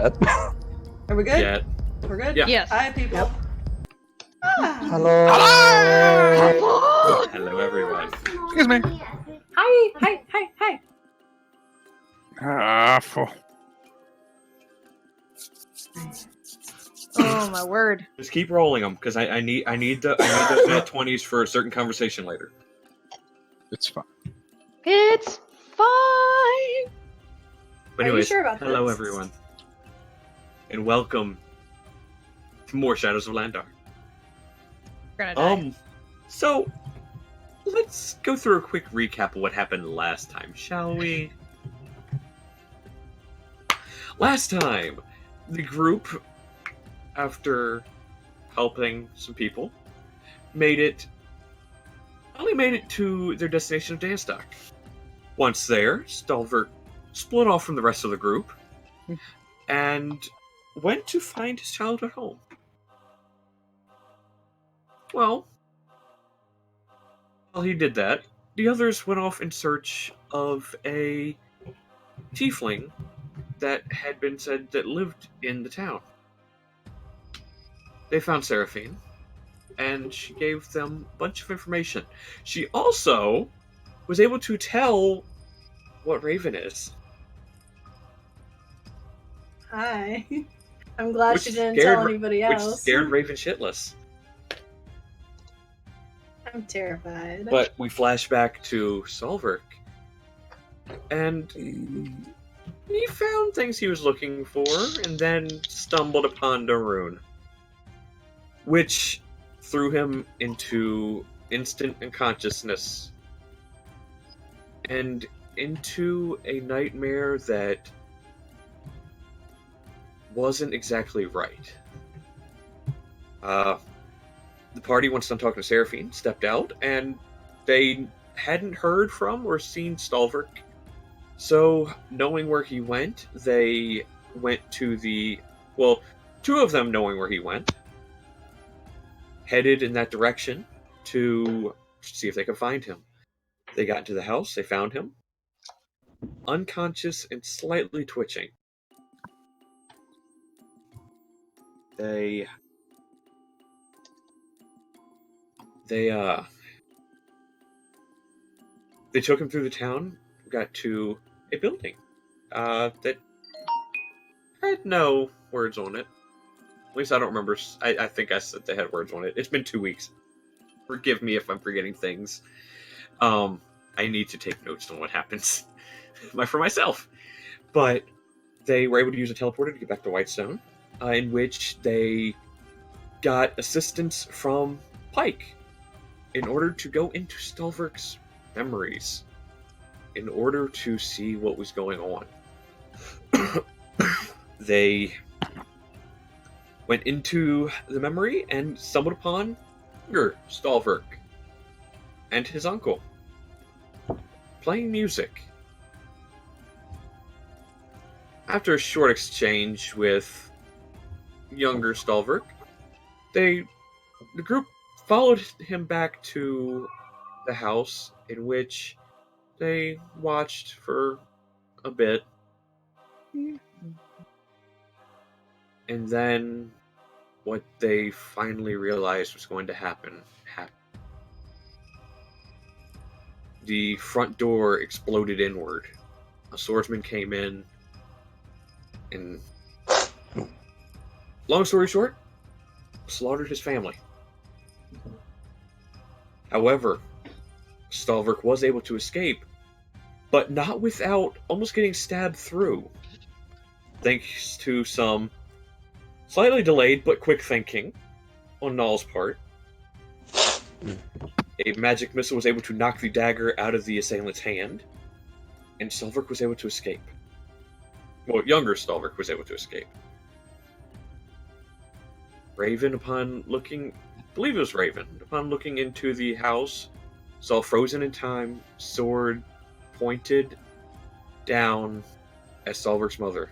yet. Are we good? Yeah. We're good? Yeah. Yes. Hi, people. Yep. Ah. Hello. Hello, everyone. Excuse me. Hi. Oh my word. Just keep rolling them, because I need those nat 20s for a certain conversation later. It's fine. It's fine. But Are you anyways, sure about hello this? everyone, and welcome to more Shadows of Landar. We're gonna die. So let's go through a quick recap of what happened last time, shall we? Last time, the group, after helping some people, only made it to their destination of Dansdock. Once there, Stalverk split off from the rest of the group and went to find his childhood home. Well, while he did that, the others went off in search of a tiefling that had been said that lived in the town. They found Seraphine, and she gave them a bunch of information. She also was able to tell what Raven is. Hi. I'm glad Which she didn't scared- tell anybody Which else. scared Raven shitless. I'm terrified. But we flash back to Stalverk, and he found things he was looking for, and then stumbled upon Darun, which threw him into instant unconsciousness and into a nightmare that wasn't exactly right. The party, once done talking to Seraphine, stepped out, and they hadn't heard from or seen Stalverk. So, knowing where he went, they went to two of them knowing where he went, headed in that direction to see if they could find him. They got into the house, they found him, unconscious and slightly twitching. They took him through the town, got to a building that had no words on it. At least I don't remember. I think I said they had words on it. It's been 2 weeks. Forgive me if I'm forgetting things. I need to take notes on what happens for myself. But they were able to use a teleporter to get back to Whitestone, in which they got assistance from Pike in order to go into Stalverk's memories, in order to see what was going on. They went into the memory and stumbled upon Stalverk and his uncle playing music. After a short exchange with younger Stalverk, the group followed him back to the house, in which they watched for a bit. And then what they finally realized was going to happen happened. The front door exploded inward. A swordsman came in, and long story short, slaughtered his family. However, Stalverk was able to escape, but not without almost getting stabbed through, thanks to some slightly delayed but quick thinking on Null's part. A magic missile was able to knock the dagger out of the assailant's hand, and Stalverk was able to escape. Well, younger Stalverk was able to escape. Raven, upon looking into the house, saw frozen in time, sword pointed down at Stalverk's mother.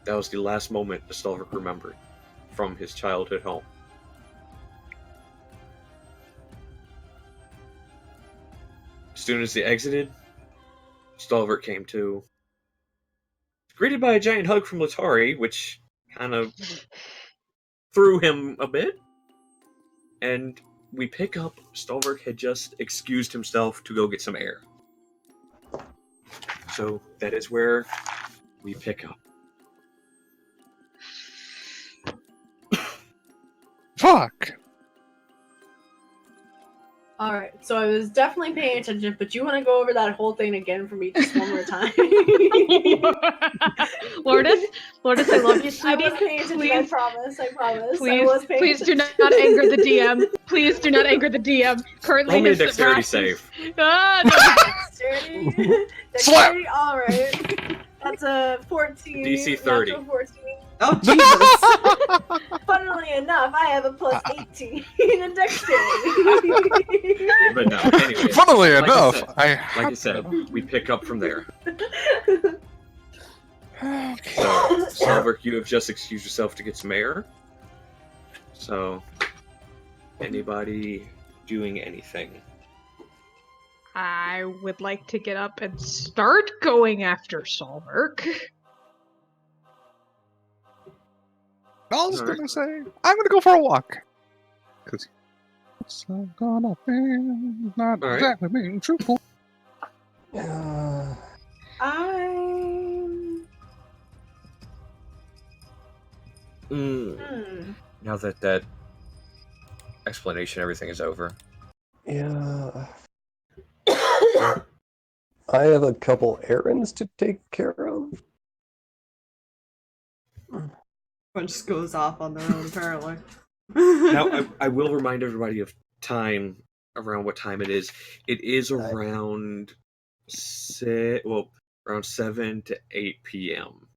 That was the last moment that Stalverk remembered from his childhood home. As soon as they exited, Stalverk came to, greeted by a giant hug from Letari, which kind of threw him a bit. And we pick up Stalverk had just excused himself to go get some air. So that is where we pick up. Fuck! Alright, so I was definitely paying attention, but you want to go over that whole thing again for me just one more time? Lourdes, I love you, I sweetie. was paying attention, I promise. I Please, was paying please do attention. not anger the DM. Please do not anger the DM. Currently, Roll me a his dexterity wrath is- save. Ah, no. Dexterity. Slap! Dexterity, alright. That's a 14. DC 30. Natural 14. Oh, Jesus! Funnily enough, I have a plus 18 in dexterity. But no, anyway. Funnily like enough, like I said, we pick up from there. So, Stalverk, you have just excused yourself to get some air. So, anybody doing anything? I would like to get up and start going after Stalverk. I was Alright. gonna say, I'm gonna go for a walk. Because I'm gonna be not Alright. exactly being truthful. I'm... Now that explanation, everything is over. Yeah. I have a couple errands to take care of. Everyone just goes off on their own, apparently. Now, I will remind everybody of time, around what time it is. It is around around 7 to 8 p.m.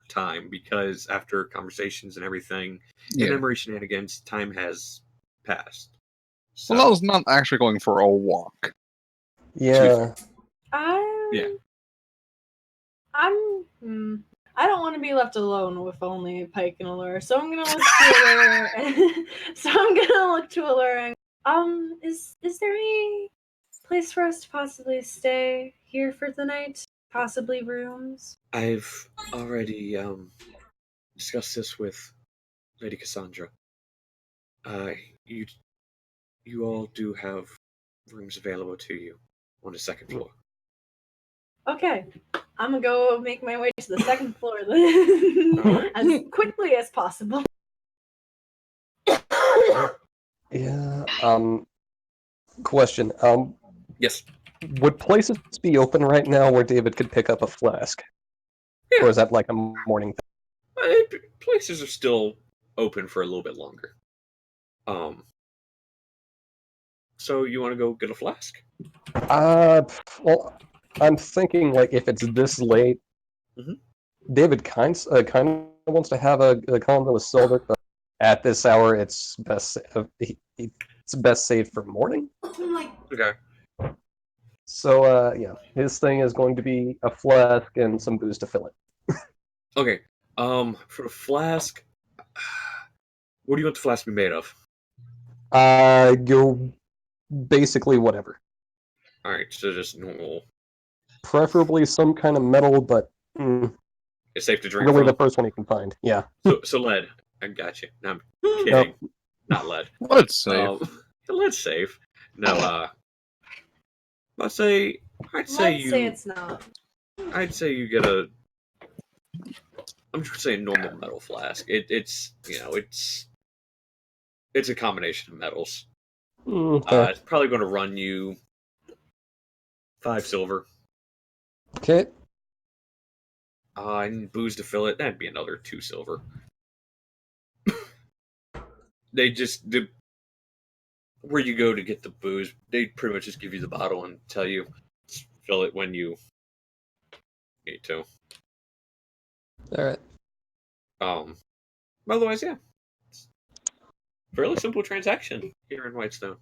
time, because after conversations and everything, and memory shenanigans, time has passed. So, Well, I was not actually going for a walk. Yeah. Yeah. I don't want to be left alone with only a pike and a lure, so I'm gonna look to a lure. Is there any place for us to possibly stay here for the night? Possibly rooms? I've already discussed this with Lady Cassandra. You all do have rooms available to you on the second floor. Okay, I'm gonna go make my way to the second floor then, as quickly as possible. Yeah. Question. Yes. Would places be open right now where David could pick up a flask? Yeah. Or is that like a morning thing? Places are still open for a little bit longer. So you want to go get a flask? Well, I'm thinking like if it's this late, David kind of wants to have a convo with Silver, but at this hour, it's best saved for morning. Okay. So yeah, his thing is going to be a flask and some booze to fill it. Okay. For the flask, what do you want the flask to be made of? You're basically whatever. All right, so just normal. Preferably some kind of metal, but It's safe to drink really from. the first one you can find. Yeah. So lead. I got you. No, I'm kidding. Nope. Not lead. Let's say. Lead's safe. No. I'd say Let's say you. it's not. I'd say you get a. I'm just saying normal metal flask. It's a combination of metals. It's probably going to run you 5 silver. Okay. And booze to fill it, that'd be another 2 silver. Where you go to get the booze, they pretty much just give you the bottle and tell you fill it when you need to. Alright. Otherwise, yeah. It's a fairly simple transaction here in Whitestone.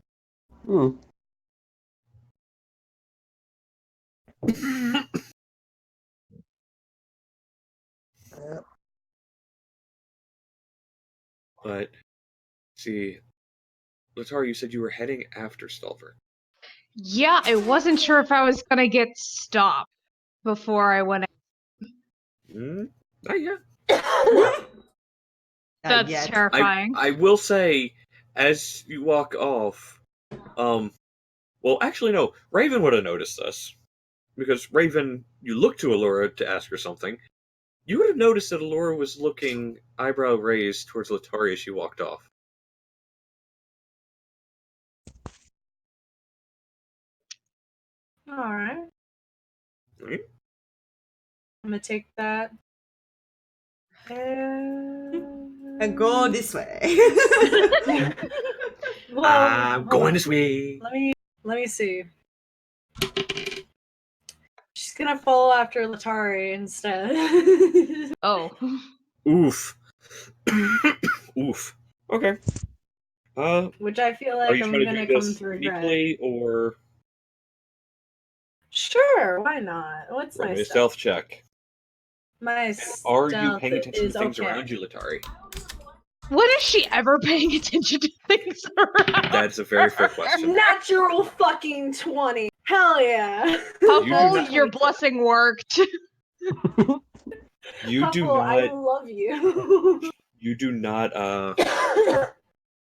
But, see, Letari, you said you were heading after Stalverk. Yeah, I wasn't sure if I was gonna get stopped before I went. Not yet. Not That's yet. terrifying. I will say, as you walk off, well, actually, no. Raven would have noticed this. Because Raven, you look to Allura to ask her something. You would have noticed that Allura was looking eyebrow raised towards Letari as she walked off. Alright. Right? I'm gonna take that. And go this way. Well, I'm hold going on. this way. Let me see. She's gonna follow after Letari instead. Oh. Oof. Oof. Okay. Which I feel Are like you I'm trying to gonna do come this to regret. sneakily or Sure, why not? What's roll my me a stealth? stealth check? My Are you stealth paying attention is to things okay. around you, Letari? When is she ever paying attention to things around? That's a very fair question. Natural fucking 20. Hell yeah. Huffle, not- your blessing worked. You do Huffle, I not. love you. You do not.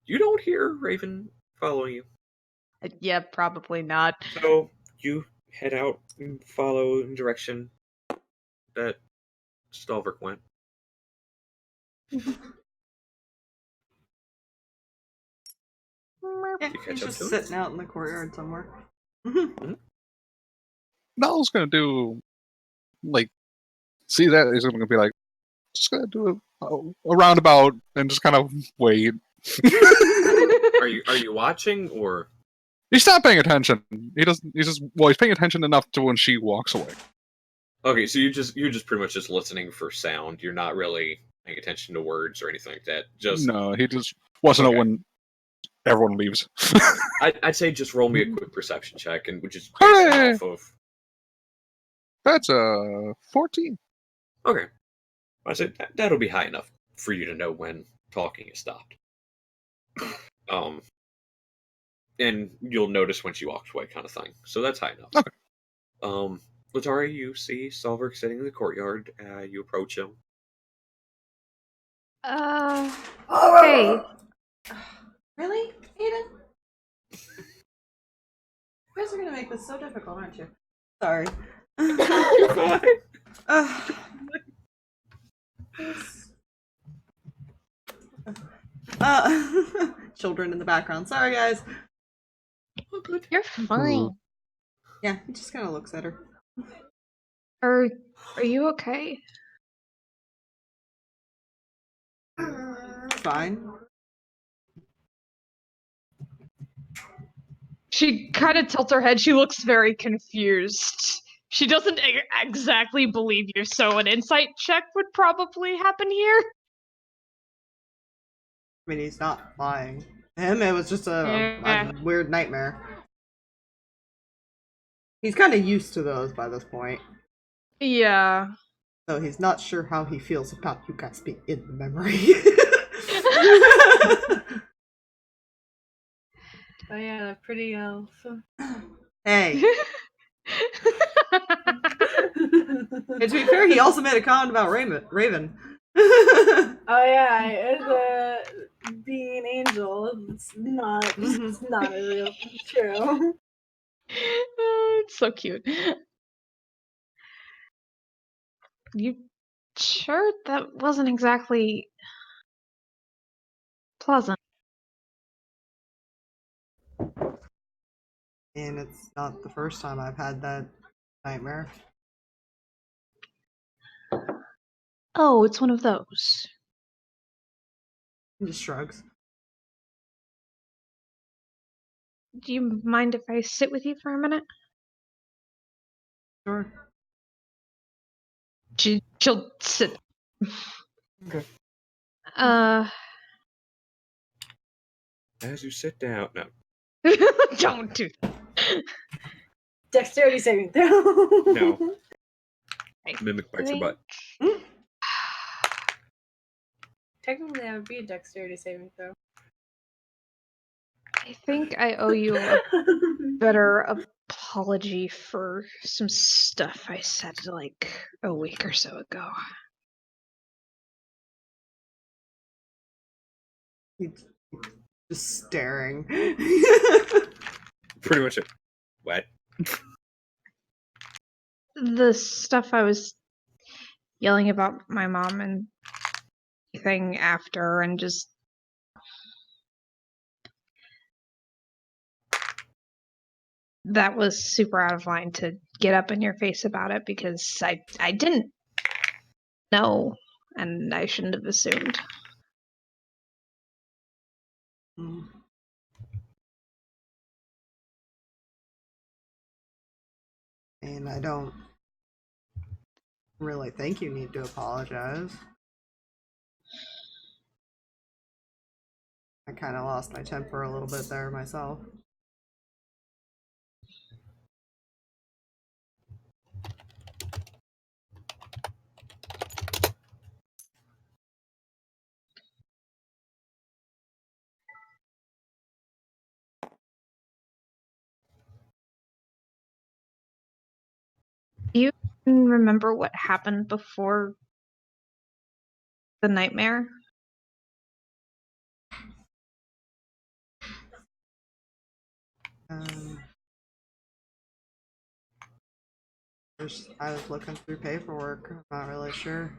You don't hear Raven following you. Yeah, probably not. So you head out and follow in direction that Stalverk went. Yeah, You catch he's up just to him? sitting out in the courtyard somewhere. Null's gonna do like see that he's gonna be like just gonna do a roundabout and just kind of wait. Are you watching or? He's not paying attention. He's paying attention enough to when she walks away. Okay, so you're just pretty much just listening for sound. You're not really paying attention to words or anything like that. Just No, he just wants to know Okay. when everyone leaves. I'd say just roll me a quick perception check and which is Hooray! off of. That's a 14. Okay, I said that'll be high enough for you to know when talking is stopped. And you'll notice when she walks away, kind of thing. So that's high enough. Okay. Letari, you see Stalverk sitting in the courtyard. You approach him. Hey. Really, Aiden? You guys are gonna make this so difficult, aren't you? Sorry. You're fine. Children in the background. Sorry, guys. Oh, good. You're fine. Yeah, he just kind of looks at her. Are you okay? Fine. She kind of tilts her head. She looks very confused. She doesn't exactly believe you, so an insight check would probably happen here. I mean, he's not lying. To him, it was just a weird nightmare. He's kind of used to those by this point. Yeah. So he's not sure how he feels about you guys being in the memory. Oh yeah, the pretty elf. Hey. And to be fair, he also made a comment about Raven. Oh yeah, being an angel. It's not a real true. Oh, it's so cute. You sure that wasn't exactly pleasant? And it's not the first time I've had that nightmare. Oh, it's one of those. He just shrugs. Do you mind if I sit with you for a minute? Sure. She'll sit. Okay. As you sit down, no. Don't do that. Dexterity saving throw. No. Mimic bites your butt. Technically, that would be a dexterity saving throw. I think I owe you a better apology for some stuff I said like a week or so ago. He's just staring. Pretty much it. What? The stuff I was yelling about my mom and everything after, and just that was super out of line to get up in your face about it because I didn't know and I shouldn't have assumed. And I don't really think you need to apologize. I kind of lost my temper a little bit there myself. Do you remember what happened before the nightmare? I was looking through paperwork. I'm not really sure.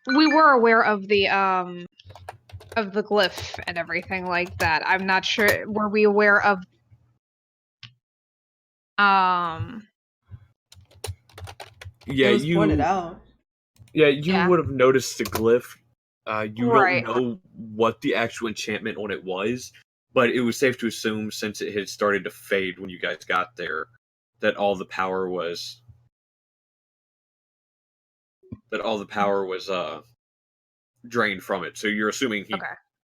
We were aware of the glyph and everything like that. I'm not sure. Were we aware of Yeah, it was pointed out. Yeah, you Yeah. would have noticed the glyph. You Right. don't know what the actual enchantment on it was, but it was safe to assume, since it had started to fade when you guys got there, that all the power was drained from it. So you're assuming he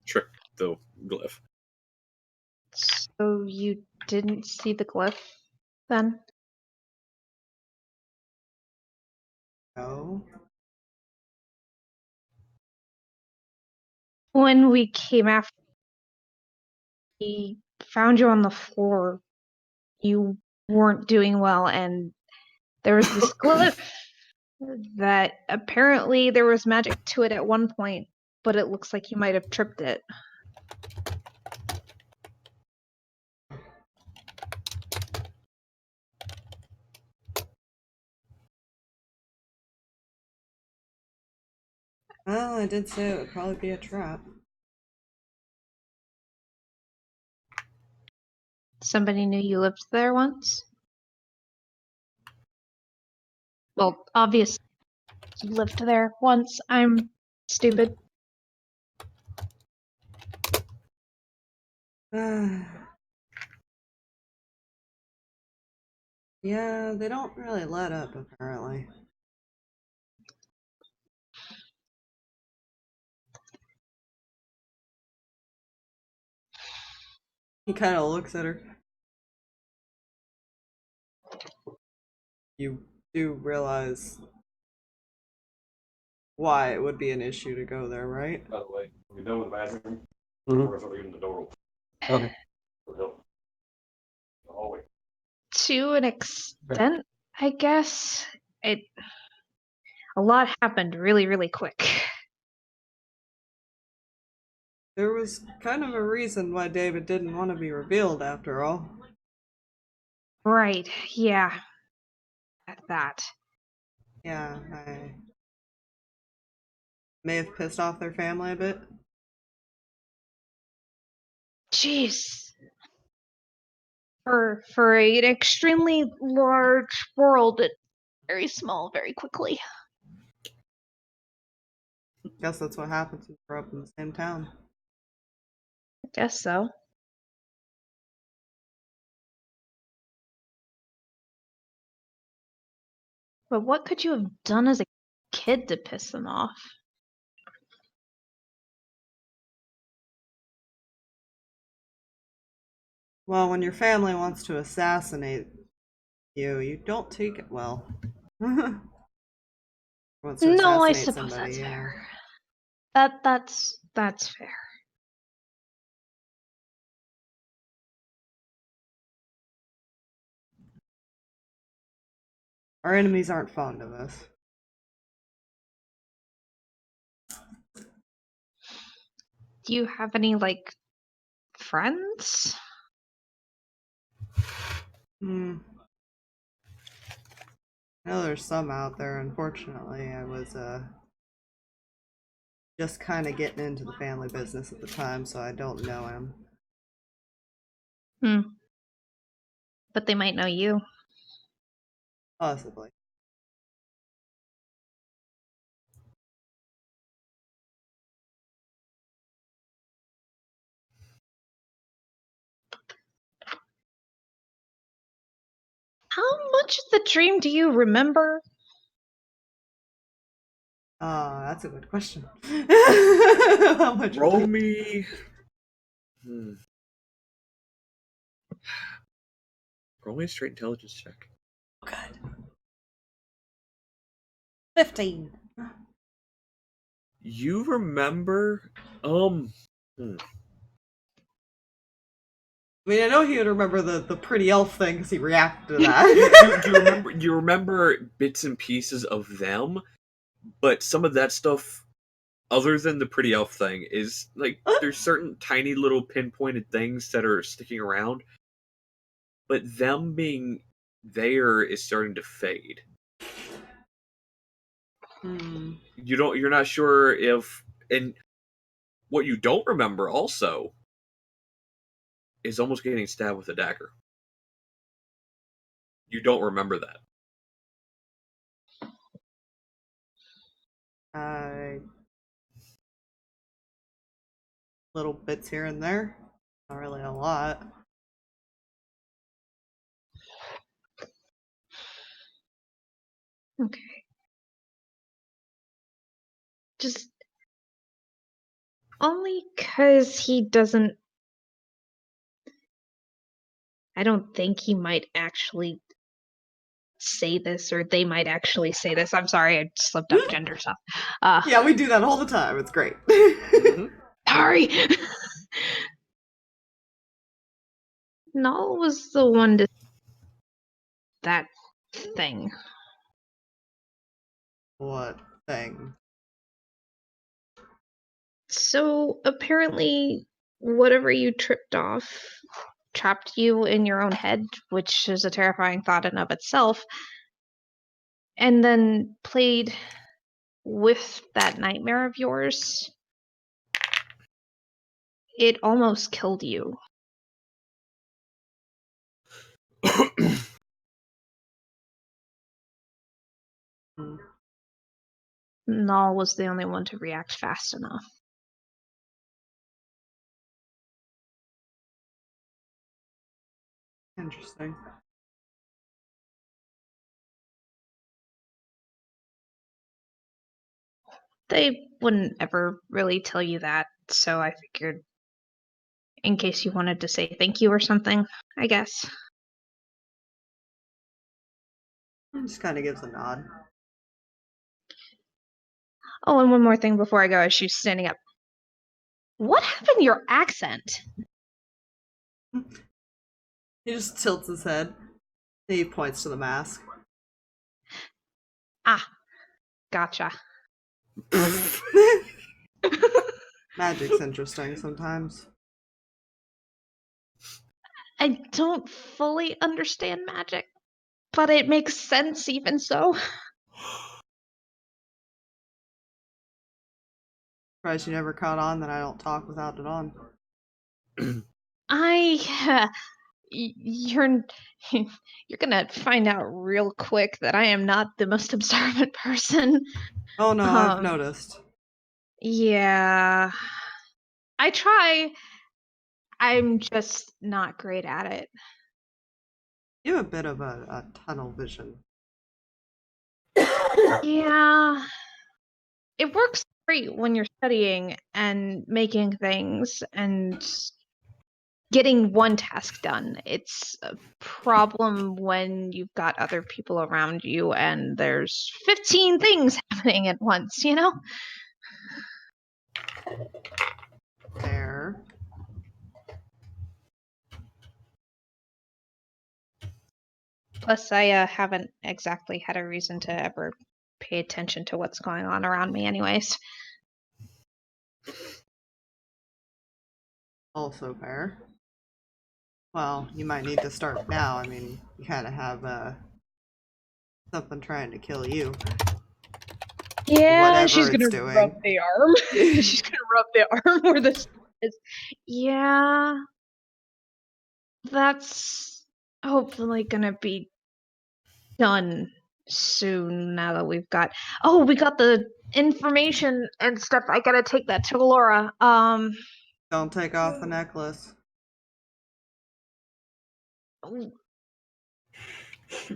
tricked the glyph. So you didn't see the glyph then? No. When we came after, we found you on the floor. You weren't doing well, and there was this glyph that apparently there was magic to it at one point, but it looks like you might have tripped it. Well, I did say it would probably be a trap. Somebody knew you lived there once? Well, obviously you lived there once. I'm stupid. Yeah, they don't really let up, apparently. He kind of looks at her. You do realize why it would be an issue to go there, right? By the way, we done with the bathroom? Or is it leaving the door open? Okay. To an extent, I guess. A lot happened really, really quick. There was kind of a reason why David didn't want to be revealed, after all. Right, yeah. At that. Yeah, I may have pissed off their family a bit. Jeez. For an extremely large world, it's very small very quickly. Guess that's what happens when you grow up in the same town. I guess so. But what could you have done as a kid to piss them off? Well, when your family wants to assassinate you, you don't take it well. Wants to No, I assassinate suppose somebody, that's yeah. fair. That's fair. Our enemies aren't fond of us. Do you have any like friends? Hmm. I know there's some out there. Unfortunately, I was just kind of getting into the family business at the time, so I don't know him. But they might know you. Possibly. How much of the dream do you remember? That's a good question. How much? Roll me. Roll me a straight intelligence check. Good. 15. You remember? I mean, I know he would remember the pretty elf thing because he reacted to that. You remember bits and pieces of them, but some of that stuff, other than the pretty elf thing, is like there's certain tiny little pinpointed things that are sticking around, but them being there is starting to fade. You're not sure if, and what you don't remember also is almost getting stabbed with a dagger. You don't remember that. Little bits here and there. Not really a lot. Okay. Just only because he doesn't. I don't think he might actually say this, or they might actually say this. I'm sorry, I slipped up gender stuff. Yeah, we do that all the time. It's great. Sorry. Null was the one to that thing. What thing? So apparently, whatever you tripped off trapped you in your own head, which is a terrifying thought in of itself, and then played with that nightmare of yours. It almost killed you. Null was the only one to react fast enough. Interesting. They wouldn't ever really tell you that, so I figured in case you wanted to say thank you or something, I guess. Just kind of gives a nod. Oh, and one more thing before I go as she's standing up. What happened to your accent? He just tilts his head. He points to the mask. Ah, gotcha. Magic's interesting sometimes. I don't fully understand magic, but it makes sense even so. Surprised you never caught on that I don't talk without it on. You're gonna find out real quick that I am not the most observant person. Oh no, I've noticed. Yeah. I try. I'm just not great at it. You have a bit of a tunnel vision. Yeah. It works great when you're studying and making things and getting one task done. It's a problem when you've got other people around you and there's 15 things happening at once, you know? There. Plus, I haven't exactly had a reason to ever pay attention to what's going on around me, anyways. Also fair. Well, you might need to start now. I mean, you kind of have something trying to kill you. Yeah, Whatever she's it's gonna rub doing. the arm. She's gonna rub the arm where this is. Yeah, that's hopefully gonna be done soon. Now that we got the information and stuff. I gotta take that to Laura. Don't take off the necklace.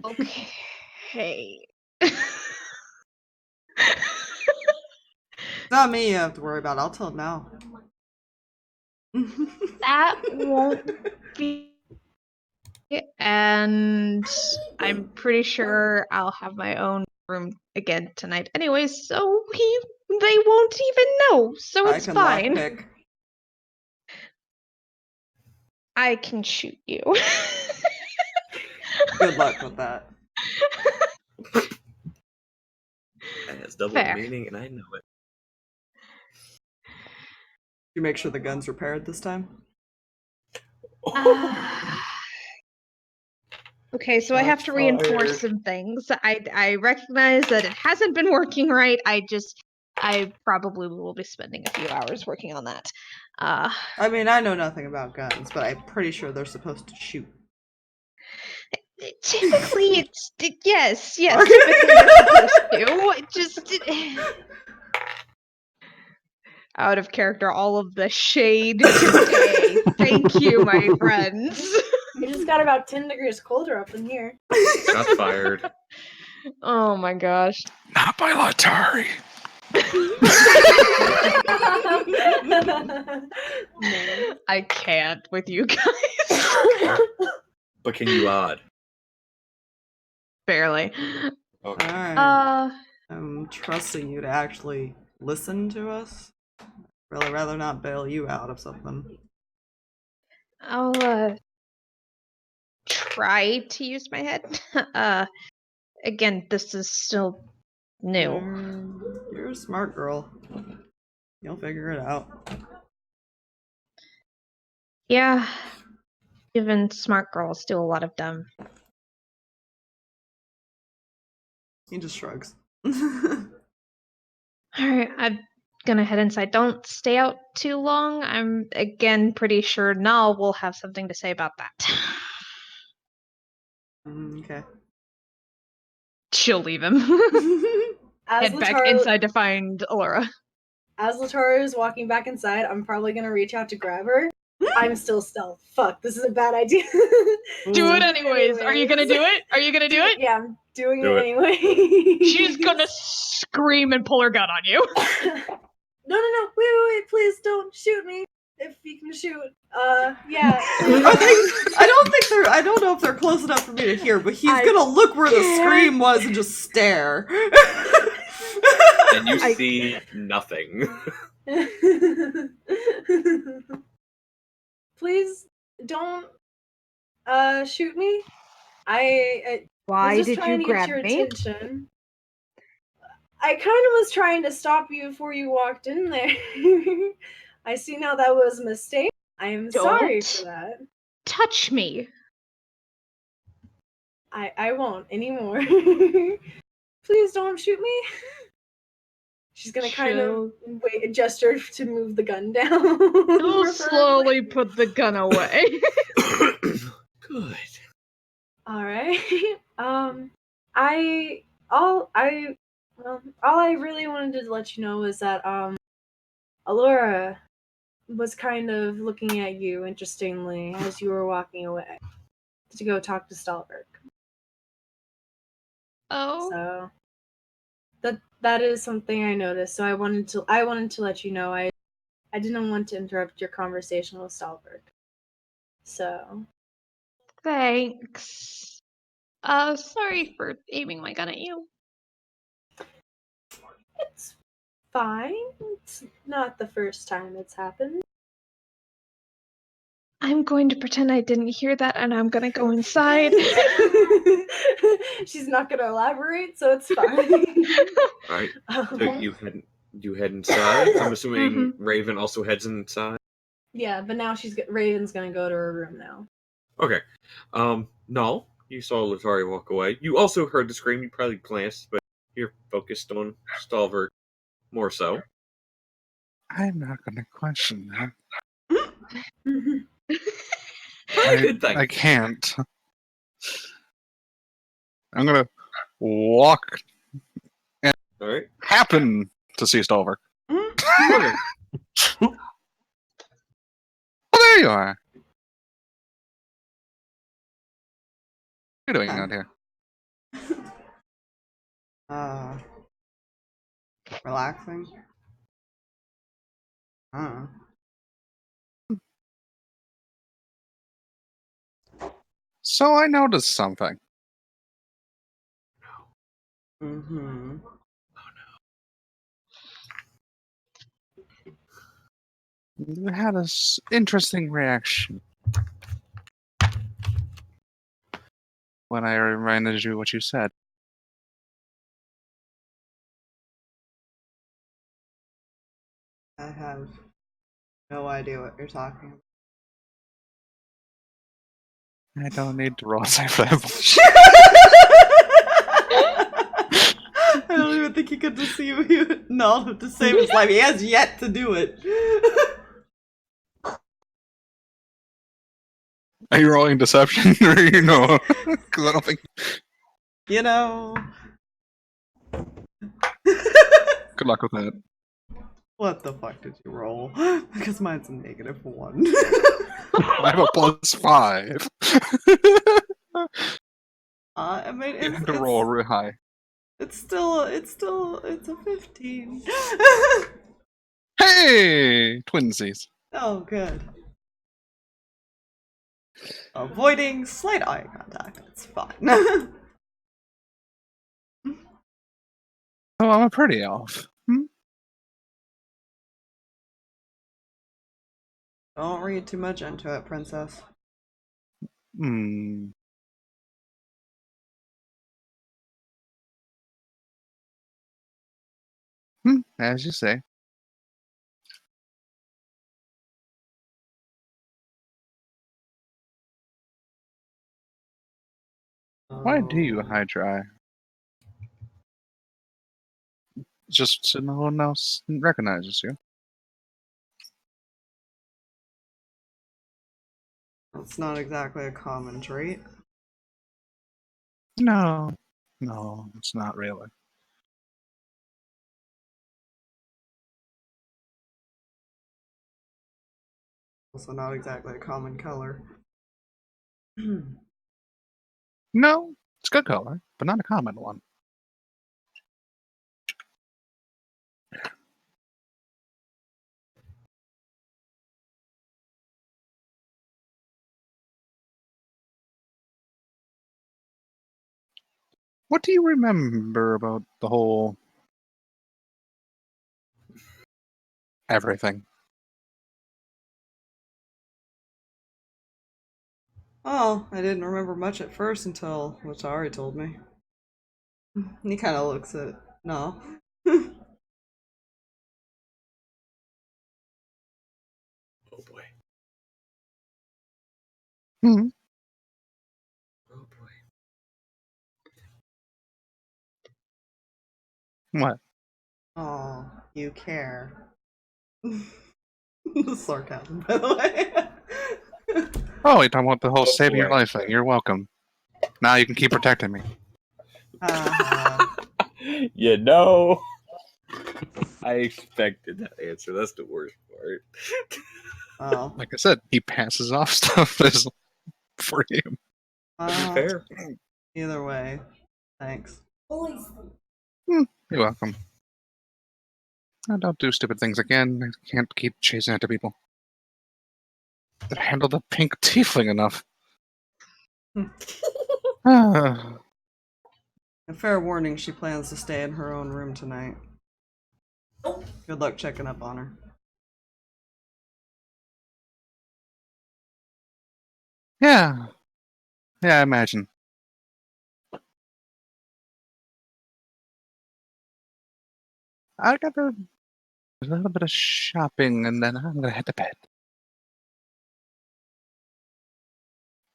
Okay. Not me you have to worry about. I'll tell him now. That won't be. And I'm pretty sure I'll have my own room again tonight anyways, so they won't even know, so I it's can fine. lockpick. I can shoot you. Good luck with that. That has double Fair. meaning, and I know it. You make sure the gun's repaired this time? Okay, so I have to reinforce some things. I recognize that it hasn't been working right. I probably will be spending a few hours working on that. I mean, I know nothing about guns, but I'm pretty sure they're supposed to shoot. Typically, yes, Okay. typically they're supposed to. Out of character, all of the shade today. Thank you, my friends. It just got about 10 degrees colder up in here. Shots fired. Oh my gosh. Not by Letari. I can't with you guys. But can you odd? Barely. Okay. Alright. I'm trusting you to actually listen to us. Really rather not bail you out of something. I'll try to use my head. Again, this is still new. You're a smart girl. You'll figure it out. Yeah. Even smart girls do a lot of dumb. He just shrugs. Alright, I'm gonna head inside. Don't stay out too long. I'm again pretty sure Nal will have something to say about that. Okay. She'll leave him. As Head back Letari- inside to find Alora. As Letari is walking back inside, I'm probably gonna reach out to grab her. I'm still stealth. Fuck, this is a bad idea. Do it anyways. Are you gonna do it? Are you gonna do it? Yeah, I'm doing Do it it. anyway. She's gonna scream and pull her gun on you. No, wait, please don't shoot me. If you can shoot. Yeah. I don't know if they're close enough for me to hear, but he's gonna look where the scream was and just stare. And you see nothing. Please don't shoot me. I Why was just did trying you to get grab your me? attention. I kind of was trying to stop you before you walked in there. I see now that was a mistake. I am sorry Don't for that. touch me. I won't anymore. Please don't shoot me. She's gonna kind of wait a gesture to move the gun down. She'll slowly put the gun away. Good. All right. All I really wanted to let you know was that Alora was kind of looking at you interestingly as you were walking away to go talk to Stalverk. Oh. So that is something I noticed. So I wanted to let you know. I didn't want to interrupt your conversation with Stalverk. So Thanks. Sorry for aiming my gun at you. fine. It's not the first time it's happened. I'm going to pretend I didn't hear that, and I'm gonna go inside. She's not gonna elaborate, so it's fine. All right. So you head inside. I'm assuming Raven also heads inside. Yeah, but now Raven's gonna go to her room now. Okay. Null, you saw Letari walk away. You also heard the scream. You probably glanced, but you're focused on Stalverk more so. I'm not going to question that. Good thing. I can't. I'm going to walk and All right. happen to see Stalverk. Okay. Oh, there you are. What are you doing out here? Relaxing. So I noticed something. Mm-hmm. You had an interesting reaction when I reminded you what you said. I have no idea what you're talking about. I don't need to roll a safe level. I don't even think he could deceive you. No, to save his life. He has yet to do it. Are you rolling deception, or you know? Because I don't think. You know. Good luck with that. What the fuck did you roll? Because mine's a -1. I have a +5. I mean, You have to roll real high. it's a 15. Hey, twinsies. Oh, good. Avoiding slight eye contact. It's fine. Oh, I'm a pretty elf. Don't read too much into it, princess. As you say. Why do you hide your eye? Just so no one else recognizes you. That's not exactly a common trait. No, it's not really. Also not exactly a common color. No, it's a good color, but not a common one. What do you remember about the whole everything? Oh, I didn't remember much at first until Letari told me. He kind of looks at no. Oh boy. Hmm. Oh boy. What? Oh, you care. Sarcasm, by the way. Oh, you're talking about the whole Oh, saving your boy. life thing. You're welcome. Now you can keep protecting me. You know, I expected that answer. That's the worst part. Oh. Like I said, he passes off stuff as for you. Fair. Either way, thanks. You're welcome. I don't do stupid things again. I can't keep chasing after people. I've handled the pink tiefling enough. A fair warning, she plans to stay in her own room tonight. Good luck checking up on her. Yeah. Yeah, I imagine. I got a little bit of shopping, and then I'm gonna head to bed.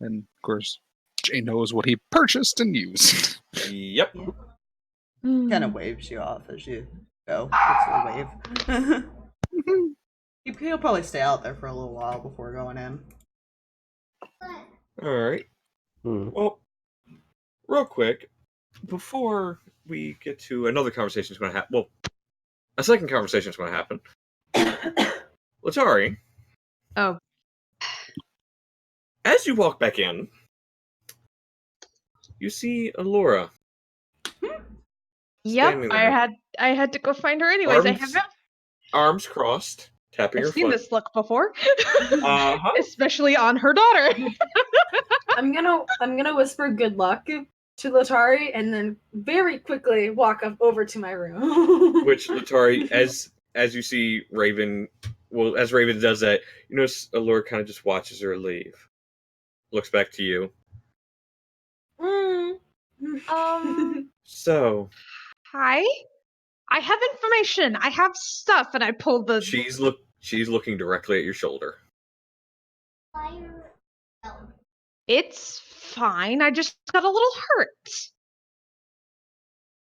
And of course, Jay knows what he purchased and used. Yep. Yeah. Hmm. Kind of waves you off as you go. Gives you a wave. He'll probably stay out there for a little while before going in. All right. Hmm. Well, real quick, before we get to another conversation that's going to happen, well, a second conversation is going to happen. Letari, Oh, as you walk back in, you see Allura. yep. Standing I there. had to go find her anyways. Arms crossed, tapping I've her seen foot. this look before, Uh-huh. especially on her daughter. I'm gonna whisper good luck to Letari and then very quickly walk up over to my room. Which Letari, as you see Raven, well, as Raven does that, you notice Allura kind of just watches her leave. Looks back to you. So, Hi. I have information. I have stuff, and I pulled the. she's looking directly at your shoulder. It's fine. I just got a little hurt.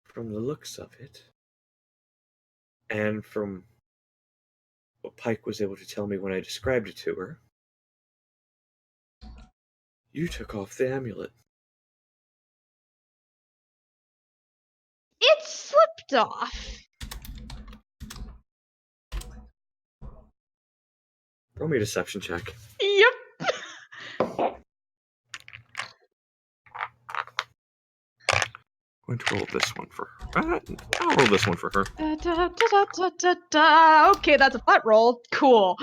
From the looks of it, and from what Pike was able to tell me when I described it to her, you took off the amulet. It slipped off. Roll me a deception check. Yep. I'm going to roll this one for her. I'll roll this one for her. Okay, that's a flat roll. Cool.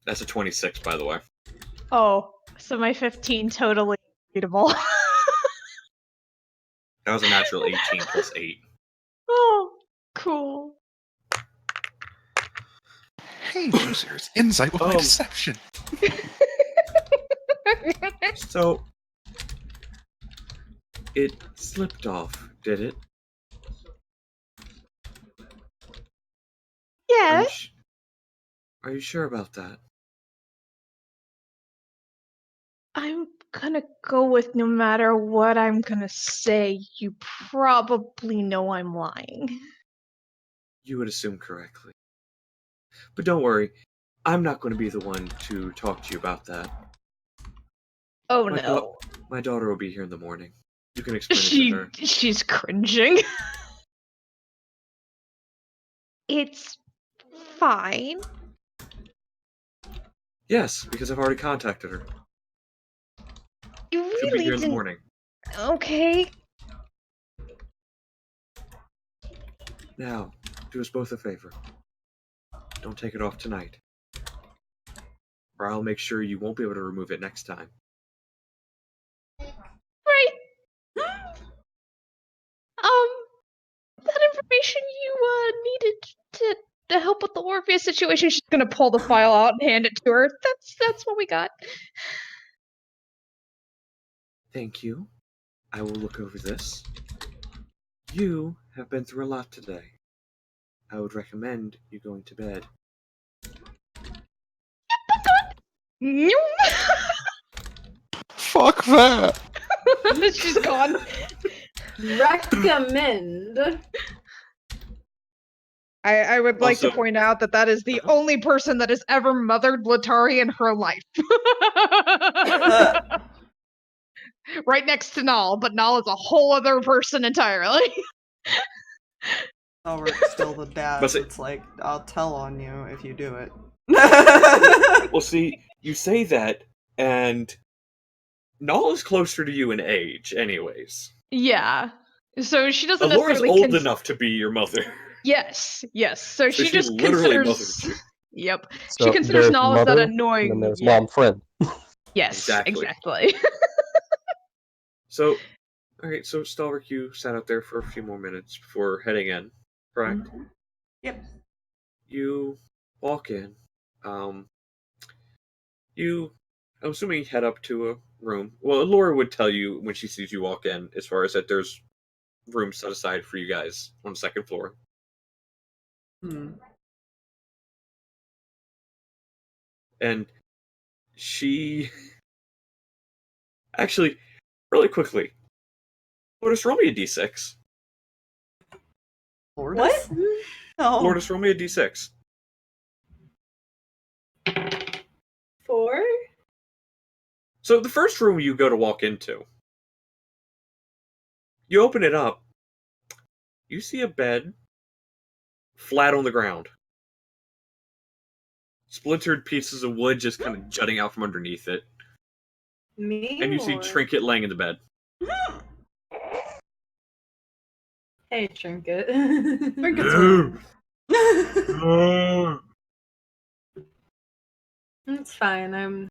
That's a 26, by the way. Oh, so my 15 totally readable. That was a natural 18 plus 8. Oh, cool. Hey, users, insight with my deception. So, it slipped off, did it? Yes. Are you sure about that? I'm gonna go with no matter what I'm gonna say, you probably know I'm lying. You would assume correctly. But don't worry, I'm not going to be the one to talk to you about that. Oh My no. My daughter will be here in the morning. You can explain it to her. She's cringing. It's fine. Yes, because I've already contacted her. You She'll be really here in the didn't. morning. Okay. Now, do us both a favor. Don't take it off tonight. Or I'll make sure you won't be able to remove it next time. Right. That information you needed to help with the Orpheus situation. She's gonna pull the file out and hand it to her. That's what we got. Thank you. I will look over this. You have been through a lot today. I would recommend you going to bed. Fuck that. She's gone. Recommend. I would like to Also- point out that is the only person that has ever mothered Letari in her life. Right next to Nal, but Nal is a whole other person entirely. Stalverk's still the dad. But see- It's like, I'll tell on you if you do it. Well, see, you say that, and Null is closer to you in age, anyways. Yeah. So she doesn't Allora's necessarily old enough to be your mother. Yes. So, So she she just literally considers mothered you. Yep. She So considers there's Nala that mother, and then annoying. there's Yeah. mom friend. Yes, Exactly. exactly. So, alright, so Stalverk, you sat out there for a few more minutes before heading in, correct? Yep. You walk in. You, I'm assuming, head up to a room. Well, Laura would tell you when she sees you walk in, as far as that there's room set aside for you guys on the second floor. Hmm. And she actually, really quickly, Lourdes, roll me a d6. Lourdes? What? No. Lourdes, roll me a d6. 4? So the first room you go to walk into, you open it up, you see a bed flat on the ground. Splintered pieces of wood just kind of jutting out from underneath it. Me? And you see or- Trinket laying in the bed. Hey, Trinket. Trinket's No. room. It's fine. I'm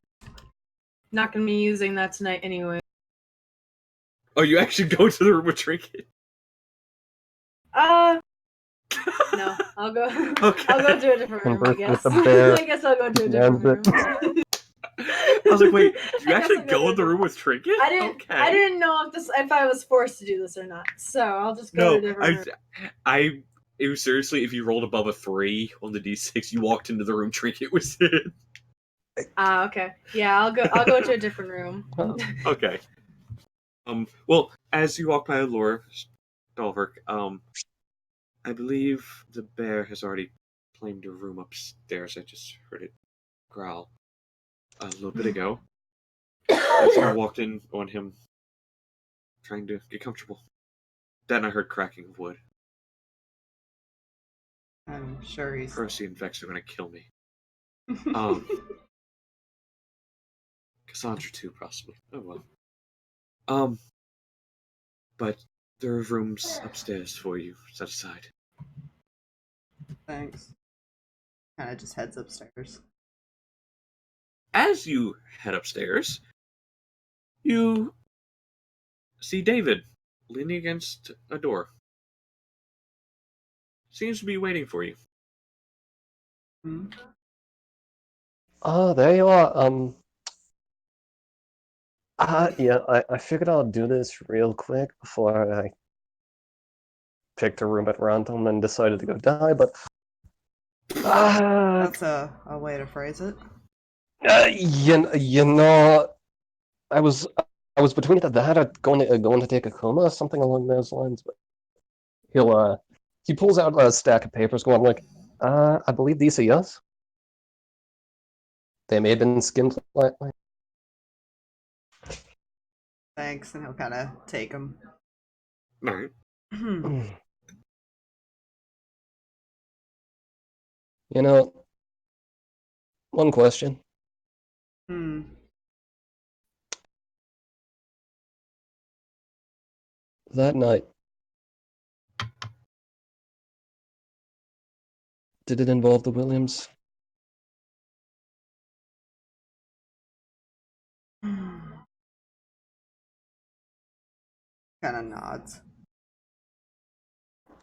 not gonna be using that tonight anyway. Oh, you actually go to the room with Trinket? No. I'll go. Okay. I'll go to a different room. I Converse guess. with the bear. I guess I'll go to a different room. I was like, wait, did you I guess actually I'll go to in the a room with Trinket? I didn't. Okay. I didn't know if I was forced to do this or not. So I'll just go to a different room. It was seriously, if you rolled above a 3 on the d6, you walked into the room Trinket was in. Okay. Yeah, I'll go. I'll go to a different room. Okay. Well, as you walk by Laura Stalverk, I believe the bear has already claimed a room upstairs. I just heard it growl a little bit ago. Someone walked in on him, trying to get comfortable. Then I heard cracking of wood. I'm sure he's. Percy and Vex are gonna kill me. Cassandra too, possibly. Oh well. But there are rooms upstairs for you set aside. Thanks. Kind of just heads upstairs. As you head upstairs, you see David leaning against a door. Seems to be waiting for you. Hmm? There you are. Yeah, I figured I'll do this real quick before I picked a room at random and decided to go die, but That's a way to phrase it. you know, I was between that or going to take a coma, something along those lines. But he pulls out a stack of papers, going like, I believe these are yours. They may have been skimmed lightly. Thanks, and he'll kind of take him. Alright. You know, one question. Hmm. That night, did it involve the Williams? Kind of nods.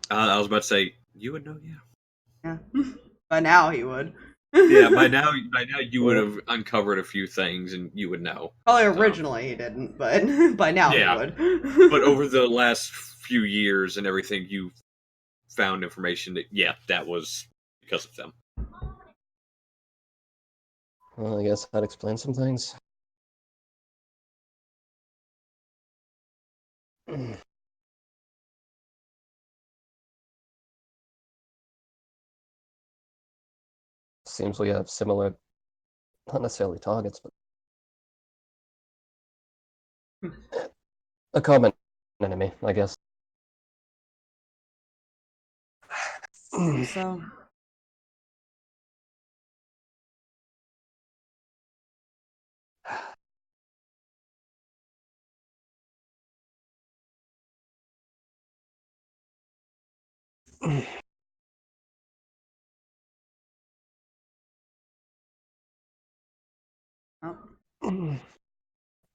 I was about to say, you would know, yeah. Yeah. By now he would. Yeah, by now you would have uncovered a few things and you would know. Probably originally he didn't, but by now Yeah. he would. But over the last few years and everything, you found information that, yeah, that was because of them. Well, I guess that explains some things. Seems we have similar, not necessarily targets, but a common enemy, I guess. So.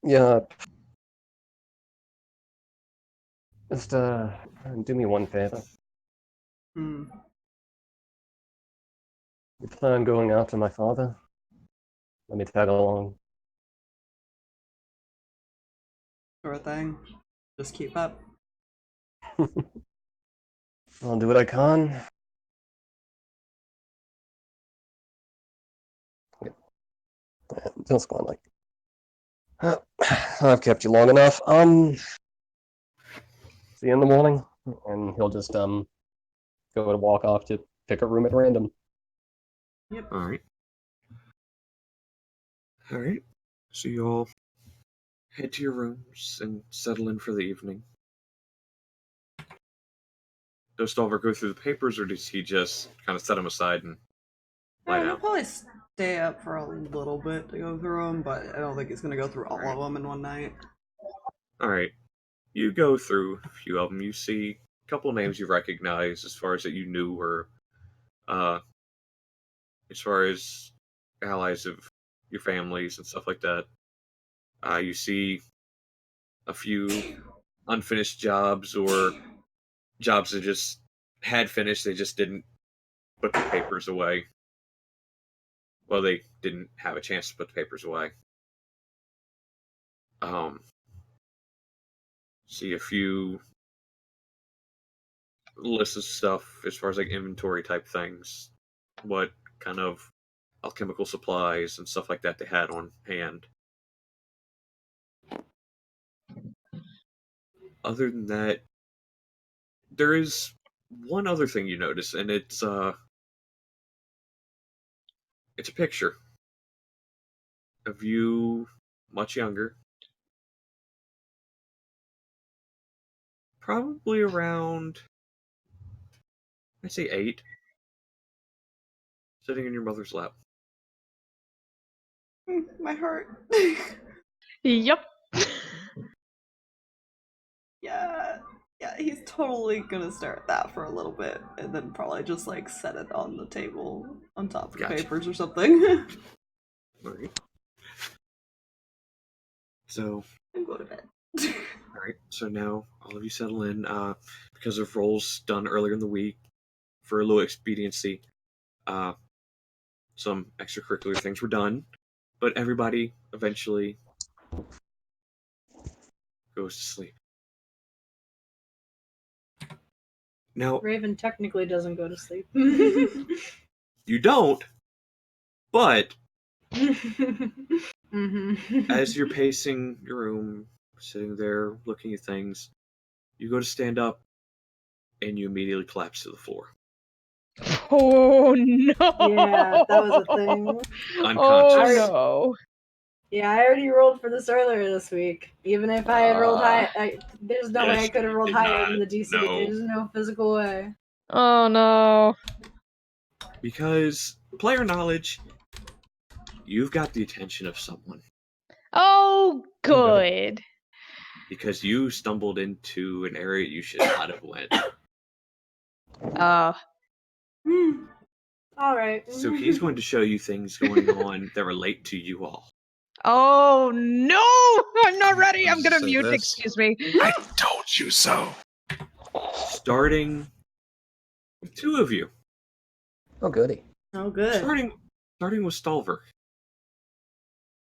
Yeah. Just do me one favor. Hmm. You plan on going after my father? Let me tag along. Sort of thing. Just keep up. I'll do what I can. Just going like, I've kept you long enough. See you in the morning, and he'll just go and walk off to pick a room at random. Yep. Alright. Alright. So you all head to your rooms and settle in for the evening. Does Stalverk go through the papers, or does he just kind of set them aside and lie He'll down? probably stay up for a little bit to go through them, but I don't think he's gonna go through all of them in one night. Alright. You go through a few of them. You see a couple names you recognize as far as that you knew were, as far as allies of your families and stuff like that. You see a few unfinished jobs or jobs that just had finished, they just didn't put the papers away. Well, they didn't have a chance to put the papers away. See a few lists of stuff as far as like inventory type things. What kind of alchemical supplies and stuff like that they had on hand. Other than that, there is one other thing you notice, and it's a picture of you much younger, probably around, I'd say 8, sitting in your mother's lap. My heart. Yep. Yeah. Yeah, he's totally gonna stare at that for a little bit and then probably just like set it on the table on top of the Gotcha. papers or something. Alright. So, And go to bed. alright, so now all of you settle in. Because of roles done earlier in the week, for a little expediency, some extracurricular things were done, but everybody eventually goes to sleep. Now, Raven technically doesn't go to sleep. you don't, but Mhm. as you're pacing your room, sitting there looking at things, you go to stand up and you immediately collapse to the floor. Oh no! Yeah, that was a thing. Unconscious. Oh no! Yeah, I already rolled for this earlier this week. Even if I had rolled high, there's no way I Yes, could have rolled did higher not. than the DC. No. There's no physical way. Oh no! Because, player knowledge, you've got the attention of someone. Oh, good. Because you stumbled into an area you should not have went. All right. So he's going to show you things going on that relate to you all. Oh no! I'm not ready. I'm gonna So mute. this- Excuse me. I told you so. Starting with 2 of you. Oh, goody. Oh, good. Starting with Stalverk.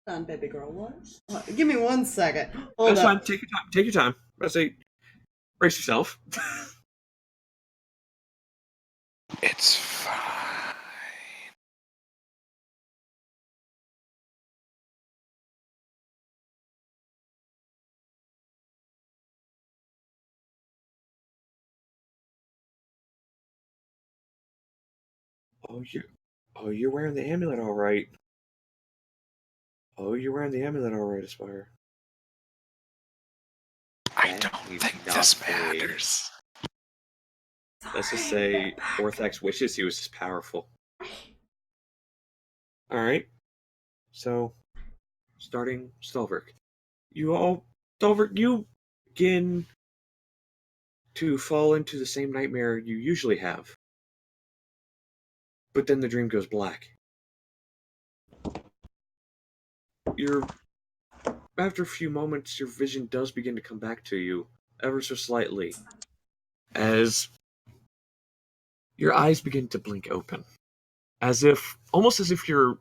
Done, baby girl. What? Give me 1 second. Hold That's up. fine. Take your time. Take your time. I say, brace yourself. It's fine. You're wearing the amulet all right. You're wearing the amulet all right, Aspire. I That don't is think not this the way. matters. Let's just say Orthax wishes he was as powerful. Alright. So, starting Stalverk. Stalverk, you begin to fall into the same nightmare you usually have. But then the dream goes black. You're after a few moments, your vision does begin to come back to you, ever so slightly, as your eyes begin to blink open, almost as if you're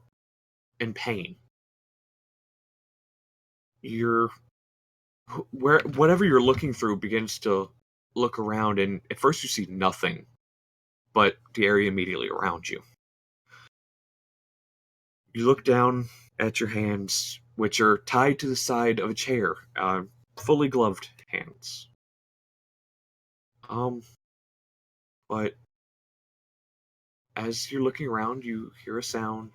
in pain. Whatever you're looking through begins to look around, and at first you see nothing but the area immediately around you. You look down at your hands, which are tied to the side of a chair, fully gloved hands. But as you're looking around, you hear a sound,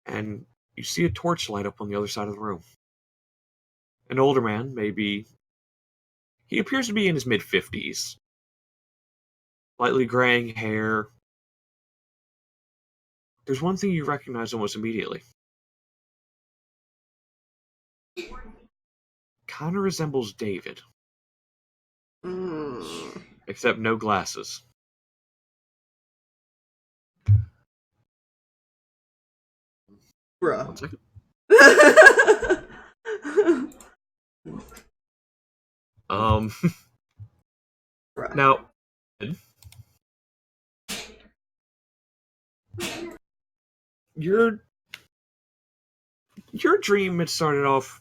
and you see a torch light up on the other side of the room. An older man, he appears to be in his mid-50s. Slightly graying hair. There's one thing you recognize almost immediately. Kind of resembles David. Except no glasses. Bruh. 1 second. Bruh. Now, your dream had started off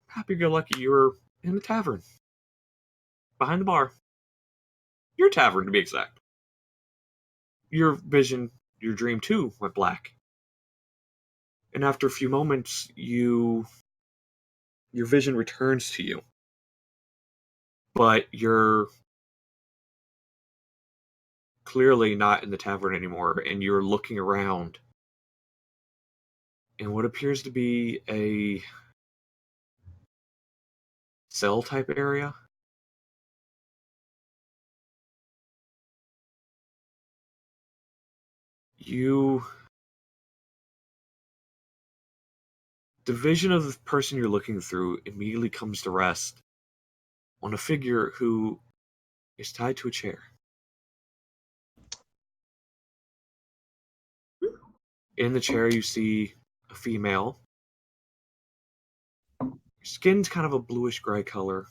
happy-go-lucky. You were in the tavern, behind the bar. Your tavern, to be exact. Your dream too, went black. And after a few moments, your vision returns to you. But you're clearly not in the tavern anymore, and you're looking around in what appears to be a cell-type area. The vision of the person you're looking through immediately comes to rest on a figure who is tied to a chair. In the chair, you see a female. Skin's kind of a bluish-gray color.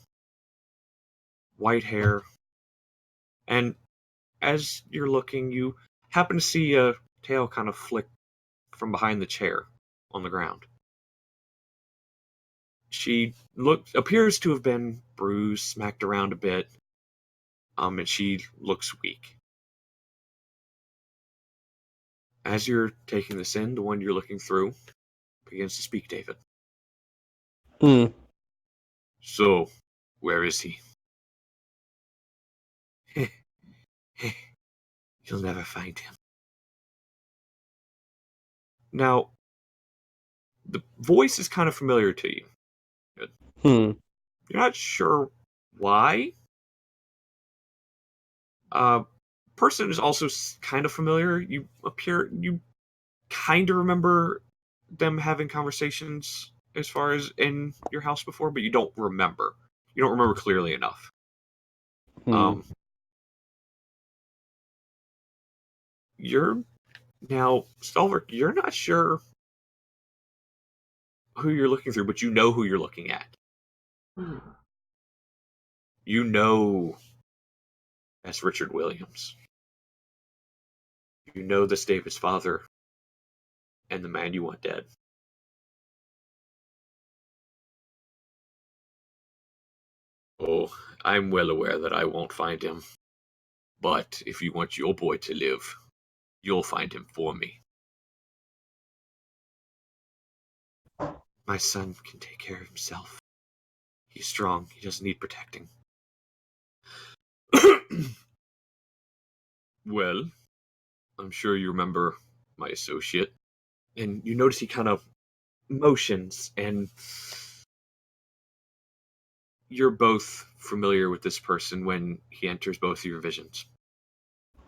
White hair. And as you're looking, you happen to see a tail kind of flick from behind the chair on the ground. She appears to have been bruised, smacked around a bit, and she looks weak. As you're taking this in, the one you're looking through begins to speak, David. So, where is he? You'll never find him. Now, the voice is kind of familiar to you. You're not sure why. Person is also kind of familiar. You kind of remember them having conversations as far as in your house before, but you don't remember. You don't remember clearly enough. Stalverk, you're not sure who you're looking through, but you know who you're looking at. You know that's Richard Williams. You know that's David's father and the man you want dead. Oh, I'm well aware that I won't find him. But if you want your boy to live, you'll find him for me. My son can take care of himself. He's strong. He doesn't need protecting. Well, I'm sure you remember my associate. And you notice he kind of motions, and you're both familiar with this person when he enters both of your visions.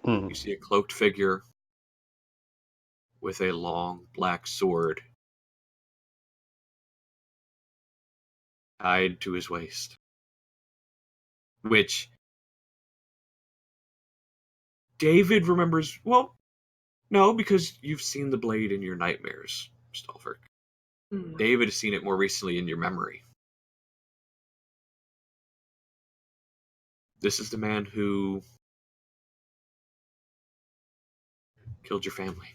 You see a cloaked figure with a long black sword tied to his waist. Which David remembers, well, no, because you've seen the blade in your nightmares, Stalverk. Hmm. David has seen it more recently in your memory. This is the man who killed your family.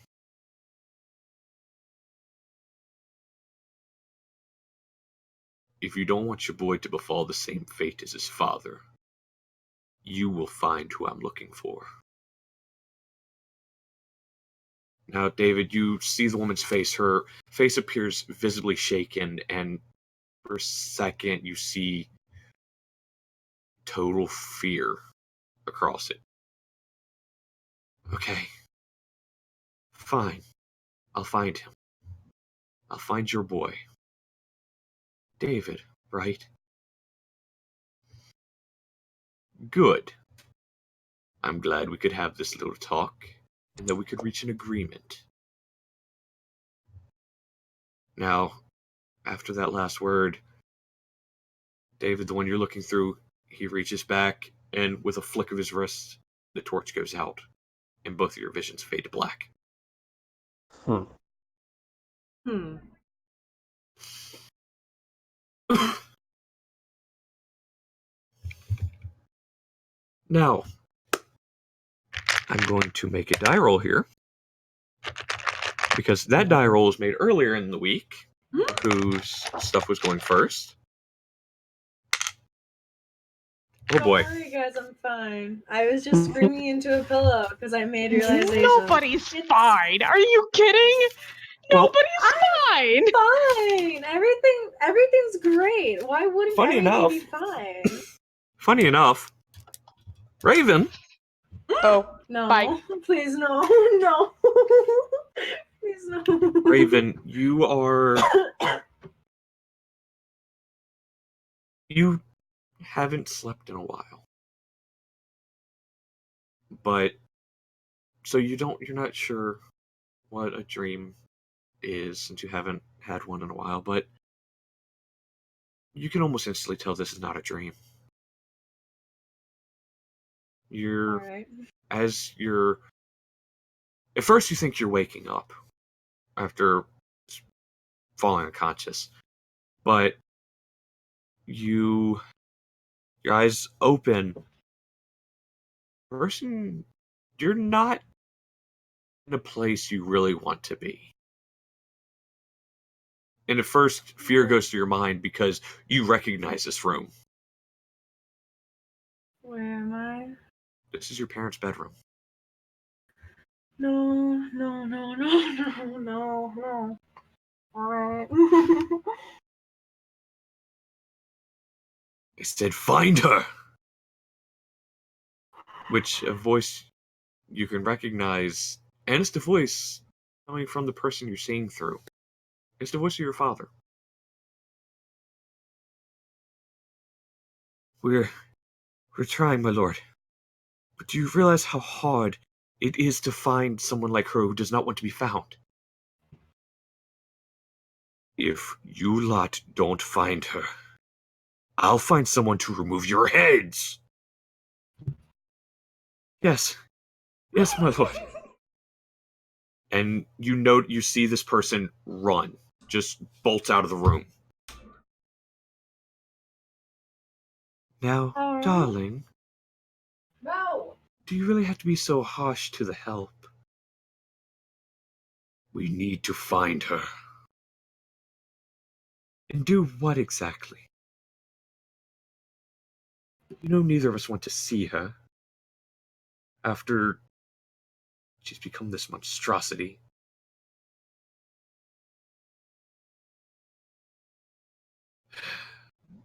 If you don't want your boy to befall the same fate as his father, you will find who I'm looking for. Now, David, you see the woman's face. Her face appears visibly shaken, and for a second you see total fear across it. Okay. Fine. I'll find him. I'll find your boy. David, right? Good. I'm glad we could have this little talk, and that we could reach an agreement. Now, after that last word, David, the one you're looking through, he reaches back, and with a flick of his wrist, the torch goes out, and both of your visions fade to black. Hmm. Hmm. Now, I'm going to make a die roll here, because that die roll was made earlier in the week, whose stuff was going first. Oh boy. Don't worry, guys, I'm fine. I was just screaming into a pillow because I made realization. Nobody's fine. Are you kidding? Well, Nobody's fine. Fine. Everything's great. Why wouldn't Funny everything enough. be fine? Funny enough, Raven, Oh, No, Bye. please no, no, please no. Raven, you are. You haven't slept in a while. But. So you're not sure what a dream is since you haven't had one in a while, but. You can almost instantly tell this is not a dream. All right. At first you think you're waking up after falling unconscious, but your eyes open. Person, you're not in a place you really want to be. And at first, fear goes through your mind because you recognize this room. Where am I? This is your parents' bedroom. No, no, no, no, no, no, no. All right. I said, find her! Which, a voice you can recognize, and it's the voice coming from the person you're seeing through. It's the voice of your father. We're trying, my lord. But do you realize how hard it is to find someone like her who does not want to be found? If you lot don't find her, I'll find someone to remove your heads! Yes. Yes, my lord. And you see this person run. Just bolts out of the room. Now, All right. darling, No. do you really have to be so harsh to the help? We need to find her. And do what exactly? You know neither of us want to see her. After she's become this monstrosity.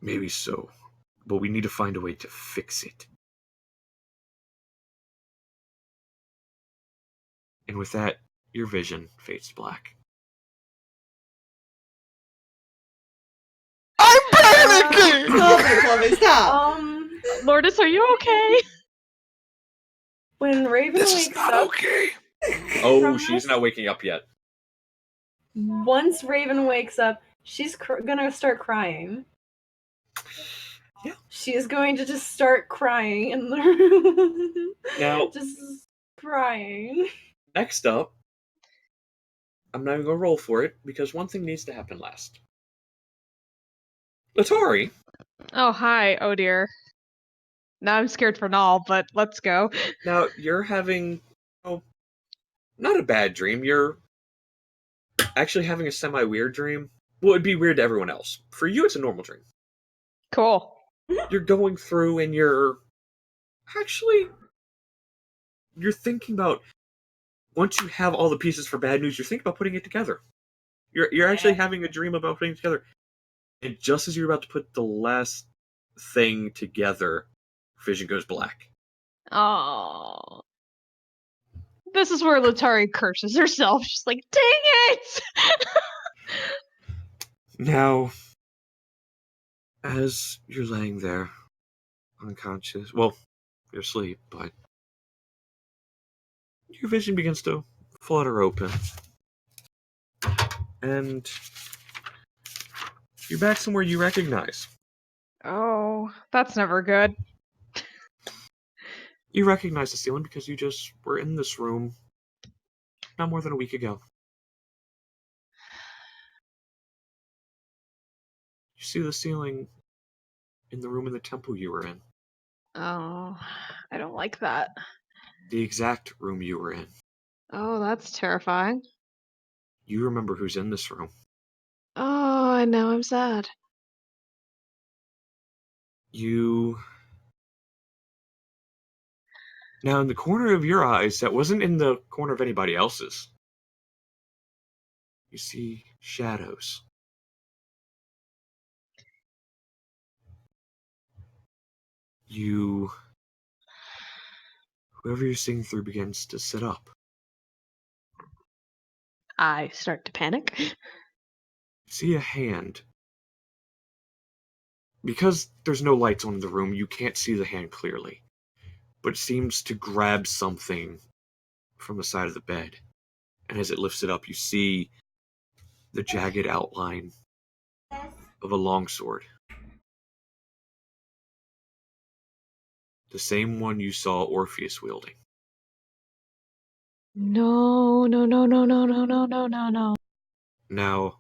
Maybe so, but we need to find a way to fix it. And with that, your vision fades to black. I'm panicking! Stop it, Fluffy, stop! Lourdes, are you okay? When Raven This is wakes not up, okay. Oh, From she's this? not waking up yet. once Raven wakes up, she's gonna start crying. Yeah. She is going to just start crying in the room. Now- just crying. Next up, I'm not even going to roll for it, because one thing needs to happen last. Letari! Oh, hi. Oh, dear. Now I'm scared for Null, but let's go. Now, you're having, not a bad dream. You're actually having a semi-weird dream. Well, it'd be weird to everyone else. For you, it's a normal dream. Cool. You're going through and you're thinking about, once you have all the pieces for bad news, you're thinking about putting it together. You're actually having a dream about putting it together. And just as you're about to put the last thing together, vision goes black. Oh. This is where Letari curses herself. She's like, dang it! Now, as you're laying there, unconscious, well, you're asleep, but your vision begins to flutter open. And you're back somewhere you recognize. Oh, that's never good. You recognize the ceiling because you just were in this room not more than a week ago. You see the ceiling in the room in the temple you were in. Oh, I don't like that. The exact room you were in. Oh, that's terrifying. You remember who's in this room. Oh, and now I'm sad. Now, in the corner of your eyes, that wasn't in the corner of anybody else's, you see shadows. Whoever you're seeing through begins to sit up. I start to panic. You see a hand. Because there's no lights on in the room, you can't see the hand clearly. But it seems to grab something from the side of the bed. And as it lifts it up, you see the jagged outline of a longsword. The same one you saw Orpheus wielding. No, no, no, no, no, no, no, no, no, no. Now,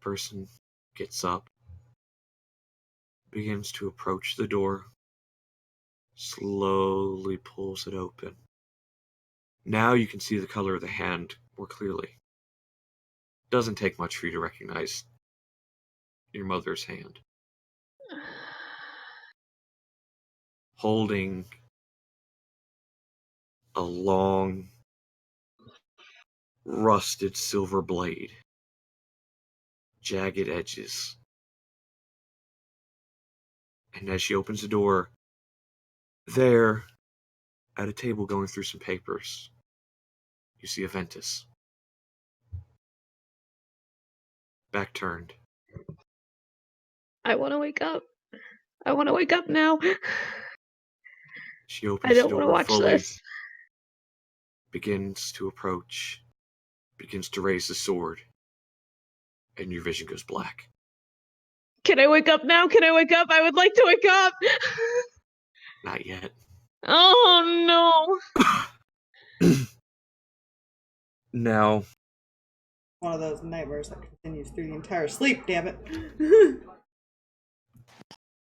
person gets up, begins to approach the door, slowly pulls it open. Now you can see the color of the hand more clearly. Doesn't take much for you to recognize your mother's hand. Holding a long, rusted silver blade. Jagged edges. And as she opens the door, there, at a table going through some papers, you see Aventus. Back turned. I want to wake up. I want to wake up now. She I opens the don't want to door watch fully, this. begins to approach, begins to raise the sword, and your vision goes black. Can I wake up now? Can I wake up? I would like to wake up. Not yet. Oh no. Now, One of those nightmares that continues through the entire sleep, damn it.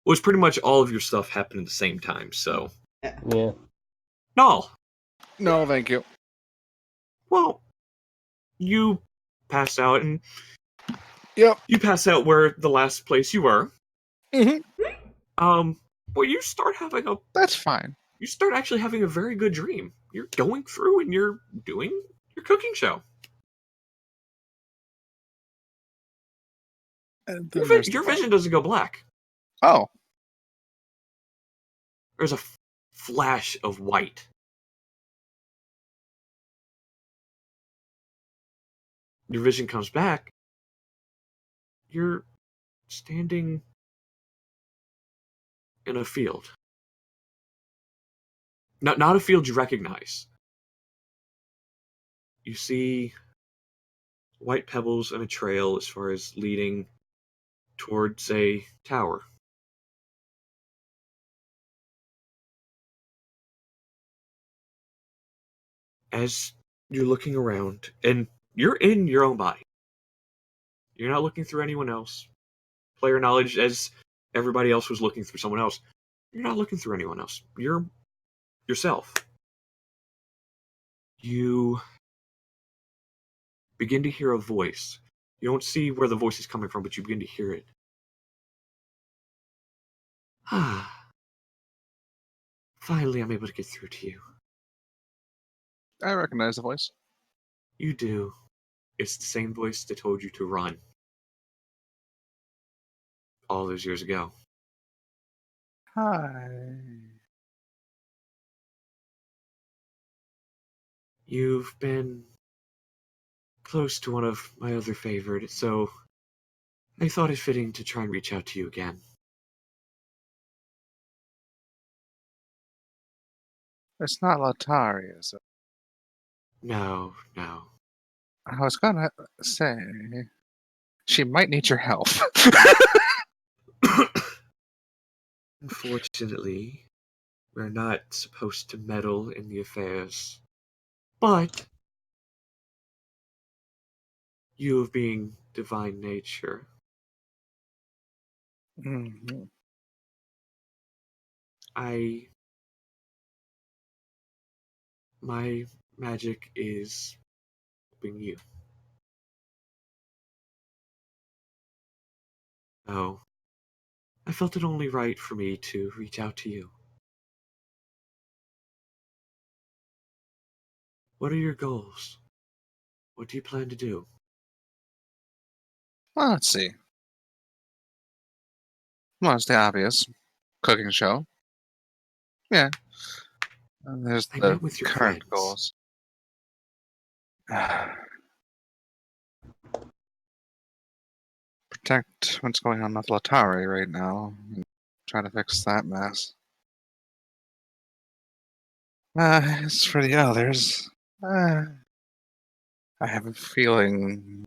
was pretty much all of your stuff happened at the same time, so. Yeah. Null. No, thank you. Well, you pass out, and Yep. you pass out where the last place you were. Mhm. Well, you start having That's fine. you start actually having a very good dream. You're going through and you're doing your cooking show. And then there's the Your problem. vision doesn't go black. Oh, There's a flash of white. Your vision comes back. You're standing in a field. Not a field you recognize. You see white pebbles and a trail as far as leading towards a tower. As you're looking around, and You're in your own body. You're not looking through anyone else. Player knowledge, as everybody else was looking through someone else. You're not looking through anyone else. You're yourself. You begin to hear a voice. You don't see where the voice is coming from, but you begin to hear it. Finally, I'm able to get through to you. I recognize the voice. You do. It's the same voice that told you to run. All those years ago. Hi. You've been close to one of my other favorites, so I thought it fitting to try and reach out to you again. It's not Letari, is it? No. I was gonna say she might need your help. Unfortunately, we're not supposed to meddle in the affairs. But you of being divine nature, Mhm. my magic is helping you. So, I felt it only right for me to reach out to you. What are your goals? What do you plan to do? Well, let's see. Well, it's the obvious. Cooking show. Yeah. And there's I the met with your current friends. goals. Protect what's going on with Letari right now. And try to fix that mess. As for the others, I have a feeling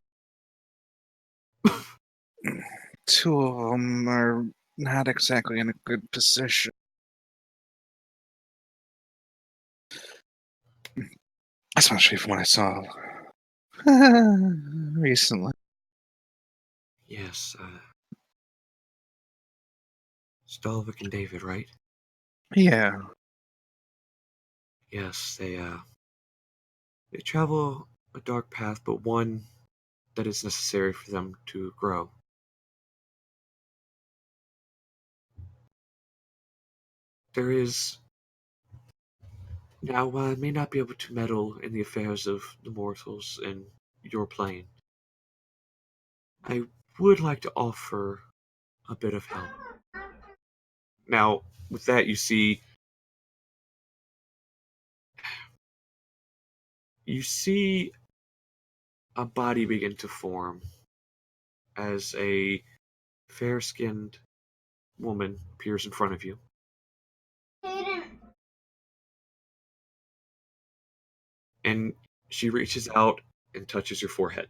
two of them are not exactly in a good position. Especially from what I saw recently. Yes, Stalverk and David, right? Yeah. Yes, they travel a dark path, but one that is necessary for them to grow. There is now, while I may not be able to meddle in the affairs of the mortals in your plane, I would like to offer a bit of help. Now, with that, you see a body begin to form as a fair-skinned woman appears in front of you. And she reaches out and touches your forehead.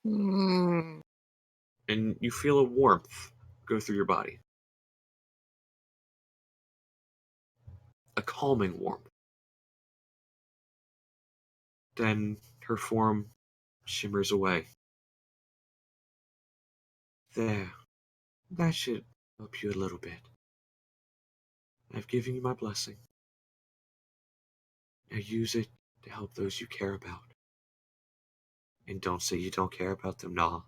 Mm, And you feel a warmth go through your body. A calming warmth. Then her form shimmers away. There. That should help you a little bit. I've given you my blessing. Now use it to help those you care about. And don't say you don't care about them, nah.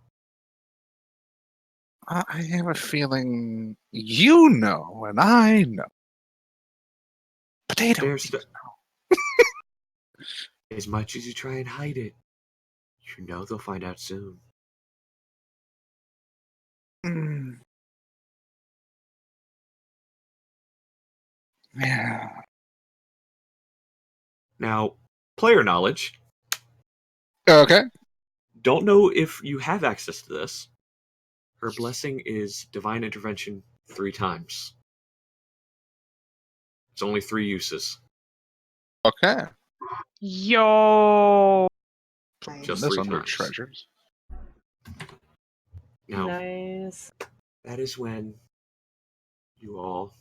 I have a feeling you know, and I know. But they don't There's need to as much as you try and hide it, you know they'll find out soon. know. Yeah. Now, player knowledge. Okay. Don't know if you have access to this. Her blessing is divine intervention 3 times. It's only 3 uses. Okay. Yo. Just This 3 under times. treasures. Now, Nice. that is when you all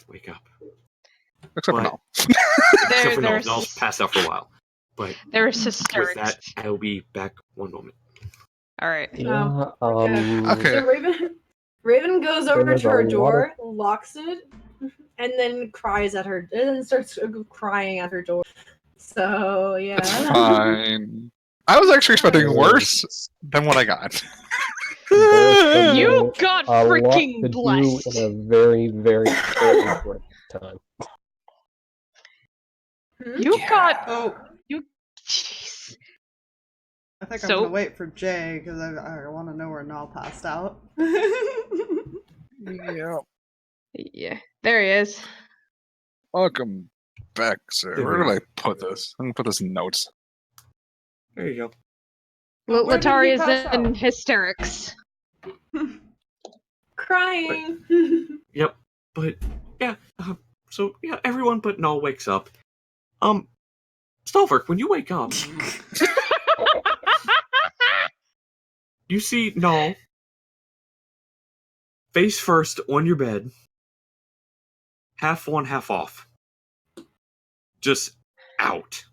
wake up. Except for But- now. Except for There's Null's passed out for a while. But There's with hysterics. that, I'll be back one moment. All right. Yeah. Okay. So Raven goes over There's to her a lot door, locks it, and then cries at her, and then starts crying at her door. So yeah. It's fine. I was actually expecting worse There's than what I got. You got a lot freaking to do blessed. in a very, very short time. You got. Oh, Jeez. I think I'm So- gonna wait for Jay because I want to know where Null passed out. Yeah. Yeah, there he is. Welcome back, sir. There Where we do I go. put this? I'm gonna put this in notes. There you go. Oh, where did he Letari is pass in out? hysterics. Crying. Yep. But yeah. So yeah, everyone but Null wakes up. Stalverk, when you wake up, you see Null face first on your bed, half on, half off, just out.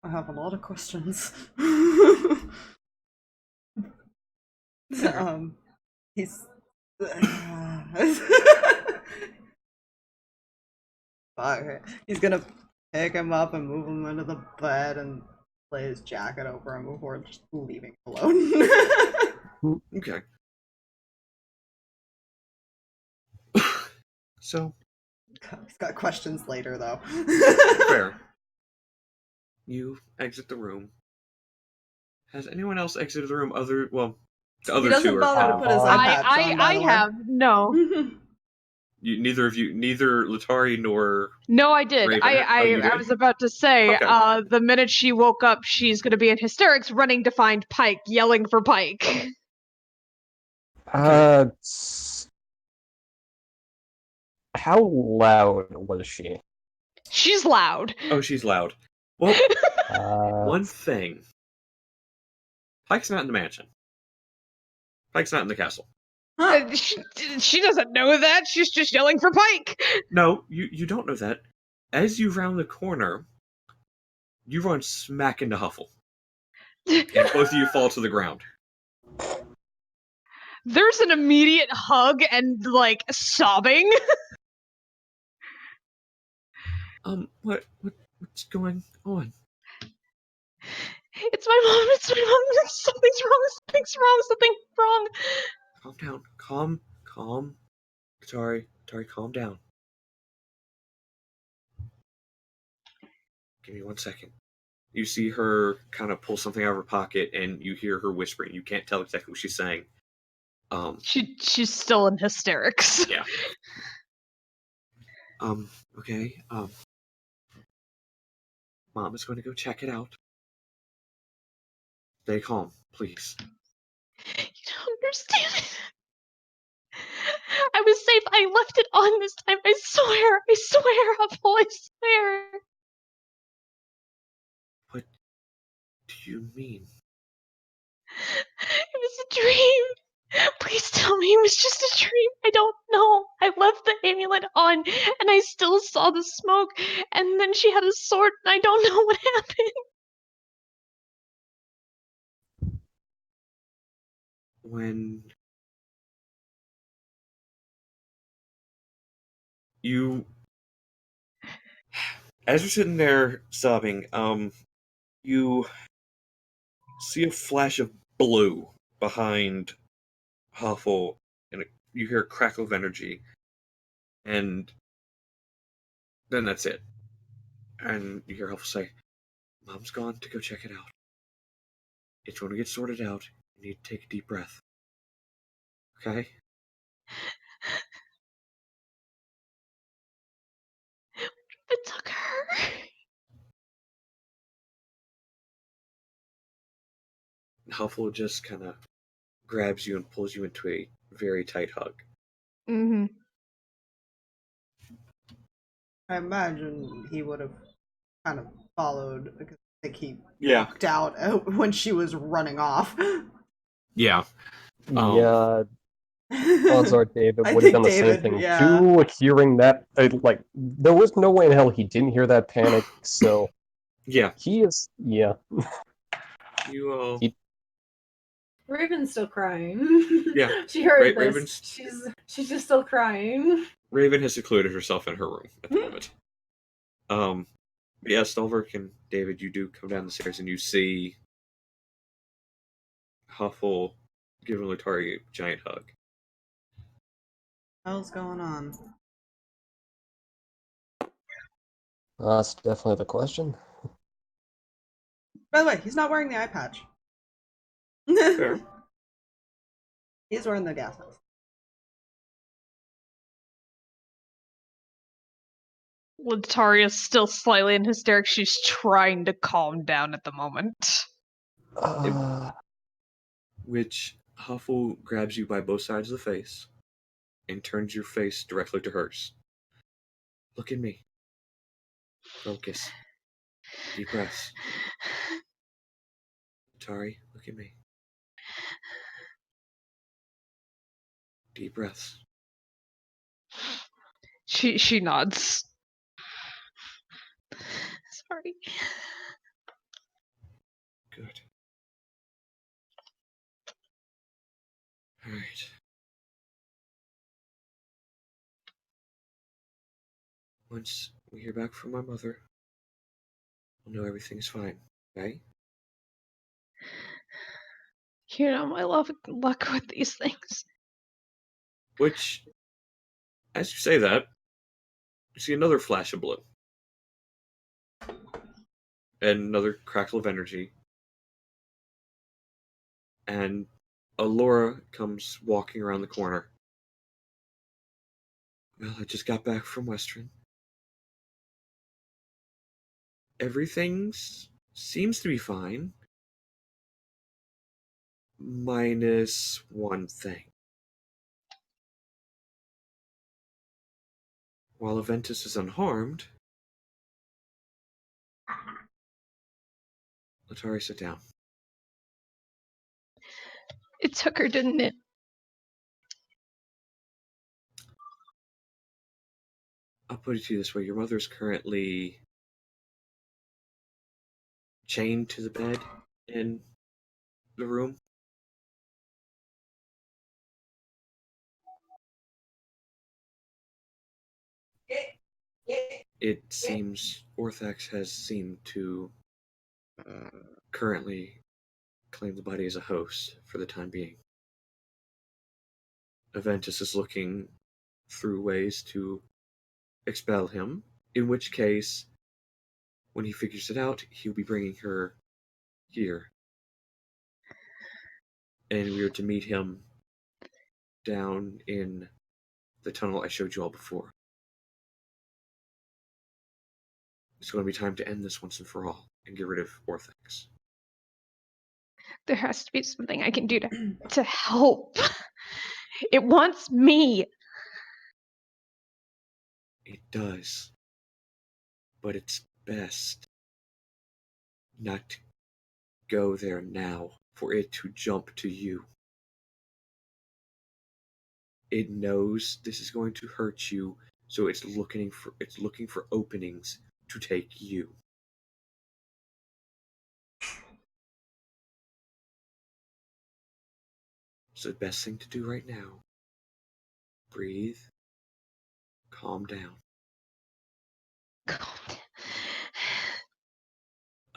I have a lot of questions. He's. Fuck. He's gonna pick him up and move him into the bed and lay his jacket over him before just leaving him alone. Okay. So He's got questions later, though. fair. You exit the room. Has anyone else exited the room? The He other doesn't two are. bother to put his eye patch on, by I the way. have no. Neither of you, neither Letari nor. No, I did. Raven. Oh, you I did? was about to say, Okay. the minute she woke up, she's gonna be in hysterics, running to find Pike, yelling for Pike. How loud was she? She's loud. Oh, she's loud. Well, Uh, one thing. Pike's not in the mansion. Pike's not in the castle. She doesn't know that. She's just yelling for Pike. No, you don't know that. As you round the corner, you run smack into Huffle. And both of you fall to the ground. There's an immediate hug and like sobbing. What's going on? It's my mom. It's my mom. Something's wrong. Something's wrong. Something's wrong. Calm down. Calm. Tari, calm down. Give me 1 second. You see her kind of pull something out of her pocket, and you hear her whispering. You can't tell exactly what she's saying. She's still in hysterics. Yeah. Okay. Mom is going to go check it out. Stay calm, please. You don't understand. I was safe. I left it on this time. I swear, Apple, I swear. What do you mean? It was a dream. Please tell me it was just a dream. I don't know. I left the amulet on, and I still saw the smoke, and then she had a sword, and I don't know what happened. When you, as you're sitting there sobbing, you see a flash of blue behind Huffle, and you hear a crackle of energy, and then that's it. And you hear Huffle say, "Mom's gone to go check it out. It's going to get sorted out. You need to take a deep breath. Okay?" It took her. Huffle just kind of grabs you and pulls you into a very tight hug. Mm-hmm. I imagine he would have kind of followed because I think he Yeah. walked out when she was running off. Yeah. yeah. Odds are David I would have think done the same David, thing yeah. too, hearing that. Like, there was no way in hell he didn't hear that panic, so Yeah, he is. Yeah. you all. He- Raven's still crying. Yeah, She heard this. Raven's- She's just still crying. Raven has secluded herself in her room at the moment. But yeah, Stalverk and David, you do come down the stairs and you see Huffle giving Letari a giant hug. Hell's going on? That's definitely the question. By the way, he's not wearing the eye patch. Fair. He's wearing the gas mask. Lataria's still slightly in hysterics. She's trying to calm down at the moment. Which Huffle grabs you by both sides of the face and turns your face directly to hers. Look at me. Focus. Deep breaths. Letari, look at me. Deep breaths. She nods. Sorry. Good. Alright. Once we hear back from my mother, we'll know everything's fine, okay? You know my luck with these things. Which, as you say that, you see another flash of blue. And another crackle of energy. And Allura comes walking around the corner. Well, I just got back from Western. Everything seems to be fine. Minus one thing. While Aventus is unharmed, Letari, sit down. It took her, didn't it? I'll put it to you this way. Your mother is currently chained to the bed in the room. It seems Orthax has seemed to currently claim the body as a host for the time being. Aventus is looking through ways to expel him, in which case, when he figures it out, he'll be bringing her here. And we are to meet him down in the tunnel I showed you all before. It's going to be time to end this once and for all and get rid of Orthax. There has to be something I can do to help. It wants me. It does. But it's best not to go there now for it to jump to you. It knows this is going to hurt you, so it's looking for openings to take you. So the best thing to do right now, breathe, calm down.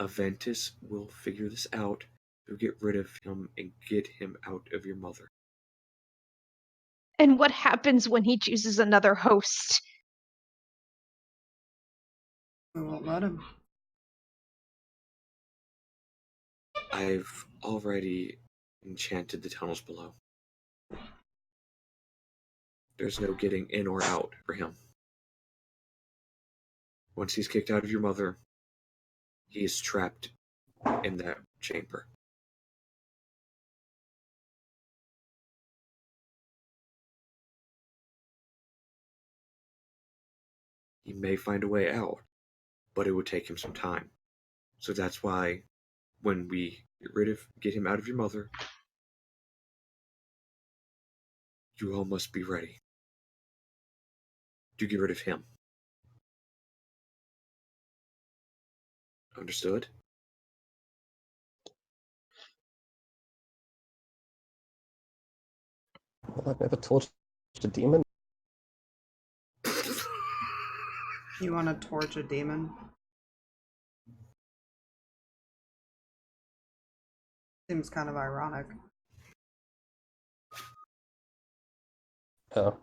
Aventus will figure this out to get rid of him and get him out of your mother. And what happens when he chooses another host? We won't let him. I've already enchanted the tunnels below. There's no getting in or out for him. Once he's kicked out of your mother, he is trapped in that chamber. He may find a way out, but it would take him some time. So that's why when we get him out of your mother, You all must be ready to get rid of him. Understood? Well, I've never torched a demon. You want to torch a demon? Seems kind of ironic. Oh.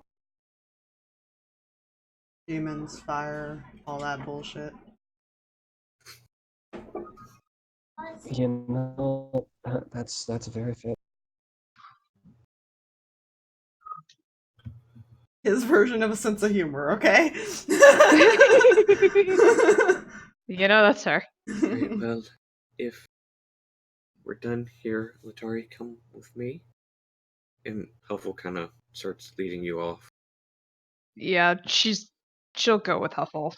Demons, fire, all that bullshit. You know, that's very fair. His version of a sense of humor, okay? You know, that's her. Right, well, if we're done here, Letari, come with me. And Huffle kind of starts leading you off. Yeah, she'll go with Huffle.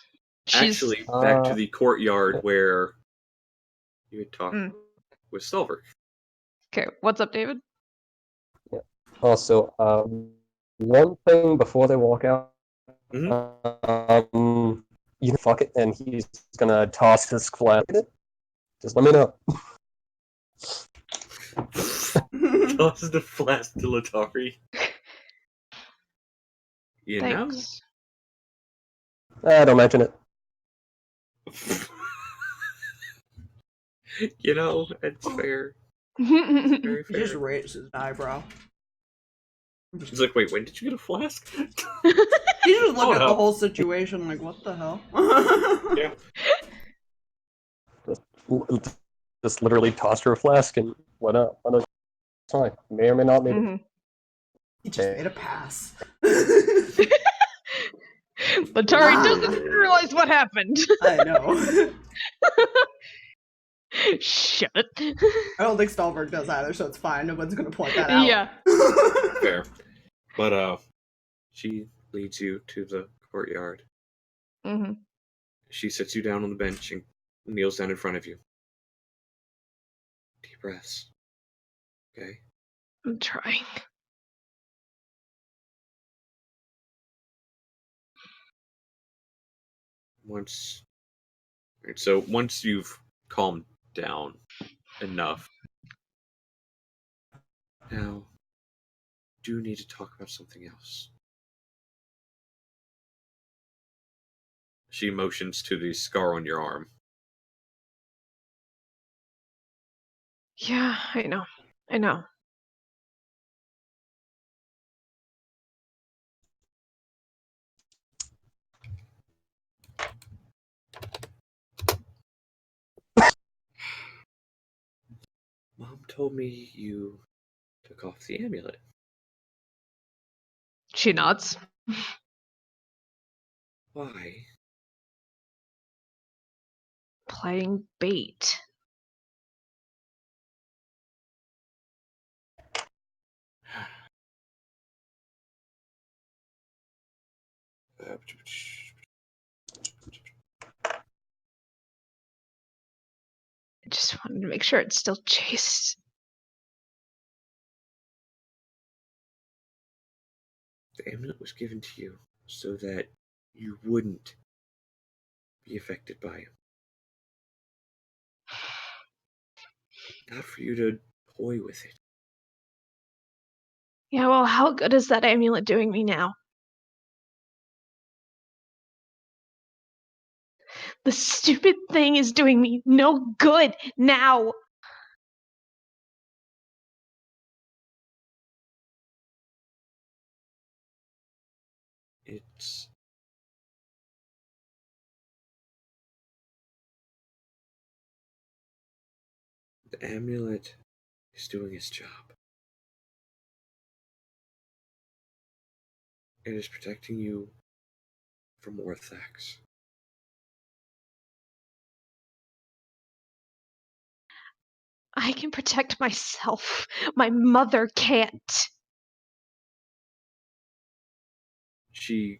She's Actually, back to the courtyard where you had talked Mm. with Stalverk. okay. What's up, David? Also, one thing before they walk out, Mhm. you fuck it, and he's gonna toss his flask. Just let me know. Tosses the flask to Letari. You know? Thanks. Don't mention it. You know, it's fair. He Very He just fair. raised his eyebrow. He's like, wait, when did you get a flask? He just looked Oh, at no. the whole situation like, what the hell? Yeah. Just literally tossed her a flask and went out. It's fine. May or may not need it. He just made a pass. Letari doesn't realize what happened. I know. Shut it. I don't think Stalverk does either, so it's fine. No one's gonna point that out. Yeah. Fair. But, she leads you to the courtyard. Mm-hmm. She sits you down on the bench and kneels down in front of you. Deep breaths. Okay? I'm trying. Once you've calmed down enough, now do need to talk about something else. She motions to the scar on your arm. Yeah, I know. I know. Mom told me you took off the amulet. She nods. Why? Playing bait. I just wanted to make sure it's still chased. The amulet was given to you so that you wouldn't be affected by him. Not for you to toy with it. Yeah, well, how good is that amulet doing me now? The stupid thing is doing me no good now. It's the amulet is doing its job. It is protecting you from more attacks. I can protect myself. My mother can't. She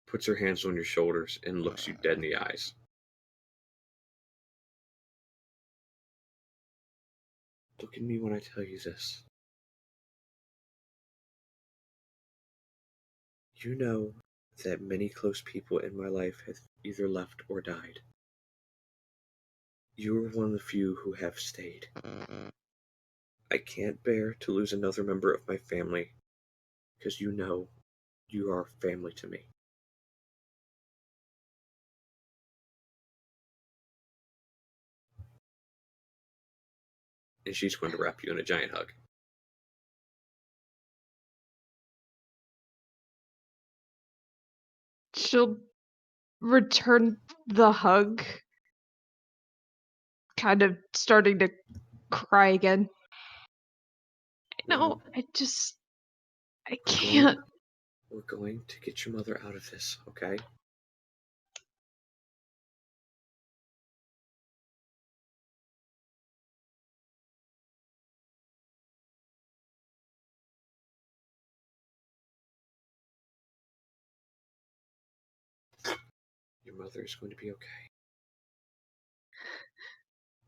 puts her hands on your shoulders and looks you dead in the eyes. Look at me when I tell you this. You know that many close people in my life have either left or died. You are one of the few who have stayed. I can't bear to lose another member of my family, because you know you are family to me. And she's going to wrap you in a giant hug. She'll return the hug, kind of starting to cry again. No, I can't. We're going to get your mother out of this, okay? Your mother is going to be okay.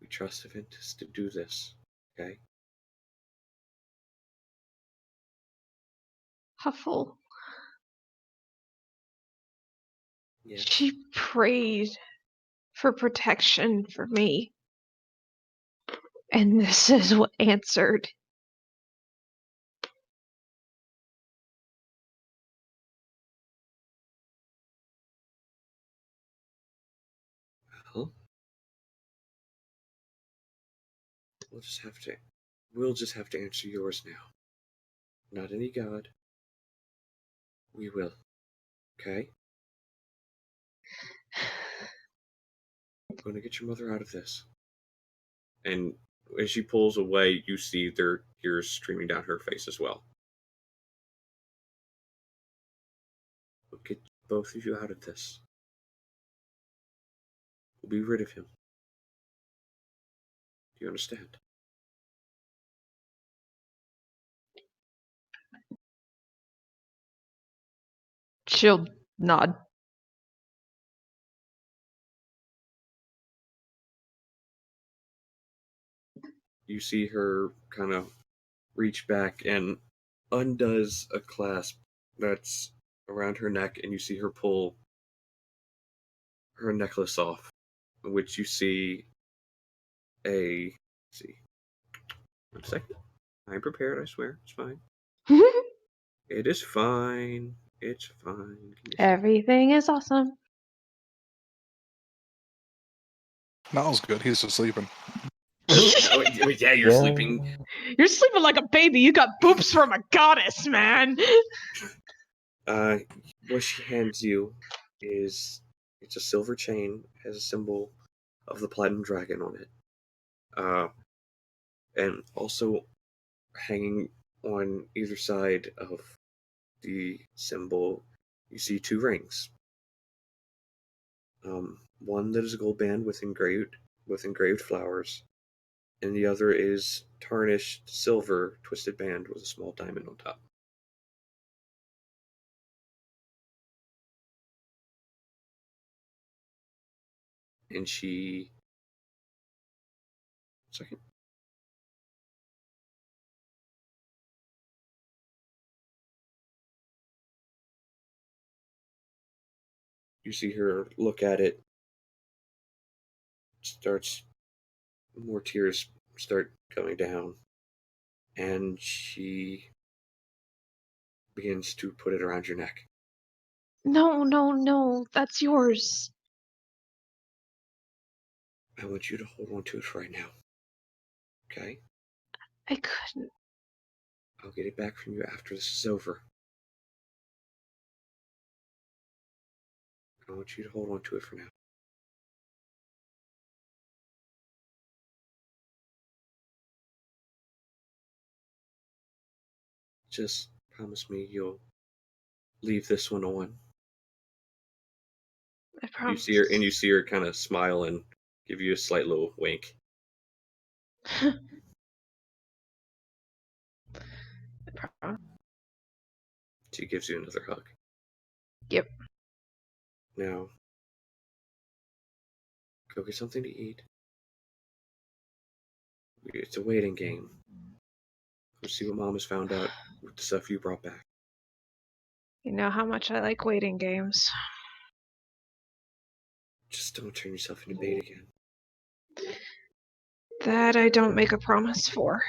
We trust Aventus to do this, okay? Huffle. Yes. She prayed for protection for me. And this is what answered. Well, we'll just have to answer yours now. Not any god. We will. Okay? I'm going to get your mother out of this. And as she pulls away, you see their tears streaming down her face as well. We'll get both of you out of this. We'll be rid of him. Do you understand? She'll nod. You see her kind of reach back and undoes a clasp that's around her neck, and you see her pull her necklace off, which you see a. Let's see. 1 second. I'm prepared, I swear. It's fine. It is fine. It's fine. Give me a second. Everything is awesome. Niall's good. He's just sleeping. Oh, yeah, you're sleeping. You're sleeping like a baby. You got boobs from a goddess, man. What she hands you is it's a silver chain, has a symbol of the platinum dragon on it. And also hanging on either side of the symbol, you see 2 rings. One that is a gold band with engraved flowers, and the other is tarnished silver twisted band with a small diamond on top. And she... Second. You see her look at it, more tears start coming down, and she begins to put it around your neck. No. That's yours. I want you to hold on to it right now. Okay? I couldn't. I'll get it back from you after this is over. I want you to hold on to it for now. Just promise me you'll leave this one on. I promise. You see her kind of smile and give you a slight little wink. I promise. She gives you another hug. Yep. Now, go get something to eat. It's a waiting game. Let's see what Mom has found out with the stuff you brought back. You know how much I like waiting games. Just don't turn yourself into bait again. That I don't make a promise for.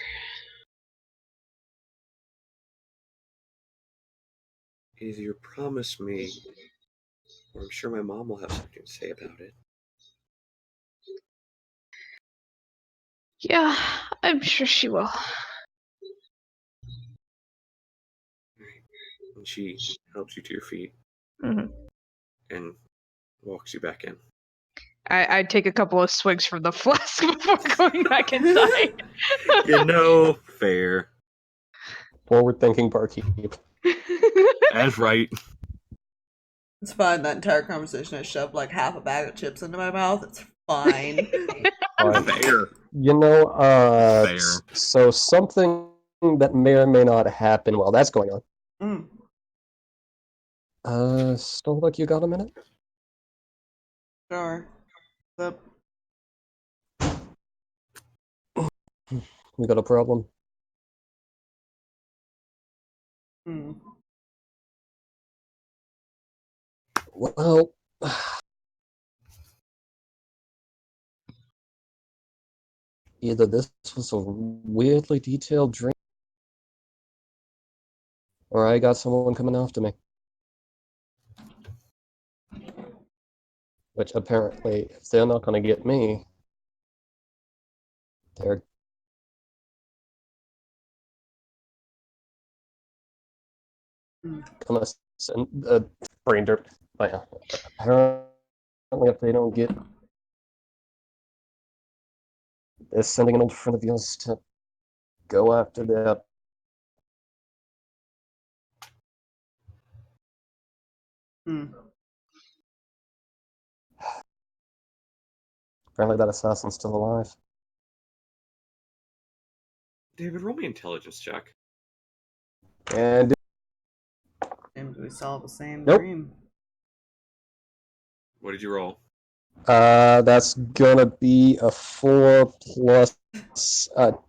Either you promise me, or I'm sure my mom will have something to say about it. Yeah, I'm sure she will. And she helps you to your feet Hmm. and walks you back in. I take a couple of swigs from the flask before going back inside. Fair. Forward-thinking barkeep. That's right. It's fine. That entire conversation, I shoved like half a bag of chips into my mouth. It's fine. Fair. You know, Fair. so something that may or may not happen while that's going on. Stalverk, you got a minute? Sure. The You got a problem? Well, either this was a weirdly detailed dream, or I got someone coming after me. Which apparently, if they're not gonna get me, they're gonna send brain dirt. But yeah, apparently, if they don't get, they're sending an old friend of yours to go after that. Apparently, that assassin's still alive. David, roll me intelligence check. And Maybe we saw the same Nope. dream. What did you roll? That's gonna be a 4 plus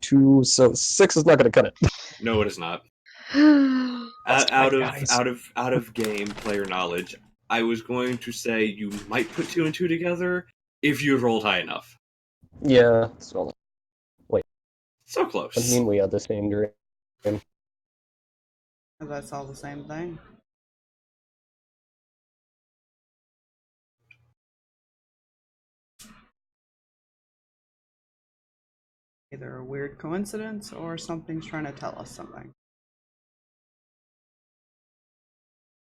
2, so 6 is not gonna cut it. No, it is not. That's Out right, of game player knowledge, I was going to say you might put 2 and 2 together if you rolled high enough. Yeah, so So I close. mean we had the same dream. Because I saw the same thing. Either a weird coincidence or something's trying to tell us something.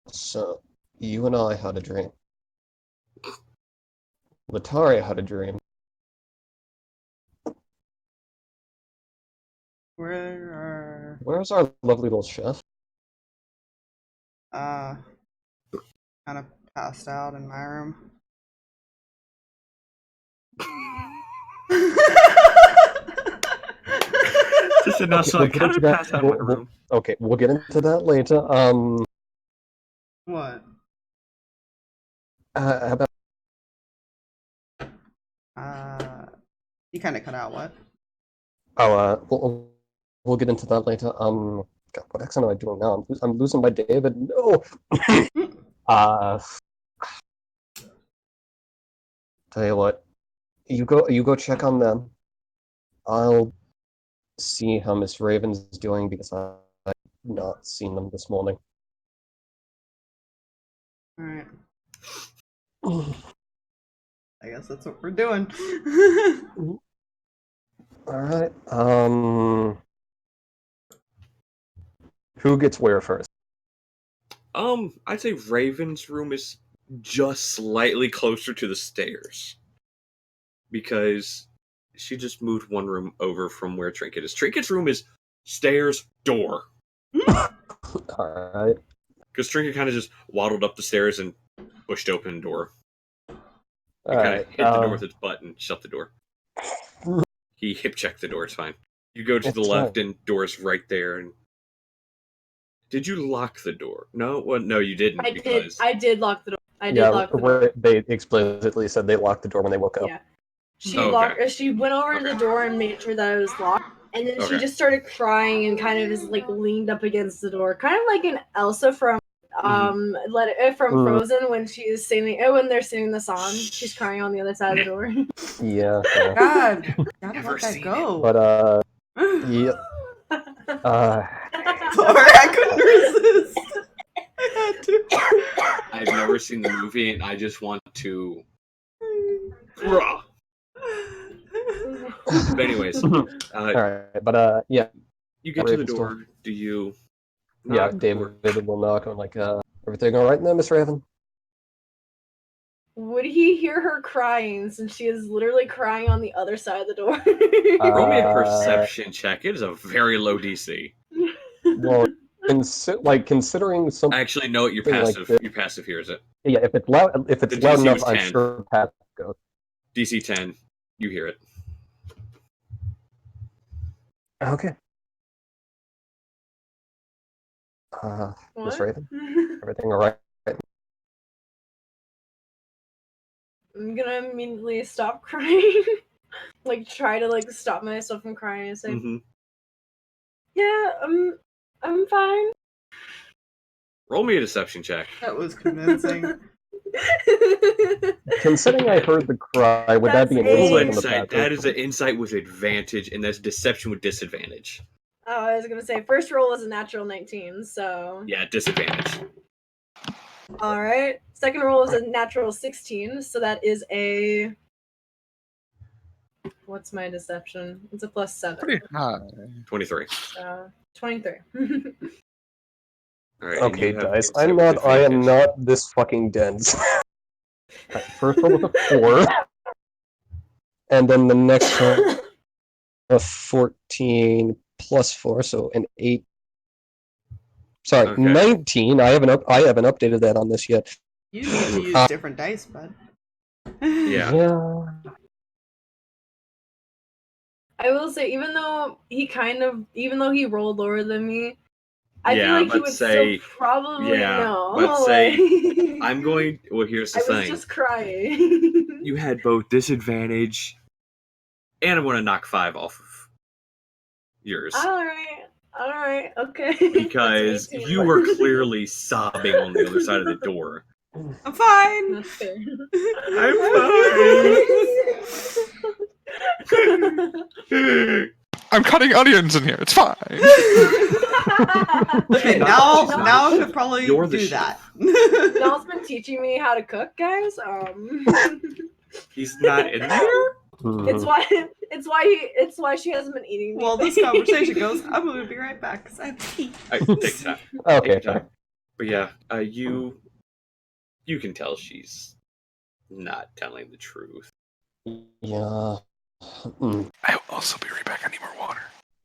So, you and I had a dream. Letari had a dream. Where's our lovely little chef? Kind of passed out in my room. Just said, no, so I kind of passed out in my room. Okay, we'll get into that later. What? How about You kind of cut out. What? we'll get into that later. God, what accent am I doing now? I'm losing my David. No. Tell you what, you go check on them. I'll see how Miss Raven's doing because I've not seen them this morning. All right. I guess that's what we're doing. All right. Who gets where first? I'd say Raven's room is just slightly closer to the stairs. Because she just moved one room over from where Trinket is. Trinket's room is stairs, door. Alright. Because Trinket kind of just waddled up the stairs and pushed open the door. He kind of hit the door with its butt and shut the door. He hip checked the door, it's fine. You go to the left and door's right there. And did you lock the door? No? Well, no, you didn't. I did lock the door. I did lock the door. They explicitly said they locked the door when they woke up. Yeah. She went over to the door and made sure that it was locked. And then she just started crying and kind of just like leaned up against the door. Kind of like an Elsa from From Frozen when she's singing when they're singing the song, she's crying on the other side of the door. Yeah. God, gotta Never let that seen go. But yeah. Sorry, I couldn't resist. I had to. I've never seen the movie, and I just want to. Bruh. But anyways, All right. But yeah. you get to the Raven's door. door. Do you? Yeah, knock, David or- will knock on like everything all right in there, Miss Raven? Would he hear her crying since she is literally crying on the other side of the door? Roll me a perception check. It is a very low DC. Well, considering something I actually know what your like passive. this, Your passive hears it. yeah, if it's loud The loud DC enough, was I'm 10. sure Pat goes. DC 10. You hear it. Okay. Miss What? Raven, everything all right? I'm gonna immediately stop crying. Try to stop myself from crying and say, Mm-hmm. "Yeah, I'm fine." Roll me a deception check. That was convincing. Considering I heard the cry, would that be an That's Roll insight on the insight. passive? That is an insight with advantage, and that's deception with disadvantage. Oh, I was gonna say first roll was a natural 19, so Yeah, disadvantage. all right. Second roll was a natural 16, so that is a what's my deception? It's a +7, Pretty high. 23. so 23. All right. and Okay, you have guys, insight I with am advantage. not this fucking dense. Right, first roll was a 4, and then the next one a 14 plus 4, so an 8. Sorry, Okay. 19. I haven't updated that on this yet. You need to use different dice, bud. Yeah. Yeah. I will say, even though he rolled lower than me, I feel Yeah, like he but would say- still probably yeah, know. but say, like- I'm going. Well, here's the I was thing. just crying. You had both disadvantage, and I'm going to knock 5 off of yours. all right, okay. Because That's 18. you were clearly sobbing on the other side of the door. I'm fine. That's fair. I'm fine. I'm cutting onions in here. It's fine. Okay, Not- now I could probably You're the do chef. that. Nell's been teaching me how to cook, guys. He's not in there? It's why she hasn't been eating. Well, this conversation goes, I'm gonna be right back because I have to eat. Take time. Okay, Take fair. time. But yeah, you can tell she's not telling the truth. Yeah. I will also be right back. I need more water.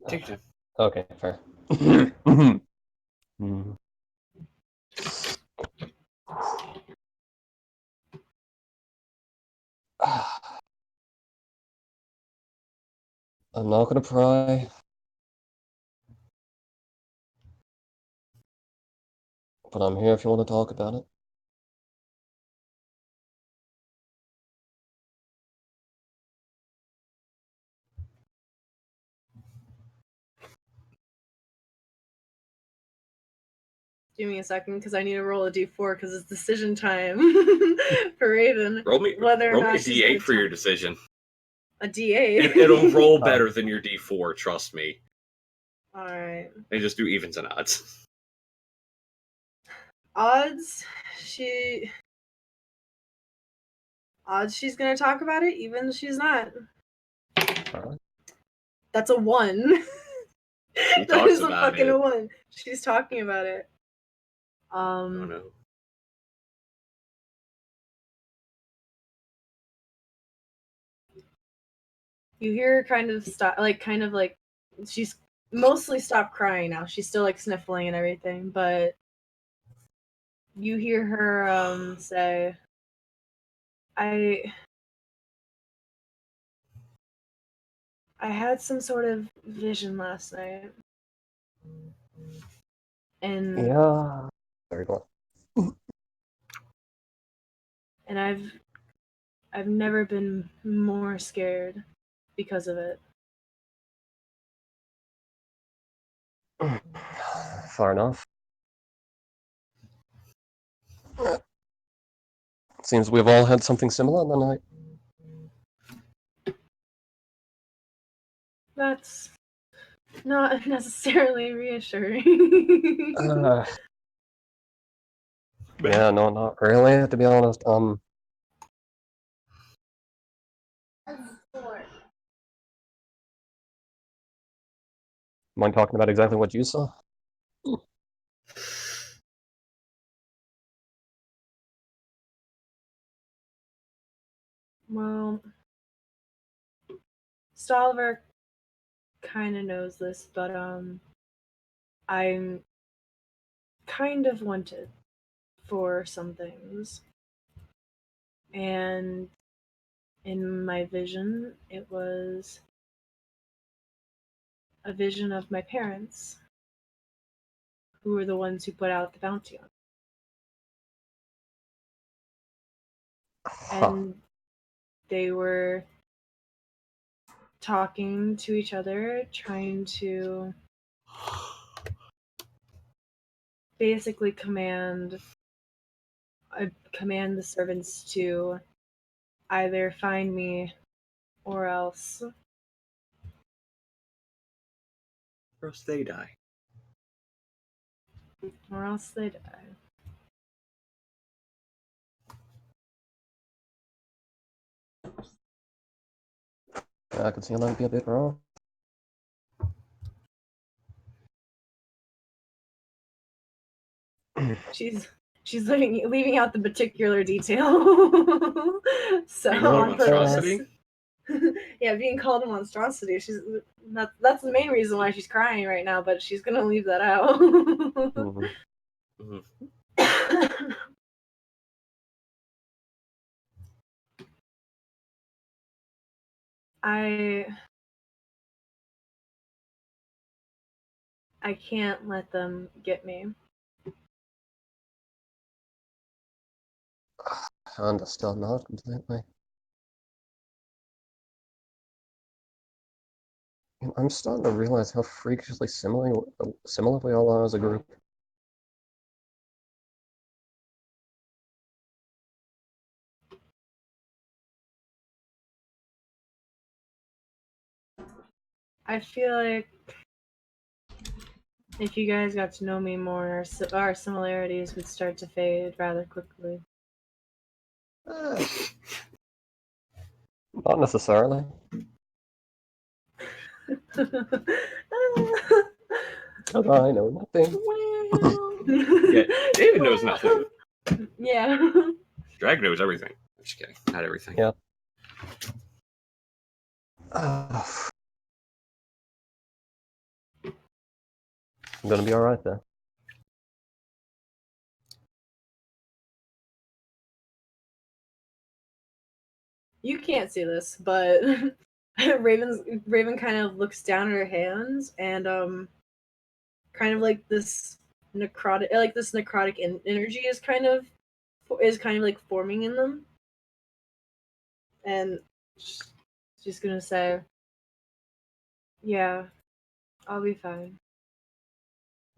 Take time. Okay, fair. Mm. I'm not gonna pry. But I'm here if you want to talk about it. Give me a second because I need to roll a d4 because it's decision time for Raven. Roll me Whether or a not she's D8 gonna for your tell- decision. A d8. It'll roll better than your D4, trust me. All right. And just do evens and odds. Odds she's gonna talk about it. Even she's not. Alright. That's a 1. She That talks is a about fucking it. 1. She's talking about it. Oh no. You hear her kind of stop, she's mostly stopped crying now. She's still sniffling and everything, but you hear her say, I had some sort of vision last night. And Yeah. Sorry, go on. and I've never been more scared because of it. Far enough. Seems we've all had something similar on the night. That's not necessarily reassuring. Yeah, no, not really, to be honest. Mind talking about exactly what you saw? Well, Stalverk kind of knows this, but I'm kind of wanted for some things. And in my vision, it was a vision of my parents, who were the ones who put out the bounty on. Huh. And they were talking to each other, trying to basically command the servants to either find me or else they die. die. Yeah, I can see how that would be a bit wrong. She's leaving out the particular detail. So Being called a on monstrosity? purpose. Yeah, being called a monstrosity. That's the main reason why she's crying right now, but she's gonna leave that out. Mhm. Mhm. I can't let them get me. Understood, not completely. And I'm starting to realize how freakishly similar we all are as a group. I feel like if you guys got to know me more, our similarities would start to fade rather quickly. Not necessarily. But I know nothing. Yeah, David knows nothing. Yeah. Drag knows everything. I'm just kidding. Not everything. Yeah. I'm gonna be alright then. You can't see this, but Raven kind of looks down at her hands and kind of like this necrotic energy is kind of like forming in them, and she's gonna say, "Yeah, I'll be fine."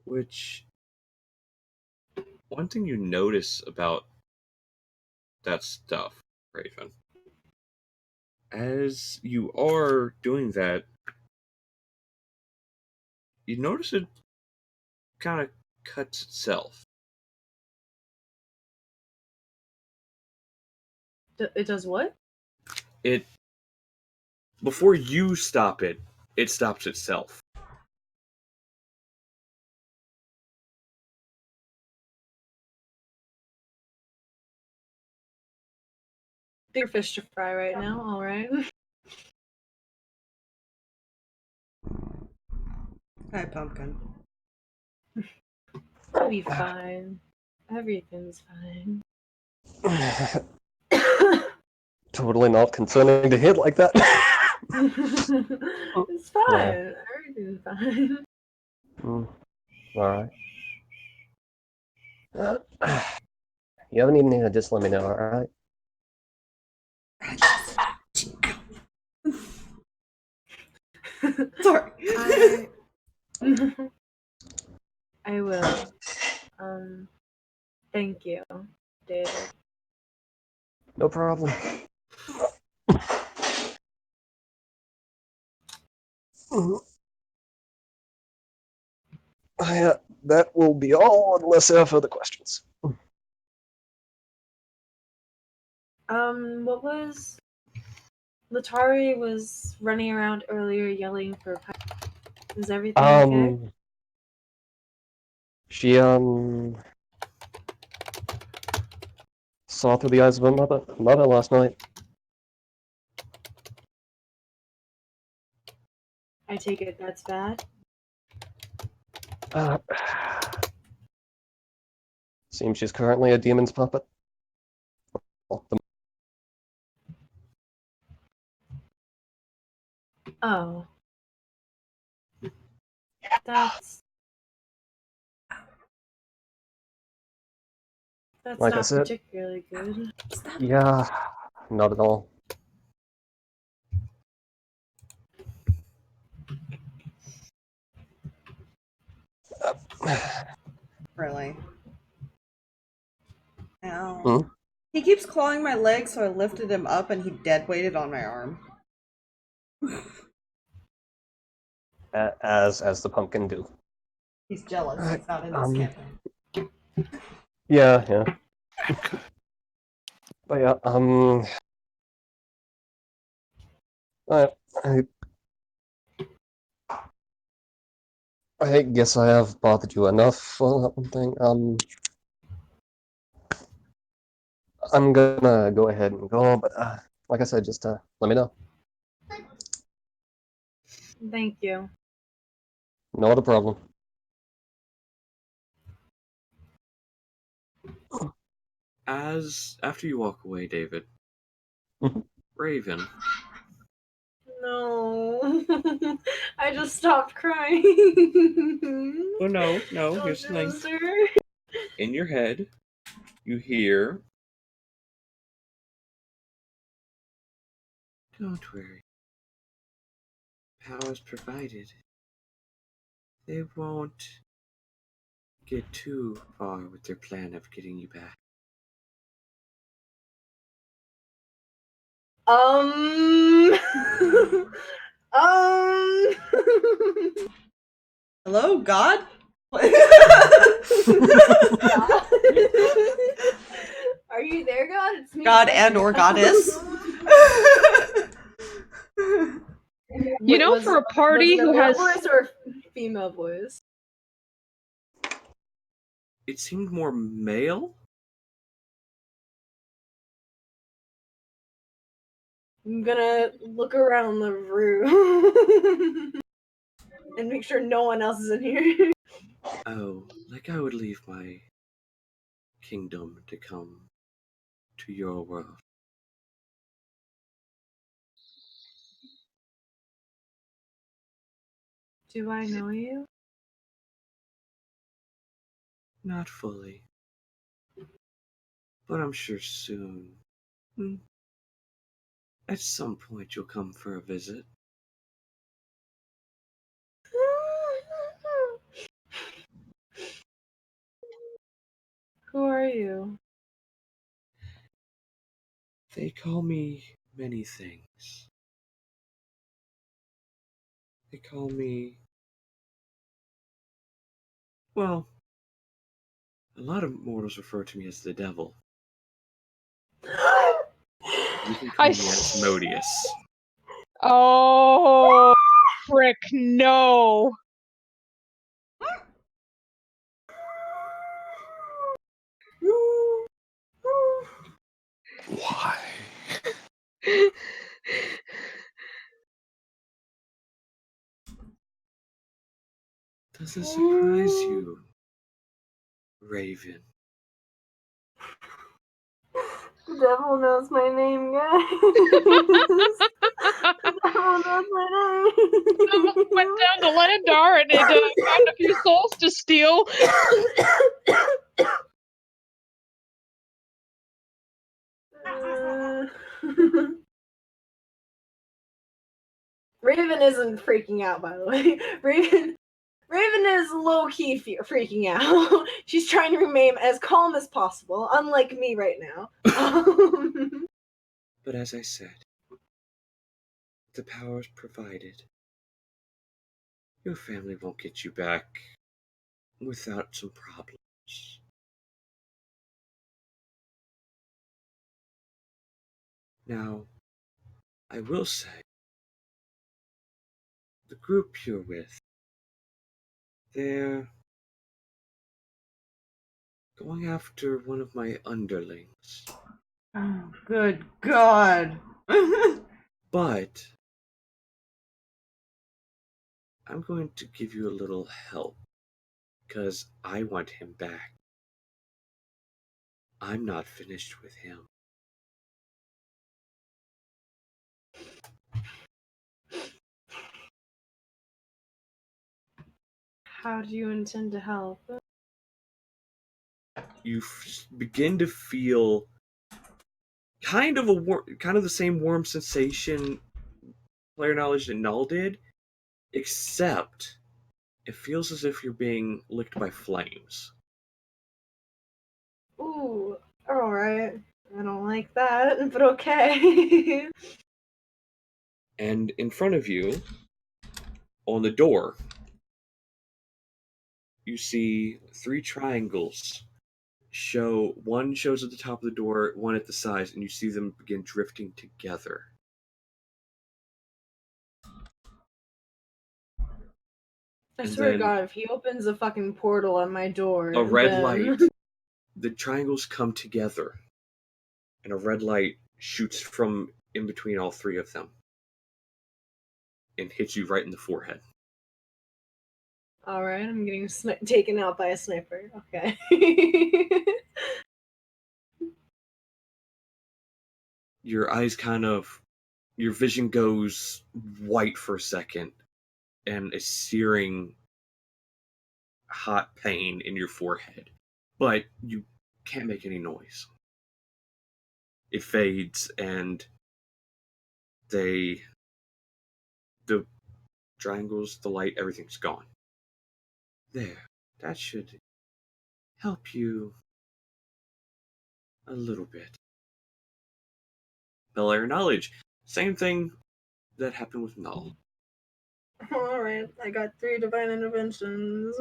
Which, one thing you notice about that stuff, Raven, as you are doing that, you notice it kind of cuts itself. It does what? It, before you stop it, it stops itself. Bigger fish to fry right now. All right. Hi, pumpkin. I'll be fine. Everything's fine. Totally not concerning to hit like that. It's fine. Everything's fine. Alright. You ever need anything, just let me know, alright? Sorry. I will. Thank you. updated. No problem. That will be all unless there are further questions. What was... Letari was running around earlier yelling for pipe. Is everything okay? She saw through the eyes of her mother last night. I take it that's bad? Seems she's currently a demon's puppet. Well, Oh. That's like I not said, particularly good. yeah, not at all. Really. Ow. Hmm? He keeps clawing my leg, so I lifted him up and he dead weighted on my arm. As the pumpkin do. He's jealous. Alright, He's not in this campaign. Yeah. But yeah, I guess I have bothered you enough for that one thing. I'm gonna go ahead and go, but like I said, just let me know. Thank you. Not a problem. After you walk away, David, Mhm. Raven. No. I just stopped crying. Oh no, Don't here's the do thing. this to her. In your head, you hear, "Don't worry. Power's provided. They won't get too far with their plan of getting you back." Hello, God? Are you there, God? It's me. God and or goddess. You know, for a party was it a who male has voice or a female voice? It seemed more male? I'm gonna look around the room and make sure no one else is in here. Oh, like I would leave my kingdom to come to your world. Do I know you? Not fully. But I'm sure soon. At some point you'll come for a visit. Who are you? They call me many things. They call me... Well, a lot of mortals refer to me as the devil. You can call me Asmodeus. Oh, frick, no. Why? Does it surprise you, Raven? The devil knows my name, guys. The devil knows my name. Went down to Landar and it found a few souls to steal. Raven isn't freaking out, by the way. Raven is low-key freaking out. She's trying to remain as calm as possible, unlike me right now. But as I said, the powers provided. Your family won't get you back without some problems. Now, I will say, the group you're with, they're going after one of my underlings. Oh, good God. But I'm going to give you a little help, because I want him back. I'm not finished with him. How do you intend to help? You begin to feel kind of the same warm sensation player knowledge that Null did, except it feels as if you're being licked by flames. Ooh, alright. I don't like that, but okay. And in front of you, on the door, you see 3 triangles. One shows at the top of the door, one at the sides, and you see them begin drifting together. I And swear to then God, if he opens a fucking portal on my door, a red then... light, the triangles come together, and a red light shoots from in between all 3 of them and hits you right in the forehead. Alright, I'm getting taken out by a sniper. Okay. Your vision goes white for a second, and a searing hot pain in your forehead. But you can't make any noise. It fades, and the triangles, the light, everything's gone. There. That should help you a little bit. Belair knowledge. Same thing that happened with Null. Alright, I got 3 divine interventions.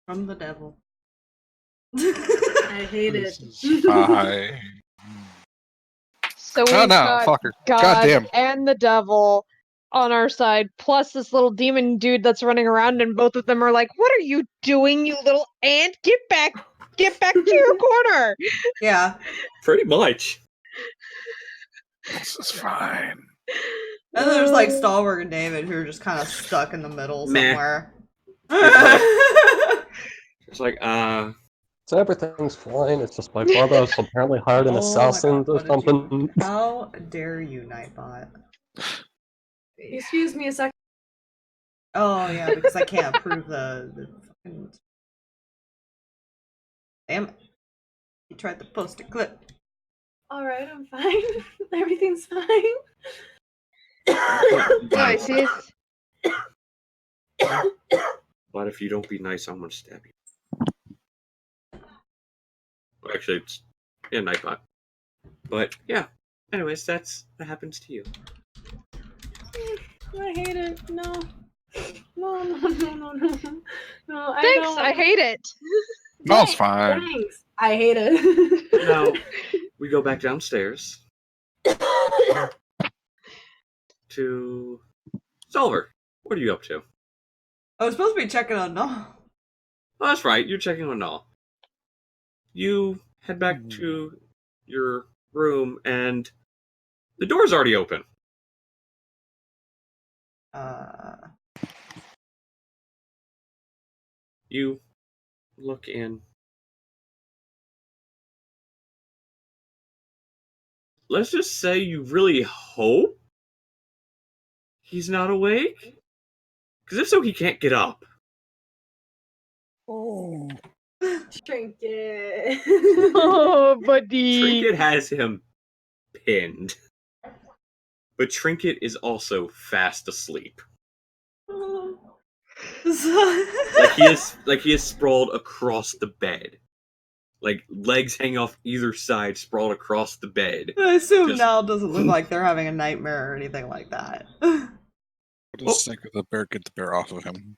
From the devil. I hate it. Fine. So we've Oh no, got fucker. God Goddamn. and the devil on our side, plus this little demon dude that's running around, and both of them are like, "What are you doing, you little ant? Get back to your corner!" Yeah. Pretty much. This is fine. And there's like Stalverk and David who are just kind of stuck in the middle Meh. somewhere. It's like, So everything's fine. It's just my father's apparently hired an Oh my assassin God, or what did you- something. How dare you, Nightbot? Excuse me a second. Oh yeah, because I can't approve the fucking... Damn it. You tried to post a clip. Alright, I'm fine. Everything's fine. Voices. but if you don't be nice, I'm gonna stab you. Well, actually, it's Nightbot. But yeah. Anyways, that happens to you. I hate it. No. No. I Thanks, don't. I hate it. Null's fine. Thanks. I hate it. Now, we go back downstairs to Stalverk. What are you up to? I was supposed to be checking on Null. Oh, that's right. You're checking on Null. You head back to your room, and the door's already open. You look in. Let's just say you really hope he's not awake. Because if so, he can't get up. Oh. Trinket. Oh, buddy. Trinket has him pinned. But Trinket is also fast asleep. He is sprawled across the bed. Like legs hanging off either side, sprawled across the bed. I assume now it doesn't look like they're having a nightmare or anything like that. For the sake of the bear, get the bear off of him.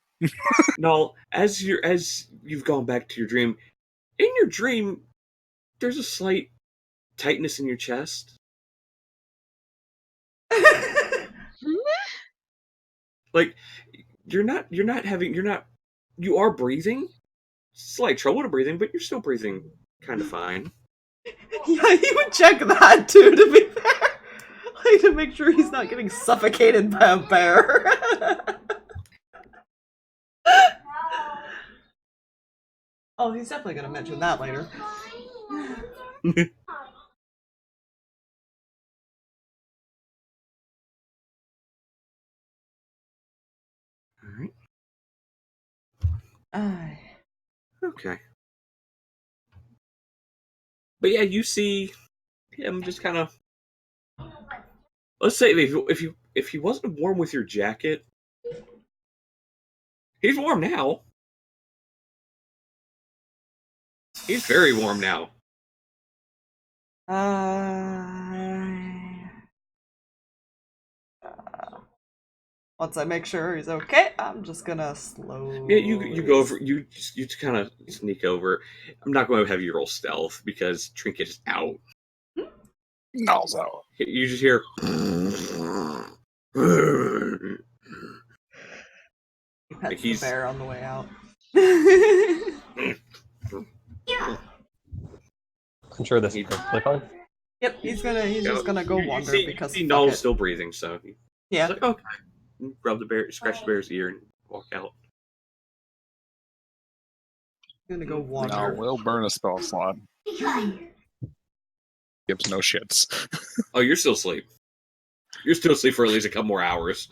No, as you've gone back to your dream, in your dream, there's a slight tightness in your chest. Like you are breathing. Slight trouble to breathing, but you're still breathing kind of fine. Yeah, he would check that too, to be fair. Like, to make sure he's not getting suffocated by a bear. Oh, he's definitely gonna mention that later. Alright. Okay. But yeah, you see him just kind of. Let's say if he wasn't warm with your jacket, he's warm now. He's very warm now. Once I make sure he's okay, I'm just gonna slow. Yeah, you go over. You just kind of sneak over. I'm not going to have you roll stealth because Trinket is out. No, so. You just hear. He pets He's- the bear on the way out. I'm sure this is perfectly fine. Yep, he's just gonna go You wander see, because you see fuck Null's it. still breathing, so he's Yeah. like, okay. Rub the bear, scratch the bear's ear, and walk out. He's gonna go No, wander. we'll burn a spell slot. Gives no shits. Oh, you're still asleep. You're still asleep for at least a couple more hours.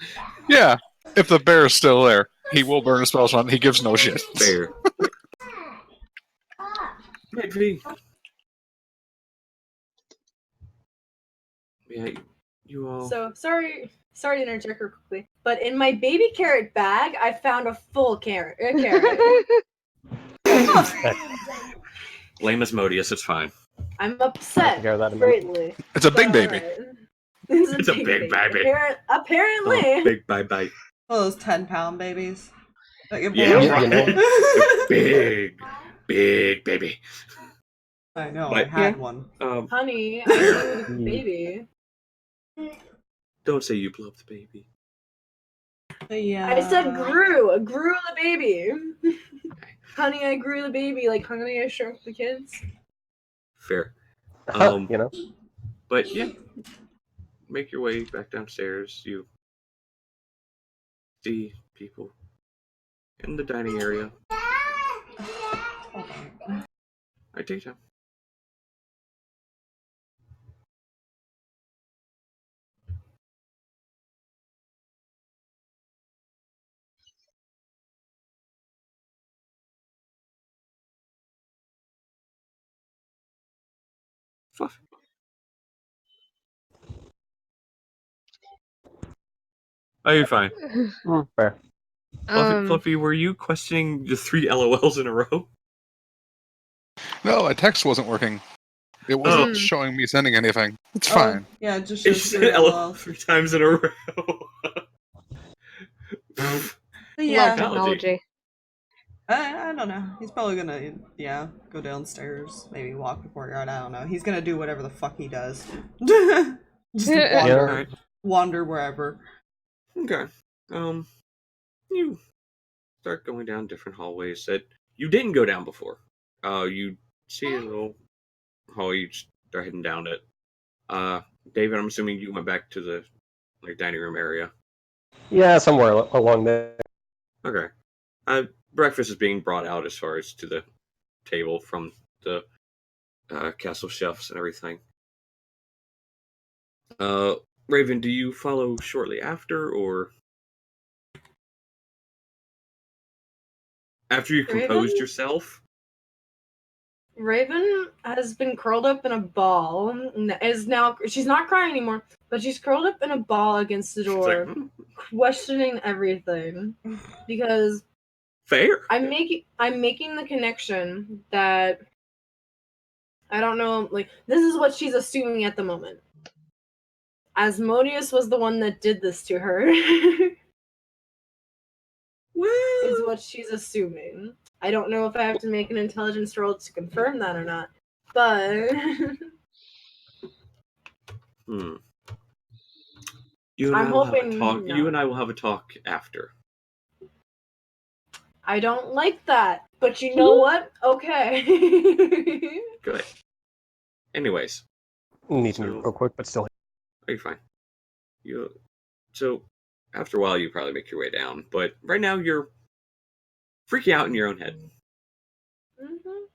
Yeah, if the bear is still there, he will burn a spell slot. He gives no shit. Bear. Maybe. Yeah, you all. So sorry to interject real quickly, but in my baby carrot bag, I found a full carrot. Blame Asmodeus, it's fine. I'm I'll upset take care of that in a minute. greatly. It's a big but baby. alright. It's a big baby. Apparently. Oh, big bye-bye. One of those 10-pound babies. That get Yeah, blown right. up. Big baby. I know, But, I had yeah. one. Honey, I grew the baby. Don't say you blew up the baby. Yeah. I said grew the baby. Honey, I grew the baby. Like, honey, I shrunk the kids. Fair. You know? But yeah, make your way back downstairs. You see people in the dining area. Hold on. I take time. Fluffy. Oh, you're fine. Fair. Fluffy, were you questioning the 3 LOLs in a row? No, a text wasn't working. It wasn't showing me sending anything. It's fine. Yeah, just It shows said through LOL LOL. 3 times in a row. But yeah, Love technology. I don't know. He's probably gonna, go downstairs, maybe walk before yard. I don't know. He's gonna do whatever the fuck he does. Just wander, wander wherever. Okay. You start going down different hallways that you didn't go down before. You see a little hallway, you start heading down it. David, I'm assuming you went back to the dining room area. Yeah, somewhere along there. Okay. Breakfast is being brought out as far as to the table from the castle chefs and everything. Raven, do you follow shortly after, or after you composed Raven? yourself? Raven has been curled up in a ball. She's not crying anymore, but she's curled up in a ball against the She's door, like, questioning everything. Because Fair. I'm making the connection that I don't know, like, this is what she's assuming at the moment. Asmodeus was the one that did this to her. Well, is what she's assuming. I don't know if I have to make an intelligence roll to confirm that or not, but You and I'm I will have a hoping talk. no. You and I will have a talk after. I don't like that. But you know what? Okay. Good. Anyways, Need to So- move real quick, but still. are you fine? So after a while, you probably make your way down. But right now, you're freaking out in your own head. Mhm.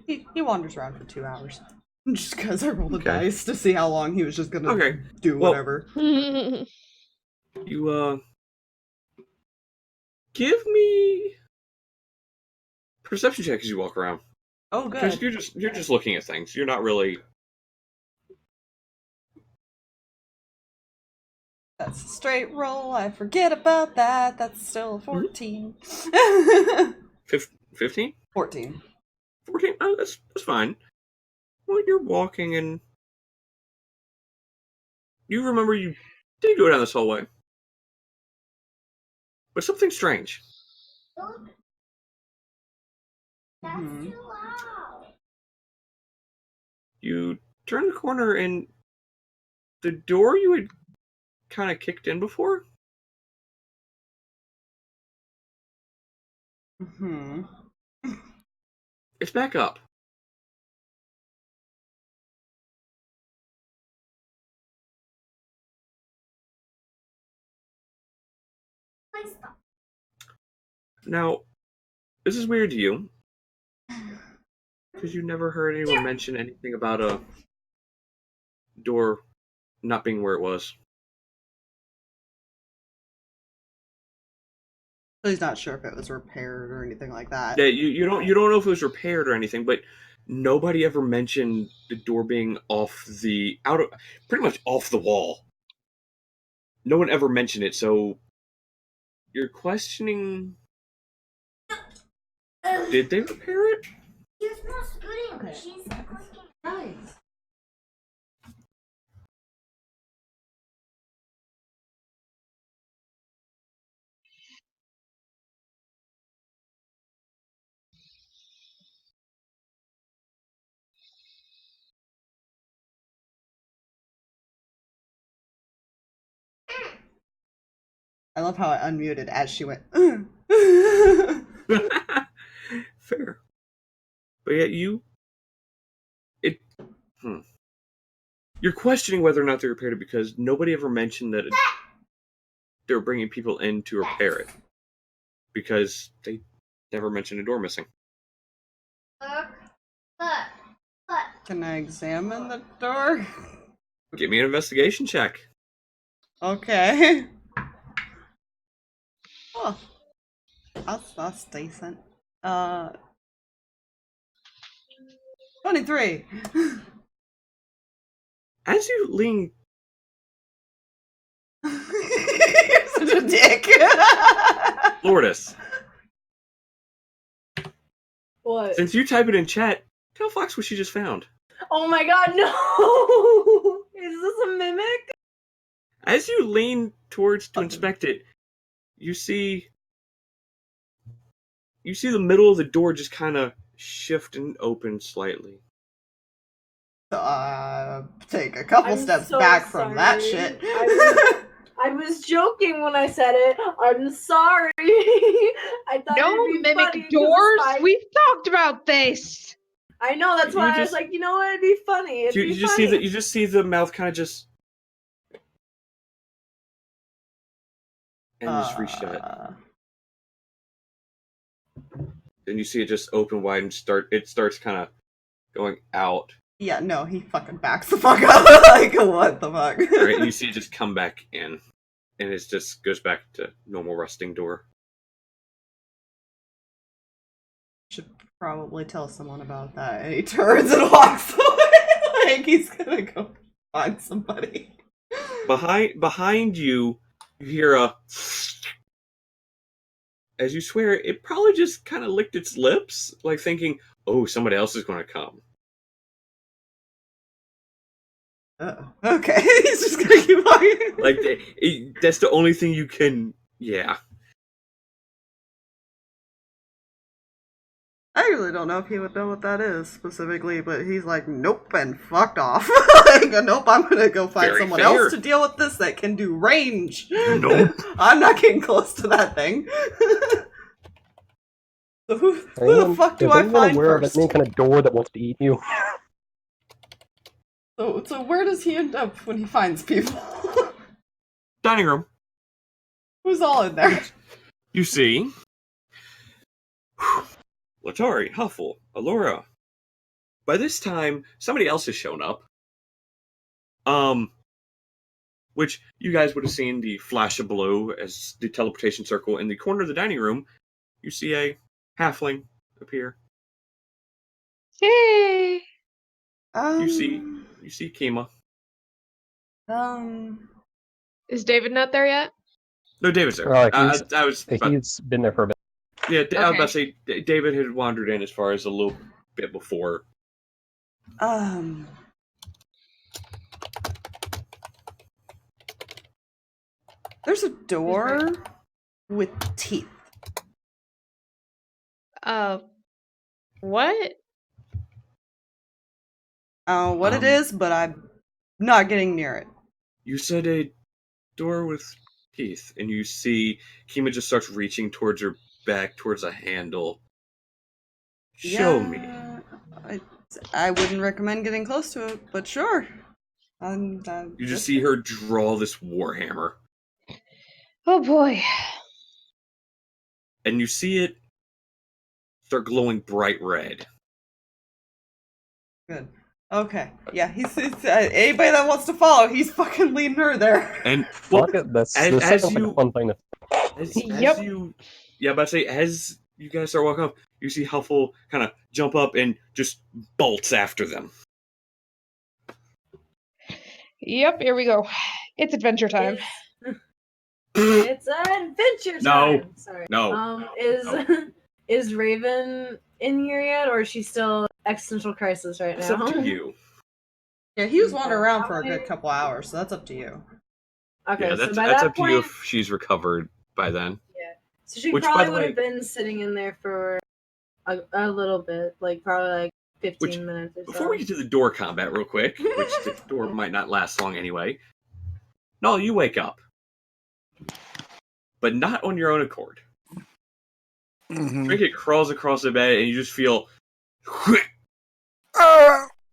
He wanders around for 2 hours. Just because I rolled the Okay. dice to see how long he was just gonna Okay. do Well- whatever. You give me perception check as you walk around. Oh, Because good. you're just looking at things. You're not really. That's a straight roll. I forget about that. That's still a 14. 15? 14. 14? Oh, that's fine. Well, you're walking and you remember you did go down this hallway. But something strange. Mhm. You turn the corner and the door you had kind of kicked in before, Mhm. it's back up. Now, this is weird to you. Because you never heard anyone mention anything about a door not being where it was. So he's not sure if it was repaired or anything like that. Yeah, you don't know if it was repaired or anything, but nobody ever mentioned the door being pretty much off the wall. No one ever mentioned it, so you're questioning. Did they repair it? I love how I unmuted as she went. Fair. But yet you're questioning whether or not they repaired it because nobody ever mentioned that they were bringing people in to repair it. Because they never mentioned a door missing. Can I examine the door? Give me an investigation check. Okay. Oh, that's decent. 23. As you lean, You're such a dick. Lourdes, What? since you type it in chat, tell Fox what she just found. Oh my god, no! Is this a mimic? As you lean towards to inspect it, you see the middle of the door just kind of shift and open slightly. Take a couple I'm steps so back from that sorry. shit. I was joking when I said it. I'm sorry. I thought No it'd be funny mimic 'cause it's doors. fine. We've talked about this. I know, that's why I was just- like, you know what? It'd be funny. It'd You be just funny. see that. You just see the mouth kind of just and just reshut. Then you see it just open wide and starts kind of going out. Yeah, no, he fucking backs the fuck up. Like, what the fuck? Right, and you see it just come back in, and it just goes back to normal rusting door. Should probably tell someone about that. And he turns and walks away. Like he's gonna go find somebody. Behind you, you hear a. As you swear, it probably just kind of licked its lips, like thinking, "Oh, somebody else is going to come." Okay, he's just gonna keep walking. Like that's the only thing you can. Yeah. I really don't know if he would know what that is specifically, but he's like, nope, and fucked off. Like, nope, I'm gonna go find Very someone fair. else to deal with this that can do range. Nope. I'm not getting close to that thing. So who the fuck do I find aware first? of any kind of door that wants to eat you? So where does he end up when he finds people? Dining room. Who's all in there? You see. Letari, Huffle, Allura. By this time, somebody else has shown up. Which you guys would have seen the flash of blue as the teleportation circle in the corner of the dining room. You see a halfling appear. Yay! You see Kima. Is David not there yet? No, David's there. He's been there for a bit. Yeah, I was about to say David had wandered in as far as a little bit before. There's a door with teeth. What? What it is, but I'm not getting near it. You said a door with teeth, and you see Kima just starts reaching towards her back, towards a handle. Show me. I wouldn't recommend getting close to it, but sure. You just see her draw this warhammer. Oh boy. And you see it start glowing bright red. Good. Okay. Yeah, he's anybody that wants to follow, he's fucking leading her there. And That's as like a fun thing to. as Yep. you guys start walking up, you see Huffle kind of jump up and just bolts after them. Yep, here we go. It's adventure time. It's adventure time. No. Sorry. No. Is Raven in here yet, or is she still existential crisis right It's now? up to you. Yeah, he was wandering around for a good couple hours, so that's up to you. Okay, Yeah, so that's by up that to you point, if she's recovered by then. so she Which, by probably the would way- have been sitting in there for a little bit, like probably like 15 minutes or so. Before we get to the door combat real quick, which the door might not last long anyway. No, you wake up. But not on your own accord. Trinket crawls across the bed and you just feel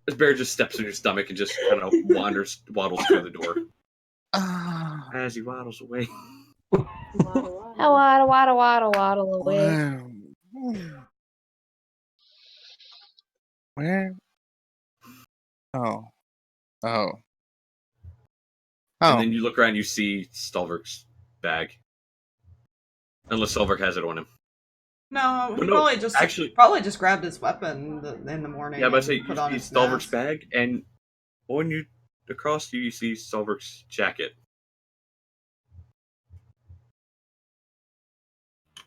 as Bear just steps on your stomach and just kind of waddles through the door. As he waddles away. Waddle away. Where? Oh. And then you look around and you see Stalverk's bag. Unless Stalverk has it on him. No, he probably just grabbed his weapon in the morning. Yeah, but I say put you on see his Stalverk's mask. bag, and on you across you see Stalverk's jacket.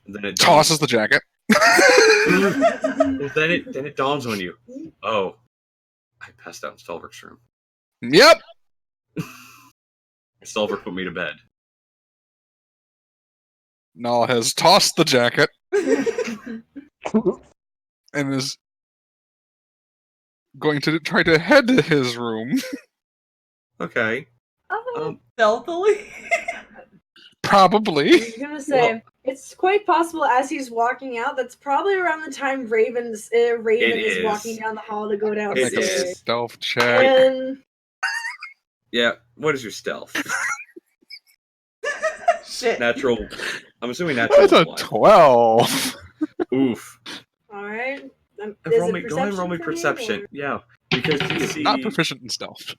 And then it Tosses the jacket. well, then it dawns on you. Oh, I passed out in Stalverk's room. Yep. Stalverk put me to bed. Null has tossed the jacket and is going to try to head to his room. Okay. Stealthily? Probably. I was gonna say it's quite possible as he's walking out. That's probably around the time Raven is walking down the hall to go Make a downstairs. stealth check. And Yeah. What is your stealth? Shit. Natural. I'm assuming natural. That's a one. 12. Oof. all right, Go ahead and roll me perception. Yeah, because you see. Not proficient in stealth.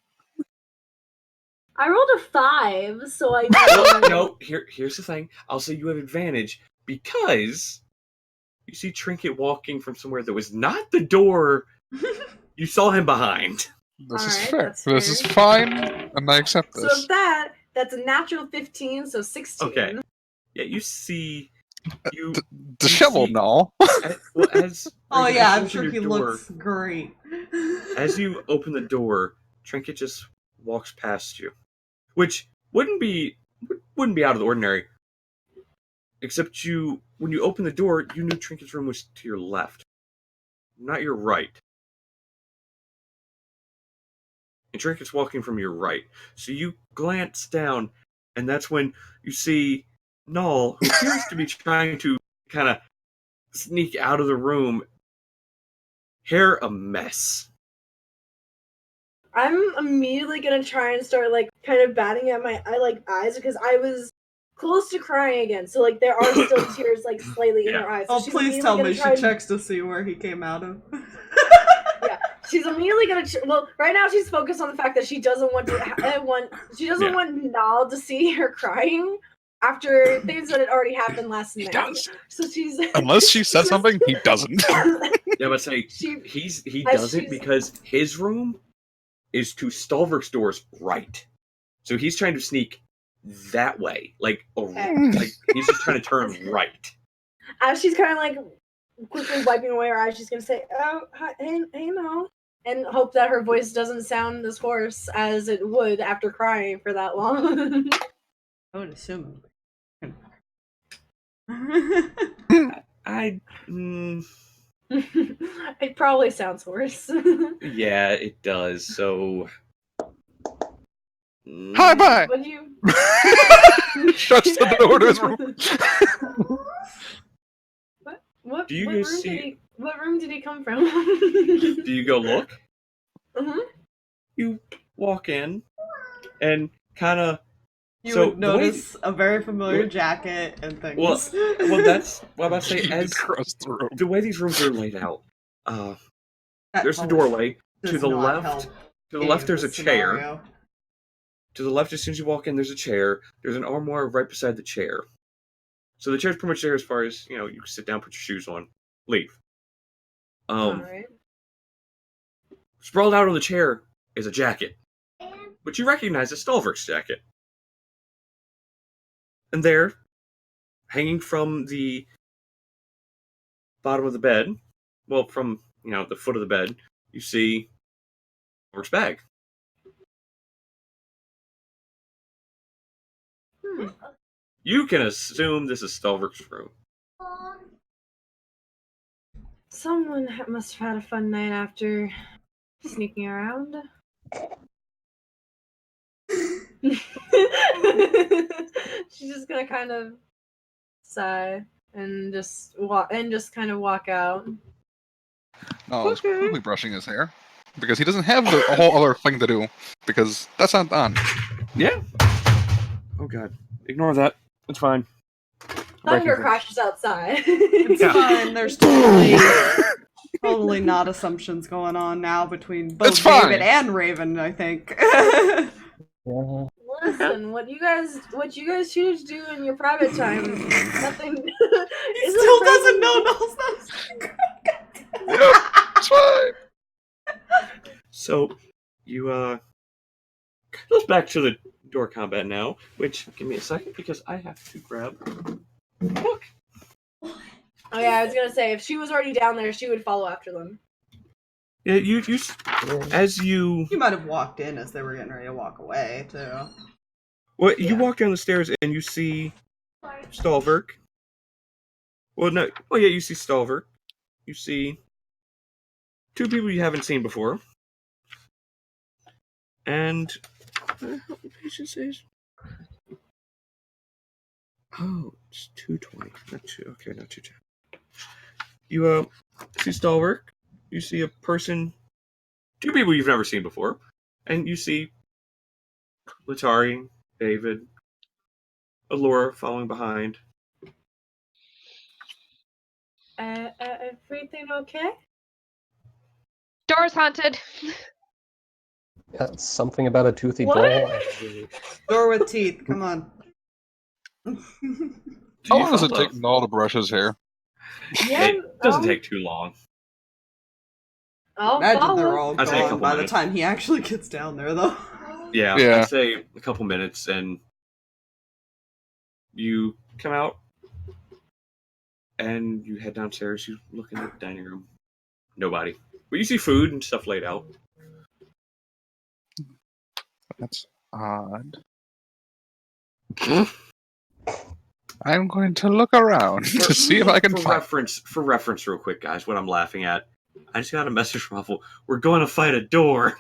I rolled a 5, so I No, here's the thing. I'll say you have advantage because you see Trinket walking from somewhere that was not the door you saw him behind. This is Alright, fair. that's This is fair. fine, and I accept So this. that's a natural 15, so 16. Okay. Yeah, you see you Disheveled see- and all. as Oh as yeah, you I'm open sure your he door- looks great. As you open the door, Trinket just walks past you, which wouldn't be out of the ordinary. Except when you open the door, you knew Trinket's room was to your left, not your right. And Trinket's walking from your right, so you glance down, and that's when you see Null, who appears to be trying to kind of sneak out of the room. Hair a mess. I'm immediately gonna try and start like kind of batting at my eyes because I was close to crying again. So like there are still tears like slightly in her eyes. So Oh, she's please immediately tell gonna me she try and- checks to see where he came out of. Yeah, she's immediately gonna. Well, right now she's focused on the fact that she doesn't want to. She doesn't want Nal to see her crying after things that had already happened last night. does. So she's Unless she said something, he doesn't. Yeah, but say he doesn't because his room is to Stalverk's door's right, so he's trying to sneak that way, like he's just trying to turn right. As she's kind of like quickly wiping away her eyes, she's gonna say, "Oh, hi, hey, Nal," and hope that her voice doesn't sound as hoarse as it would after crying for that long. I would assume. It probably sounds hoarse. Yeah, it does. So Hi, bye. What do you? Shuts the door to his room. What Do you what guys room see- did he? What room did he come from? Do you go look? You walk in, and kind of. You So would notice a very familiar jacket and things. Well, that's what I'm about to say. You As cross the room. the way these rooms are laid out, That there's a probably doorway to does the not left. help To the any left, of there's a this chair. scenario. To the left, as soon as you walk in, there's a chair. There's an armoire right beside the chair. So the chair's pretty much there as far as, you can sit down, put your shoes on, leave. Alright. Sprawled out on the chair is a jacket, which you recognize as Stalverk's jacket. And there, hanging from the bottom of the bed, well, from, the foot of the bed, you see Stalverk's bag. You can assume this is Stalverk's room. Someone must have had a fun night after sneaking around. She's just gonna kind of sigh and just kind of walk out. No, he's probably brushing his hair. Because he doesn't have a whole other thing to do. Because that's not on. Yeah. Oh god. Ignore that. It's fine. Thunder crashes outside. It's fine. There's totally not assumptions going on now between both It's fine. David and Raven, I think. Yeah. Listen, what you guys choose to do in your private time, nothing. He still doesn't know Null's It's fine. So, you, goes back to the door combat now, which, give me a second, because I have to grab a book. Oh yeah, I was gonna say, if she was already down there, she would follow after them. Yeah, as you... You might have walked in as they were getting ready to walk away, too. Well, you walk down the stairs and you see Stalverk. Well, no, you see Stalverk. You see two people you haven't seen before. And... how many pages is? Oh, it's 220. Not 210. You, see Stalverk. You see a person... two people you've never seen before. And you see Letari, David, Allura following behind. Everything okay? Door's haunted. Yeah, something about a toothy What? door. Door with teeth. Come on. Do How you long does it follow? take Null to brush his hair? Yeah, It doesn't take too long. I'll Imagine they're follow. all I'd say a gone couple by the minutes. time he actually gets down there, though. Yeah, Yeah. I'd say a couple minutes, and you come out, and you head downstairs. You look in the dining room. Nobody. But you see food and stuff laid out. That's odd. I'm going to look around to see if I can find. For reference, real quick, guys. What I'm laughing at. I just got a message from Huffle. We're going to fight a door.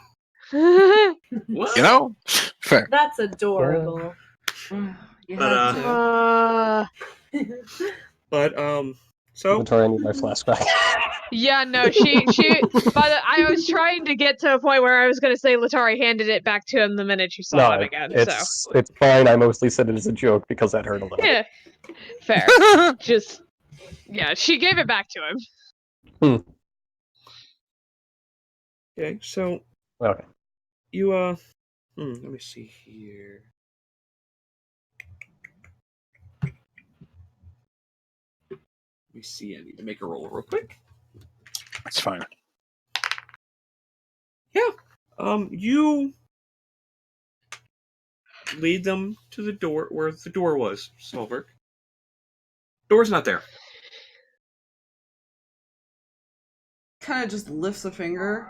What? You know, fair. That's adorable. You But, had to. So Letari, I need my flashback. Yeah, no, she but I was trying to get to a point where I was gonna say Letari handed it back to him the minute you saw him No, again, it's fine. I mostly said it as a joke because that hurt a little. yeah. Fair. Just yeah, she gave it back to him. okay, so Okay. you let me see here. Let me see. I need to make a roll real quick. That's fine. Yeah. You lead them to the door where the door was, Stalverk. Door's not there. Kind of just lifts a finger.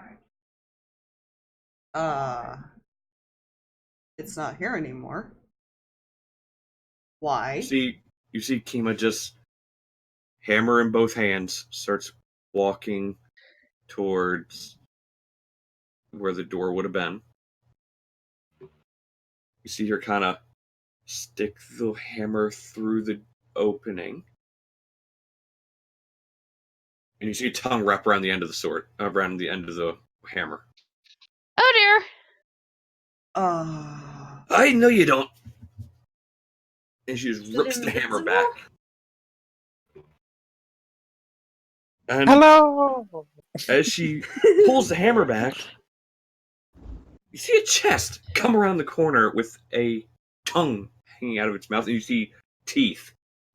It's not here anymore. Why? You see Kima just hammer in both hands, starts walking towards where the door would have been. You see her kind of stick the hammer through the opening. And you see a tongue wrap around the end of the sword, around the end of the hammer. Oh dear. I know you don't. And she just rips the hammer back. And Hello. as she pulls the hammer back, you see a chest come around the corner with a tongue hanging out of its mouth, and you see teeth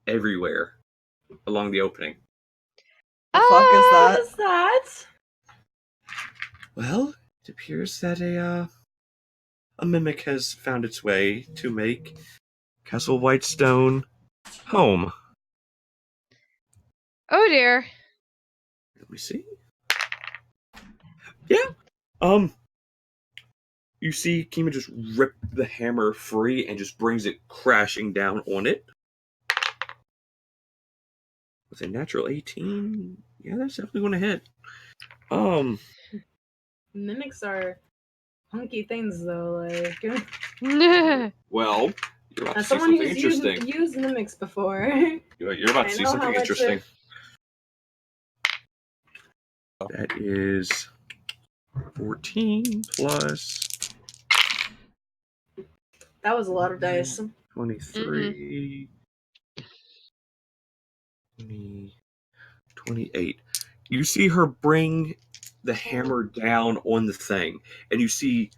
everywhere along the opening. The fuck is What that? is that? Well, it appears that a mimic has found its way to make Castle Whitestone home. Oh dear. Let me see. Yeah. You see Kima just rip the hammer free and just brings it crashing down on it. With a natural 18, yeah, that's definitely going to hit. Mimics are hunky things, though. Like, Well, you're about to as see someone something who's interesting. used mimics before. You're about to I see know something how much interesting. That is 14 plus That was a lot of dice. 23, 28. You see her bring the hammer down on the thing, and you see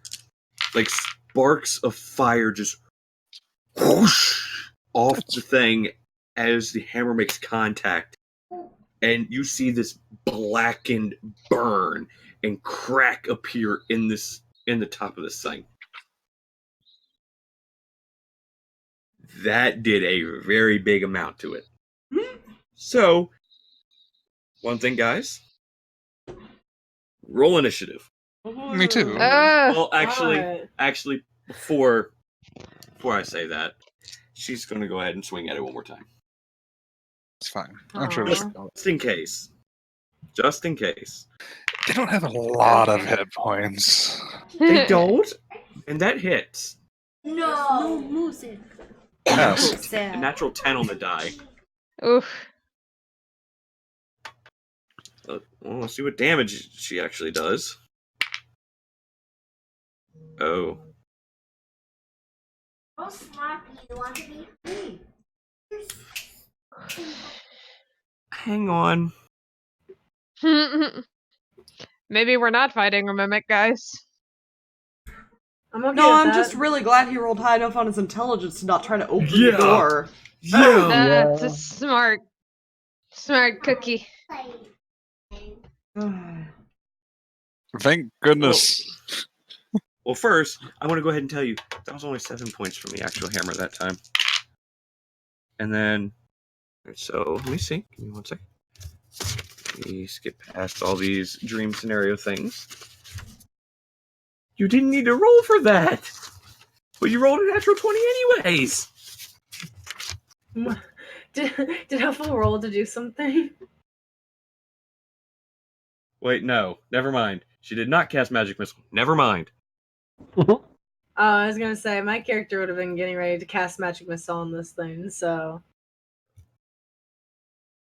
like sparks of fire just whoosh off the thing as the hammer makes contact, and you see this blackened burn and crack appear in the top of this thing. That did a very big amount to it. So, one thing, guys, roll initiative. Me too. Well, Alright. actually, before I say that, she's going to go ahead and swing at it one more time. It's fine. I'm sure. Aw. Just in case. Just in case. They don't have a lot of hit points. They don't, and that hits. No music. Yes. A natural 10 on the die. Oof. Well, let's see what damage she actually does. Oh. Oh, Smarty, you want to be free? Hang on. Maybe we're not fighting a mimic, guys. I'm okay No, with I'm that. just really glad he rolled high enough on his intelligence to not try to open Yeah. the door. That's Yeah. a smart cookie. Thank goodness. Well, first, I want to go ahead and tell you that was only 7 points from the actual hammer that time. And then, so let me see. Give me 1 second. Let me skip past all these dream scenario things. You didn't need to roll for that, but you rolled a natural 20 anyways. Did Huffle roll to do something? Wait, no, never mind. She did not cast magic missile. Never mind. Oh, I was gonna say my character would have been getting ready to cast magic missile on this thing, so.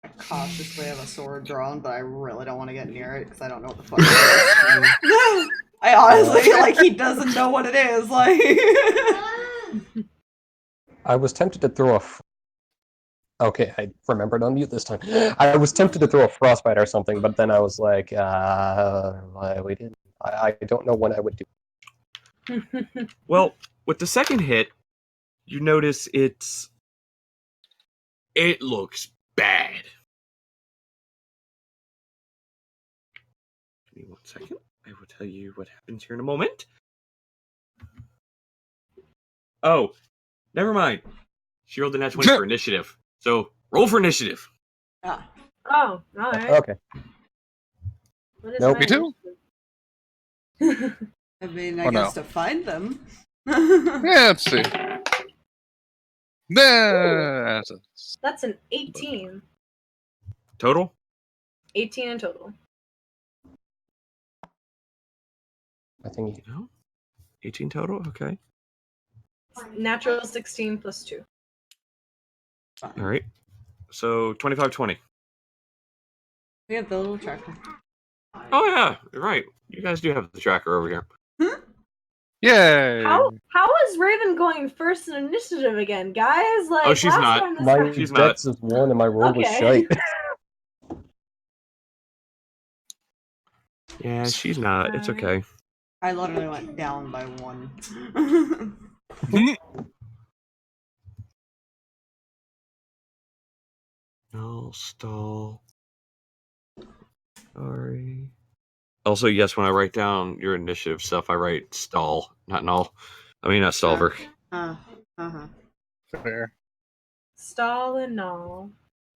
I cautiously have a sword drawn, but I really don't want to get near it because I don't know what the fuck it is. I honestly, like, he doesn't know what it is, like... I was tempted to throw a. Okay, I remembered to unmute this time. I was tempted to throw a frostbite or something, but then I was like, we didn't. I don't know when I would do. Well, with the second hit, you notice it looks bad. Give me 1 second. I will tell you what happens here in a moment. Oh, never mind. She rolled the nat 20 for initiative. So, roll for initiative. Ah. Oh, alright. Okay. Nope. Me too. I mean, Oh, I no. guess to find them. Yeah, let's see. That's a- That's an 18. Total? 18 in total. I think. No? 18 total? Okay. Natural 16 plus 2. Alright. So, 25-20. We have the little tracker. Oh, yeah. You're right. You guys do have the tracker over here. Yay! How is Raven going first in initiative again, guys? Like, Oh, she's last not. time this My happened- She's dex is 1 and my roll was Okay. shite. Yeah, she's not. It's okay. I literally went down by 1. No, stall. Sorry. Also, yes, when I write down your initiative stuff, I write stall, not null. I mean, not Stalverk. Uh-huh. Fair. Stall and all.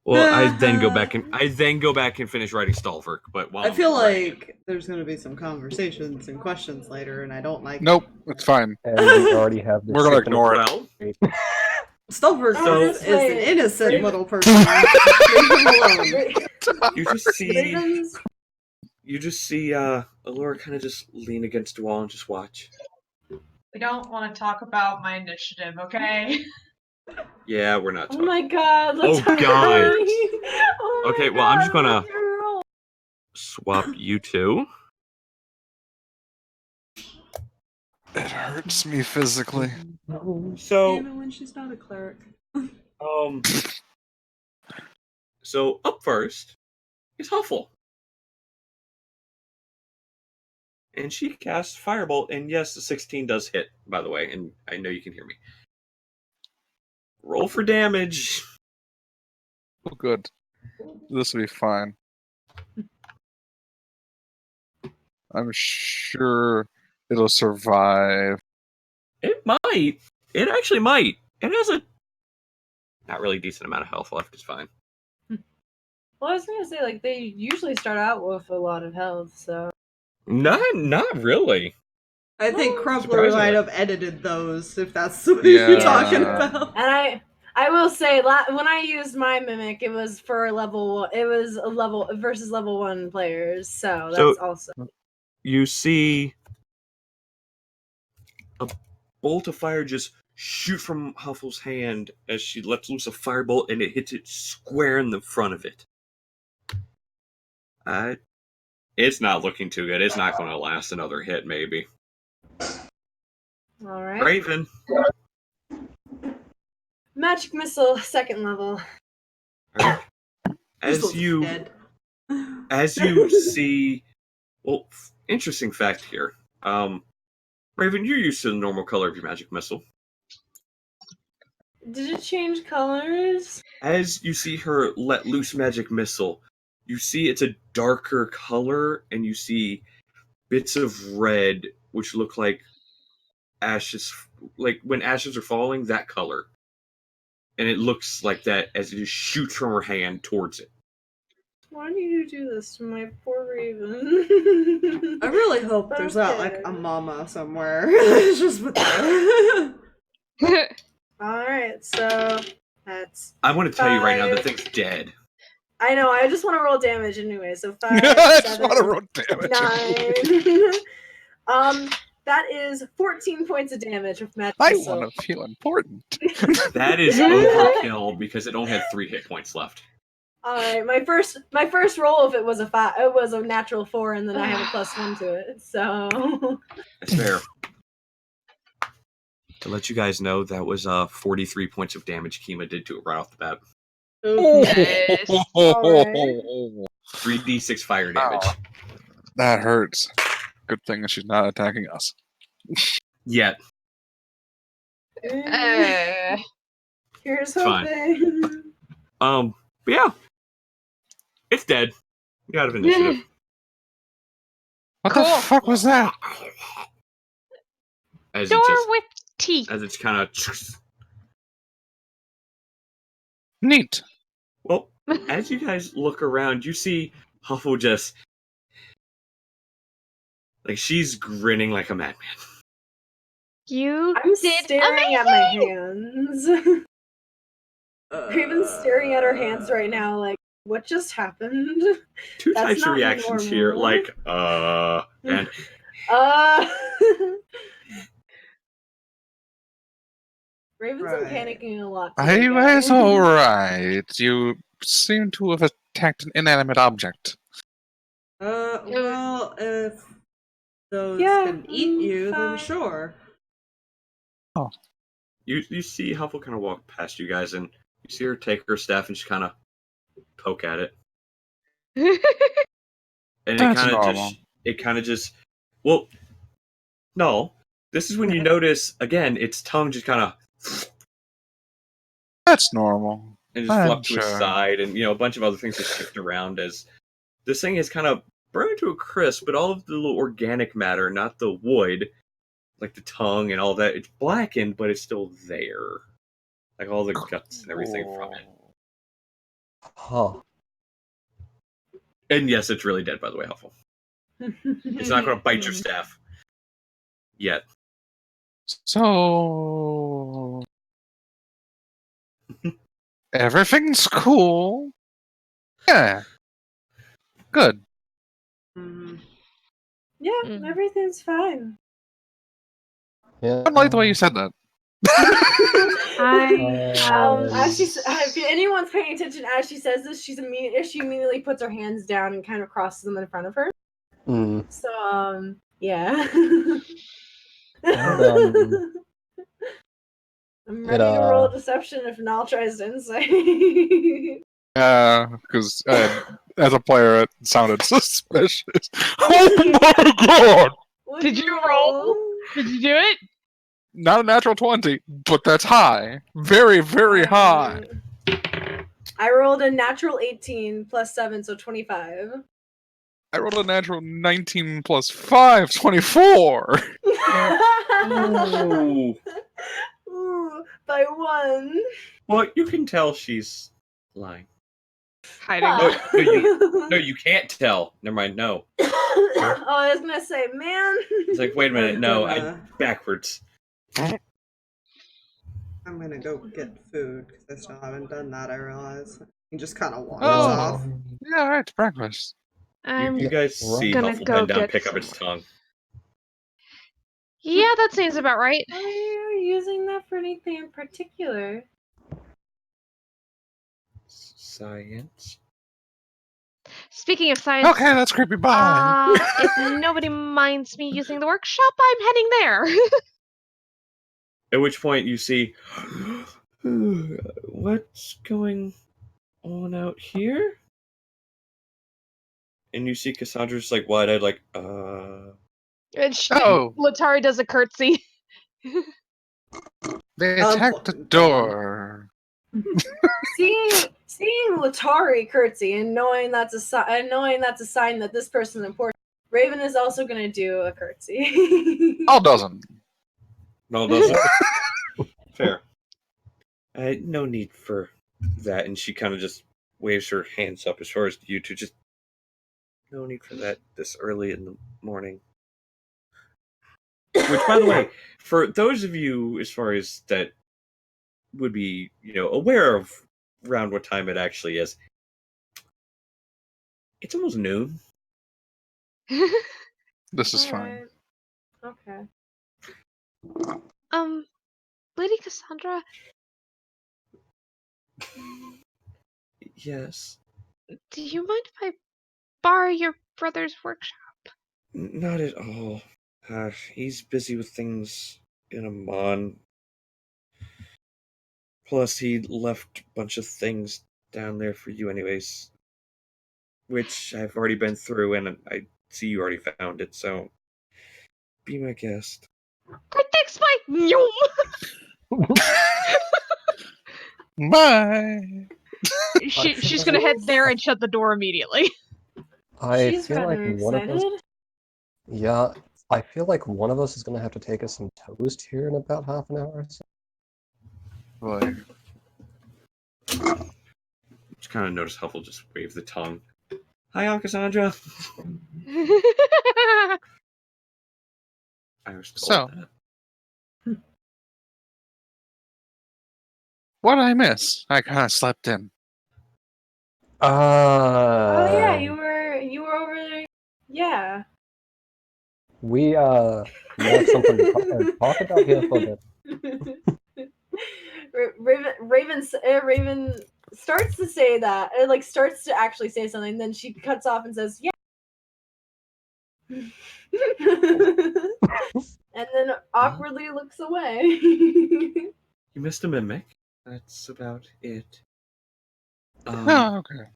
Well, I then go back and finish writing Stalverk. But while I feel I'm writing like there's gonna be some conversations and questions later, and I don't like Nope, it's fine. And we already have this. We're gonna system. ignore it. well, Stalverk So- is an innocent Raven- little person. Leave him alone. you just see Allura kind of just lean against the wall and just watch. We don't want to talk about my initiative, okay? Yeah, we're not Oh talking. my god. Oh, Letari. God. Oh my Okay, well, I'm just God, gonna- Letari. Swap you two. It hurts me physically. So, Damn it, when she's not a cleric. so up first is Huffle. And she casts Firebolt, and yes, the 16 does hit, by the way, and I know you can hear me. Roll for damage. Oh, good. This will be fine. I'm sure it'll survive. It might. It actually might. It has a not really decent amount of health left. It's fine. Well, I was gonna say, like, they usually start out with a lot of health, so. Not really. I think Crumpler Surprisingly. might have edited those, if that's what you're talking Yeah. about. And I will say, when I used my mimic, it was for it was a level versus level 1 players, so that's also. You see a bolt of fire just shoot from Huffle's hand as she lets loose a firebolt, and it hits it square in the front of it. It's not looking too good. It's not going to last another hit, maybe. All right. Raven. Magic missile, 2nd level. Alright. This looks As you see, well, interesting fact here. Raven, you're used to the normal color of your magic missile. Did it change colors? As you see her let loose magic missile, you see it's a darker color, and you see bits of red, which look like ashes, like when ashes are falling, that color. And it looks like that as it just shoots from her hand towards it. Why do you do this to my poor Raven? I really hope there's not like Okay. a mama somewhere. It's just with that. Alright, so that's. I want to tell you right now, the 5. thing's dead. I know, I just want to roll damage anyway, so 5, I just 7, want to roll damage. 9. That is 14 points of damage with magic I missile. want to feel important. That is overkill because it only had 3 hit points left. Alright, my first roll of it was a 5. It was a natural 4, and then I have a +1 to it. So That's fair. To let you guys know, that was 43 points of damage Kima did to it right off the bat. Nice. 3d6 fire damage. Ow. That hurts. Good thing that she's not attacking us. Yet. Here's fine. hoping. But yeah. It's dead. You got initiative. What Cool. the fuck was that? As Door it just, with teeth. as it's kind of. Neat. Well, as you guys look around, you see Huffle just. Like, she's grinning like a madman. You I'm did staring at my hands. Raven's staring at her hands Uh, right now, like, what just happened? Two That's types of not reactions here, normal. like, and Raven's been Right. panicking a lot today, It's guys. alright. You seem to have attacked an inanimate object. Well, if those Yeah, can eat you, then fine. sure. you see Huffle kind of walk past you guys, and you see her take her staff and just kind of poke at it. And That's normal. it kind of just, well, no. This is when you notice, again, its tongue just kind of, That's normal. and just I'm flop to its sure. side, and, a bunch of other things just shift around as this thing is kind of burned to a crisp, but all of the little organic matter, not the wood, like the tongue and all that, it's blackened, but it's still there. Like all the guts and everything from it. Huh. And yes, it's really dead, by the way, Huffle. It's not going to bite your staff. Yet. So everything's cool. Yeah. Good. Mhm. Yeah, Mm. everything's fine. Yeah. I like the way you said that. As if anyone's paying attention as she says this, she immediately puts her hands down and kind of crosses them in front of her. Mm. So, yeah. And, I'm ready to roll a deception if Nal tries to insight. Yeah, because as a player, it sounded suspicious. Oh my god! What'd Did you roll? Did you do it? Not a natural 20, but that's high. Very, very high. I rolled a natural 18 plus 7, so 25. I rolled a natural 19 plus 5, 24. Ooh. Ooh, by 1. Well, you can tell she's lying. Hiding. No, you can't tell. Never mind, no. Oh, I was gonna say, man. It's like, wait a minute, no, backwards. I'm gonna go get food because I still haven't done that. I realize he just kind of wanders off. Yeah, alright, it's breakfast. I'm You guys see gonna Huffle go bend down, get pick up some. its tongue. Yeah, that seems about right. Are you using that for anything in particular? Science. Speaking of science, Okay, that's creepy. Bye. if nobody minds me using the workshop, I'm heading there. At which point you see, what's going on out here? And you see Cassandra's like wide-eyed, like, And Oh. Letari does a curtsy. They attacked the door. Seeing Letari curtsy and knowing that's a sign that this person is important, Raven is also going to do a curtsy. All dozen. No, doesn't. Fair. No need for that. And she kind of just waves her hands up as far as you two. Just no need for that this early in the morning. Which, by the way, for those of you, as far as that would be, aware of around what time it actually is, it's almost noon. This is fine. Okay. Lady Cassandra, Yes. do you mind if I borrow your brother's workshop? Not at all. He's busy with things in Amman. Plus, he left a bunch of things down there for you anyways. Which I've already been through, and I see you already found it, so be my guest. Thanks, my Bye. She's gonna head there and shut the door immediately. I She's feel like rather one of us. excited. Yeah, I feel like one of us is gonna have to take us some toast here in about half an hour or so. Boy. Just kind of notice Huffle just wave the tongue. Hi, Cassandra. I was told So. that. What did I miss? I kind of slept in. Oh yeah, you were over there. Yeah. We have something to talk about here for a bit. Raven starts to say that, starts to actually say something, then she cuts off and says, "Yeah," and then awkwardly looks away. You missed a mimic. That's about it. Oh, okay.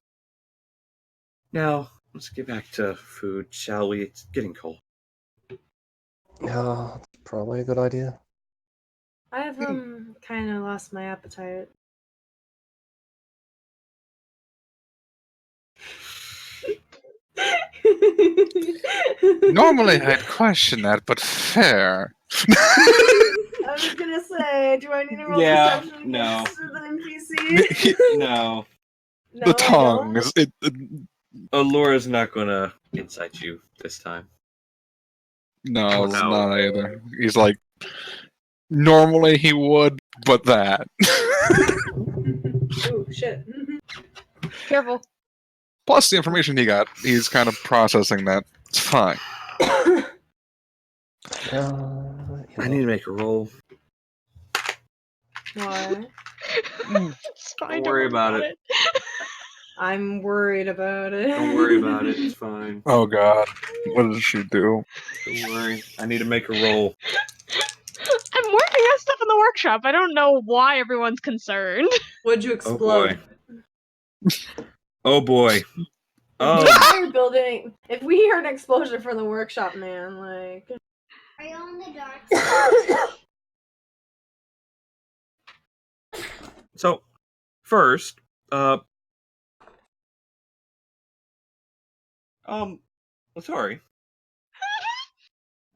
Now, let's get back to food, shall we? It's getting cold. Yeah, probably a good idea. I've kind of lost my appetite. Normally I'd question that, but fair. I was gonna say, do I need to roll perception no. against the NPC? No. No, The tongue is it. Laura's not gonna incite you this time. No, Oh, no. not either. He's like, normally he would, but that. Oh shit. Careful. Plus the information he got, he's kind of processing that. It's fine. I need to make a roll. Why? It's fine. Don't worry about it. I'm worried about it. Don't worry about it. It's fine. Oh god. What does she do? Don't worry. I need to make a roll. I'm working on stuff in the workshop. I don't know why everyone's concerned. Would you explode? Oh boy. We're building. If we hear an explosion from the workshop, man, like. Are you on the dark side? So, first, Letari.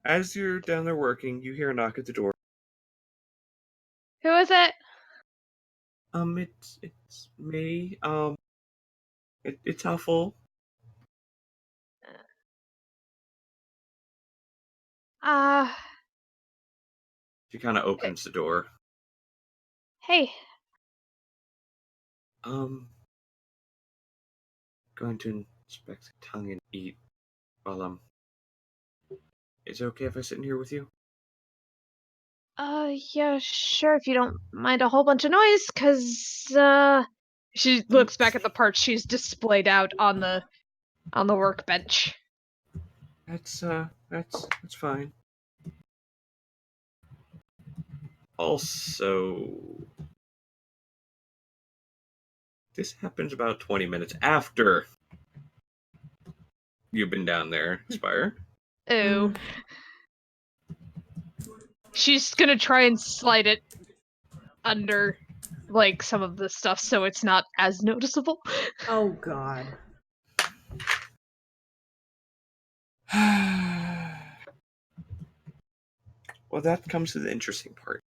As you're down there working, you hear a knock at the door. Who is it? It's me. It's Huffle. She kind of opens the door. Hey. Going to inspect the tongue and eat while is it okay if I sit in here with you? Yeah, sure, if you don't mind a whole bunch of noise, cause, she looks back at the parts she's displayed out on the workbench. That's fine. Also, this happens about 20 minutes after you've been down there, Spire. Oh. She's gonna try and slide it under, like, some of the stuff so it's not as noticeable. Oh god. Well, that comes to the interesting part.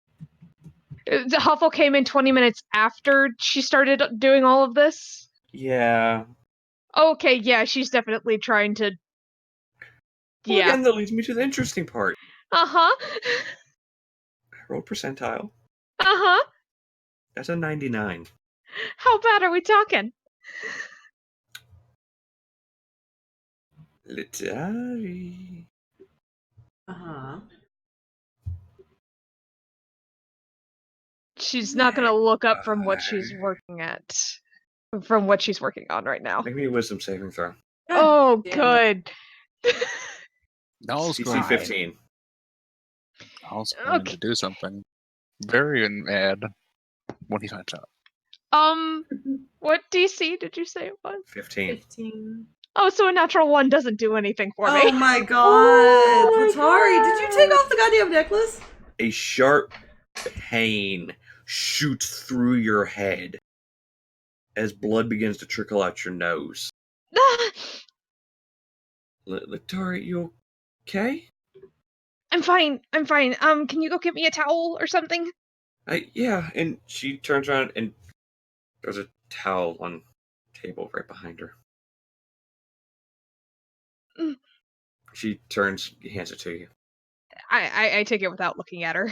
Huffle came in 20 minutes after she started doing all of this. Yeah. Okay, yeah, she's definitely trying to. Well, Yeah. again, that leads me to the interesting part. Uh-huh. I rolled percentile. Uh-huh. That's a 99. How bad are we talking? Letari. Uh-huh. She's not gonna look up from what she's working at. From what she's working on right now. Make me a wisdom saving throw. Oh, damn it. good. Nall's DC going, 15. Nall's going to do something very mad when he finds out. What DC did you say it was? 15. 15. Oh, so a natural 1 doesn't do anything for Oh me. my god. Oh my Latari, did you God. take off the goddamn necklace? A sharp pain shoots through your head as blood begins to trickle out your nose. Letari, you okay? I'm fine. I'm fine. Can you go get me a towel or something? Yeah, and she turns around and there's a towel on the table right behind her. Mm. She turns, hands it to you. I take it without looking at her.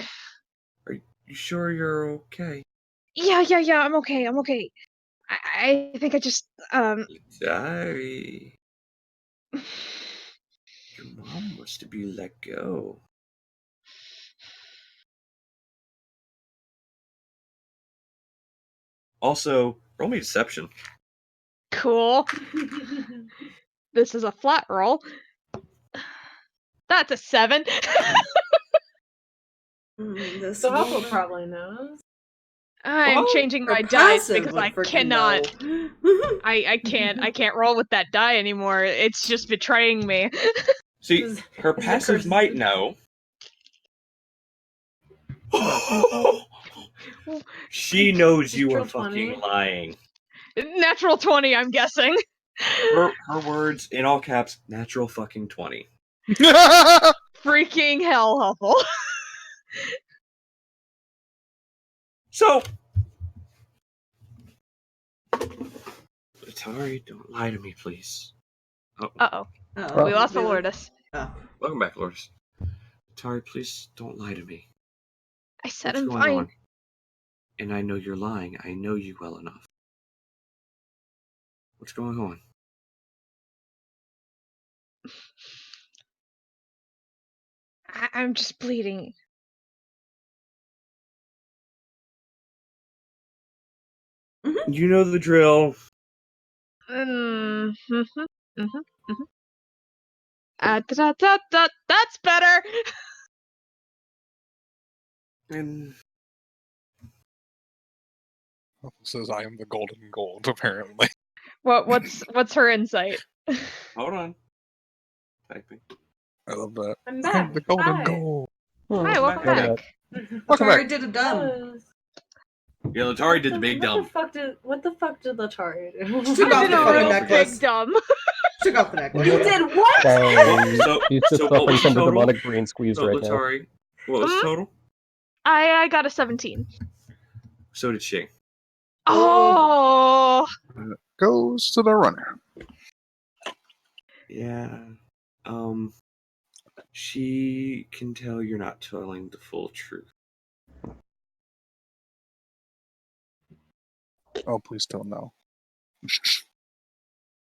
Are you sure you're okay? Yeah, I'm okay. I'm okay. I think I just, Letari, your mom wants to be let go. Also, roll me deception. Cool. This is a flat roll. That's a 7. This So Huffle woman. probably knows. I'm Well, changing Her my dice passive because would I freaking cannot. know. I can't roll with that die anymore. It's just betraying me. See, her Is it passive cursed? might know. She knows you are Natural 20. fucking lying. Natural 20, I'm guessing. Her words in all caps, natural fucking 20. Freaking hell, Huffle. So, Letari, don't lie to me, please. Oh, Uh-oh. Oh, We lost the really? Lourdes. Oh. welcome back, Lourdes. Letari, please don't lie to me. I said What's I'm going fine. on? And I know you're lying. I know you well enough. What's going on? I'm just bleeding. You know the drill. That's better. And Says I am the golden gold, apparently. What's her insight? hold on. Typing. I love that. I'm I back. am the golden Hi. gold. Hi, welcome back. back. Welcome Latari back. did a dumb. Yeah, Letari did the big dumb. What the fuck did Letari do? She took I off did the a fucking real necklace. big dumb. Took off the necklace. You did what? He's just what suffering was from the total? demonic brain squeeze So, right now. Letari, what was total? I got a 17. So did she. Oh. Goes to the runner. Yeah. She can tell you're not telling the full truth. Oh, please don't know.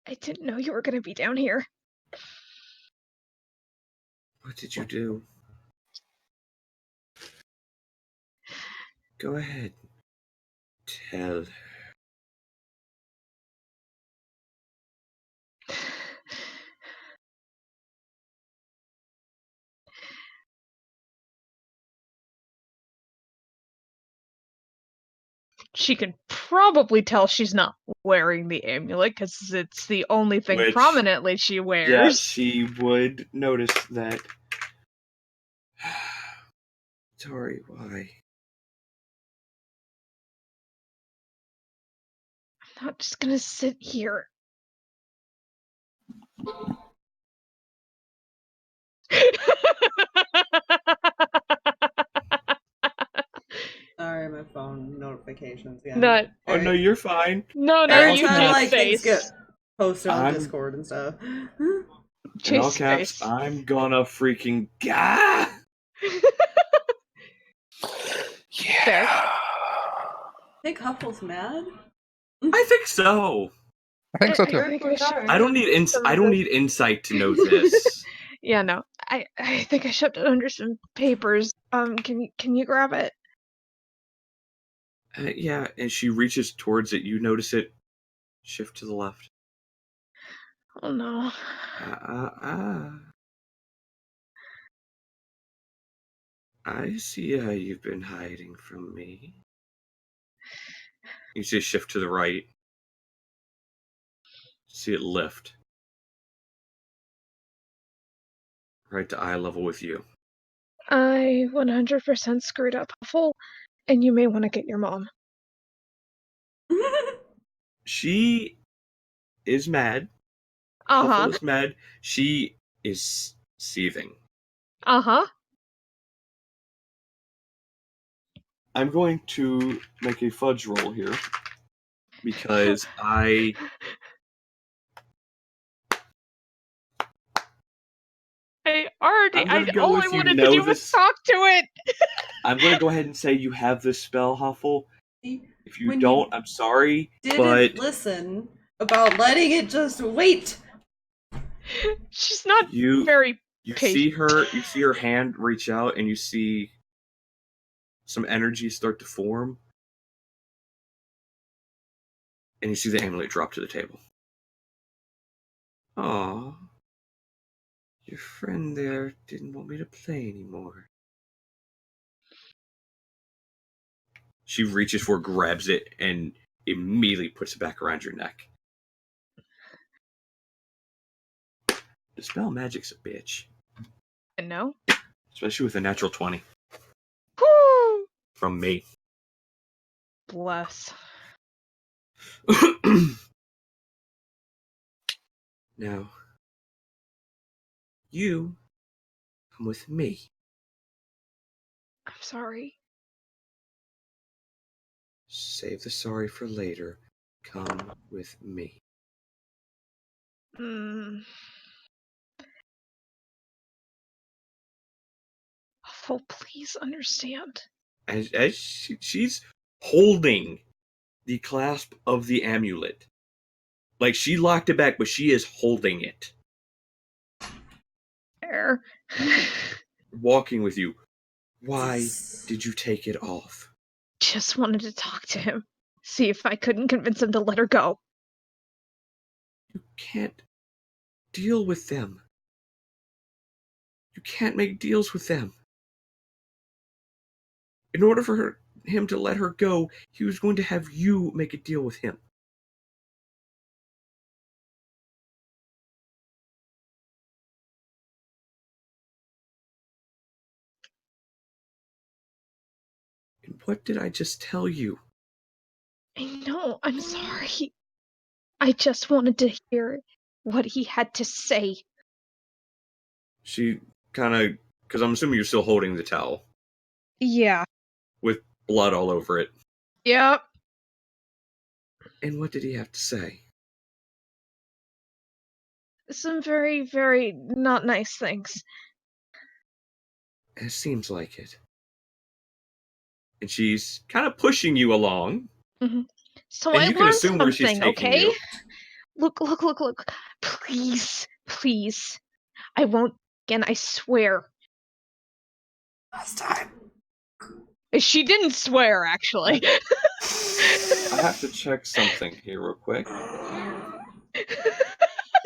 I didn't know you were gonna be down here. What did you do? Go ahead. Tell her. She can probably tell she's not wearing the amulet because it's the only thing Which- prominently she wears. Yeah, she would notice that. Sorry, why? I'm not just gonna sit here. Sorry, my phone notifications. Yeah. Not. Oh no, you're fine. No, Every you time chase like things get face. posted on I'm- Discord and stuff. In all Chase caps, face. I'm gonna freaking gah! Fair. Think Huffle's mad? I think so. I think so I too. think we are. I don't need insight to know this. Yeah, no. I think I shoved it under some papers. Can you grab it? Yeah, and she reaches towards it. You notice it shift to the left. Oh no. I see how you've been hiding from me. You see it shift to the right. See it lift. Right to eye level with you. I 100% screwed up, Huffle, and you may want to get your mom. She is mad. Uh-huh. Huffle is mad. She is seething. Uh-huh. I'm going to make a fudge roll here. Because I I'm gonna go all with I you wanted know to do was this. talk to it. I'm going to go ahead and say you have this spell, Huffle. If you When don't, you I'm sorry, Didn't but listen about letting it just wait. She's not very you patient. see her hand reach out, and you see some energy start to form, and you see the amulet drop to the table. Aww. Your friend there didn't want me to play anymore. She reaches for, grabs it, and immediately puts it back around your neck. Dispel magic's a bitch. No. Especially with a natural 20. Whew. From me. Bless. Now, you come with me. I'm sorry. Save the sorry for later. Come with me. Huffle, please understand. As she's holding the clasp of the amulet. Like, she locked it back, but she is holding it. Fair. Walking with you. Why did you take it off? Just wanted to talk to him. See if I couldn't convince him to let her go. You can't deal with them. You can't make deals with them. In order for him to let her go, he was going to have you make a deal with him. And what did I just tell you? I know, I'm sorry. I just wanted to hear what he had to say. She kind of, because I'm assuming you're still holding the towel. Yeah. With blood all over it. Yep. And what did he have to say? Some very, very not nice things. It seems like it. And she's kind of pushing you along. Mm-hmm. So and I you can learned assume where she's something, taking okay? you. Look. Please. I won't again, I swear. Last time. She didn't swear, actually. I have to check something here real quick.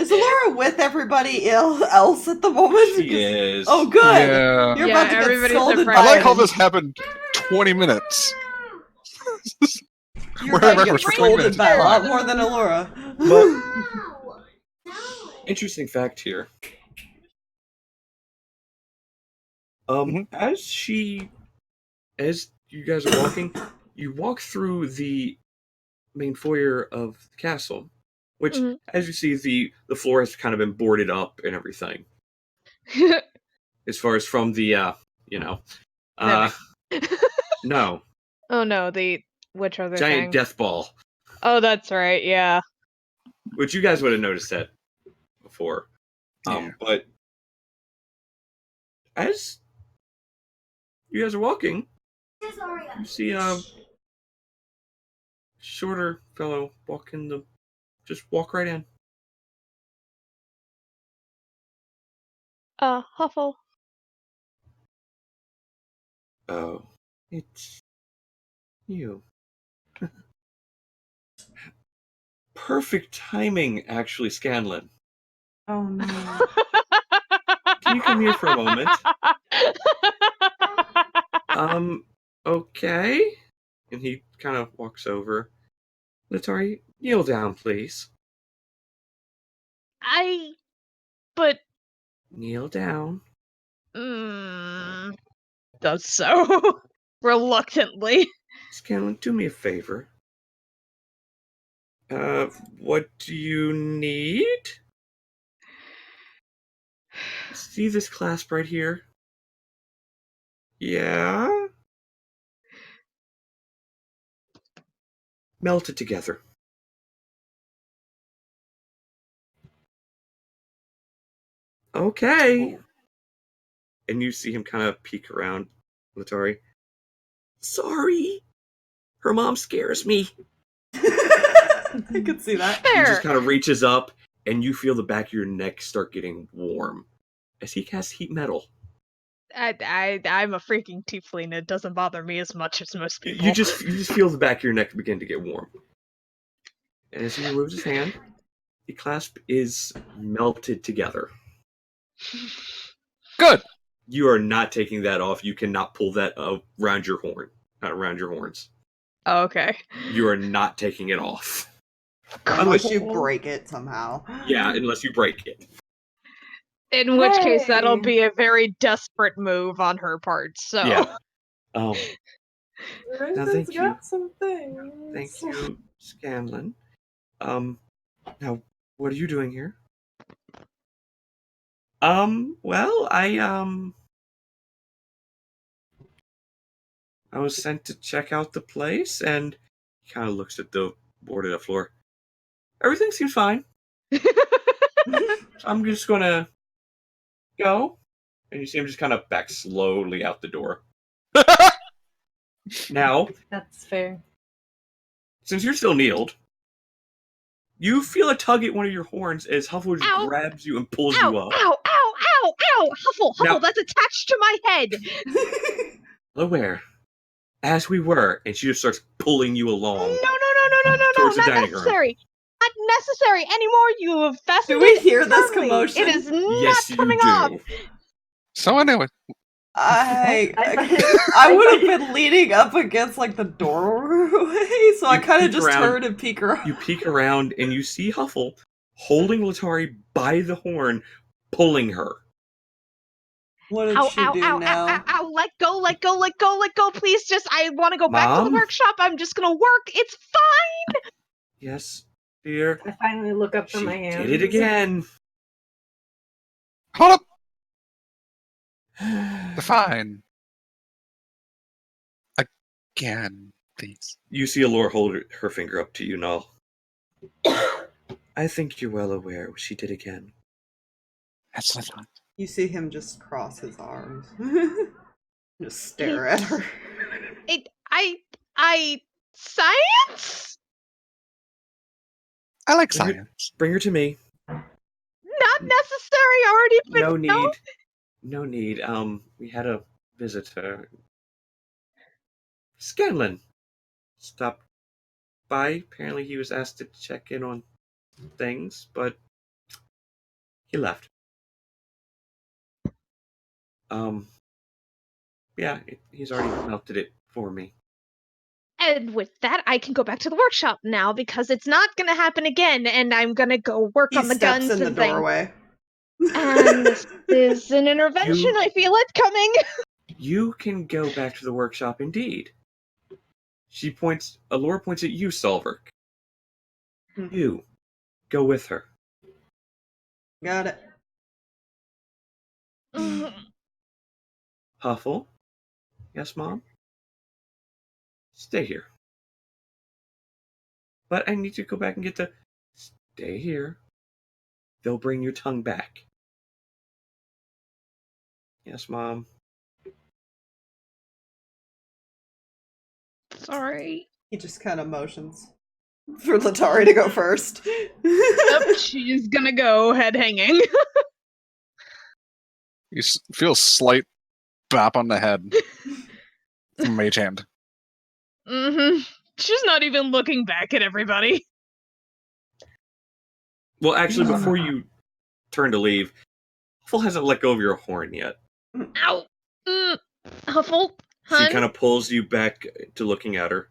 Is Laura with everybody else at the moment? She is. Oh, good. Yeah. You're Yeah, about to get everybody's scolded surprised. by I like how him. this happened 20 minutes. You're We're about to at get breakfast for 20 scolded minutes. by a Fine. lot more than Allura. But interesting fact here. As she as you guys are walking, you walk through the main foyer of the castle, which, as you see, the floor has kind of been boarded up and everything. As far as from the, no. Oh no, which other Giant thing? death ball. Oh, that's right, yeah. Which you guys would have noticed that before. But as you guys are walking, you see a shorter fellow just walk right in. Huffle. Oh, it's you. Perfect timing, actually, Scanlan. Oh no. Can you come here for a moment? Okay. And he kind of walks over. Letari, kneel down, please. But... Kneel down. Does so. Reluctantly. Scanlan, do me a favor. What do you need? See this clasp right here? Yeah? Melt it together. Okay. And you see him kind of peek around, Letari. Sorry. Her mom scares me. I could see that. He just kind of reaches up, and you feel the back of your neck start getting warm as he casts heat metal. I'm a freaking tiefling. It doesn't bother me as much as most people. You just feel the back of your neck begin to get warm. And as he removes his hand, the clasp is melted together. Good. You are not taking that off. You cannot pull that around your horns. Oh, okay. You are not taking it off. Unless you break it somehow. Yeah, unless you break it. In which case, that'll be a very desperate move on her part, so... Yeah. Now, Brendan's got some things. Thank you, Scanlan. Now, what are you doing here? Well, I was sent to check out the place, and he kind of looks at the board of the floor. Everything seems fine. I'm just gonna go. And you see him just kind of back slowly out the door. Now, That's fair. since you're still kneeled, you feel a tug at one of your horns as Huffle just grabs you and pulls you up. Ow! Ow! Ow! Ow! Huffle! Now- That's attached to my head! Aware, as we were, and she just starts pulling you along. No, Towards the not dining room. necessary! Not necessary anymore, you have fastened Do we it hear this firmly. commotion? It is not Yes, you coming do. off! So anyway, I would have been leaning up against like the doorway, so I You kind of peek just around. turned and peek around. You peek around and you see Huffle holding Letari by the horn, pulling her. What did she do now? Ow, let go, please, I want to go back to the Mom? workshop, I'm just gonna work, it's fine! Yes, dear. I finally look up from She my hand. did it again. hold up. Fine. Again, please. You see Allura hold her finger up to you, Null. I think you're well aware she did again. That's the thought. You see him just cross his arms. Just stare at her. Science? I like Bring her- science. Bring her to me. Not necessary, already been No need. No need. We had a visitor. Scanlan stopped by. Apparently he was asked to check in on things, but he left. Yeah, he's already melted it for me. And with that, I can go back to the workshop now because it's not gonna happen again, and I'm gonna go work He on the steps guns in the and things. doorway. And this is an intervention. You- I feel it coming. You can go back to the workshop indeed. Allura points at you, Stalverk. You, go with her. Got it. Huffle? Yes, Mom? Stay here. But I need to go back and get the... Stay here. They'll bring your tongue back. Yes, Mom. Sorry. He just kind of motions for Letari to go first. Yep, she's gonna go head hanging. You feel a slight bop on the head from Mage Hand. She's not even looking back at everybody. Well, actually, before you turn to leave, Huffle hasn't let go of your horn yet. Ow! Huffle, hun? She kind of pulls you back to looking at her.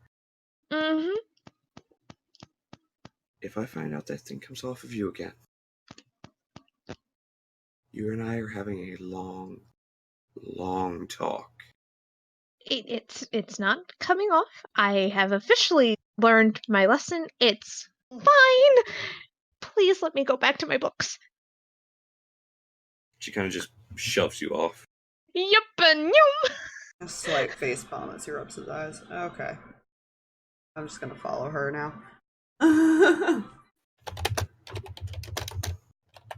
If I find out that thing comes off of you again, you and I are having a long, long talk. It's not coming off. I have officially learned my lesson. It's fine. Please let me go back to my books. She kind of just shoves you off. Yup and yum. A slight face palm as he rubs his eyes. Okay. I'm just gonna follow her now.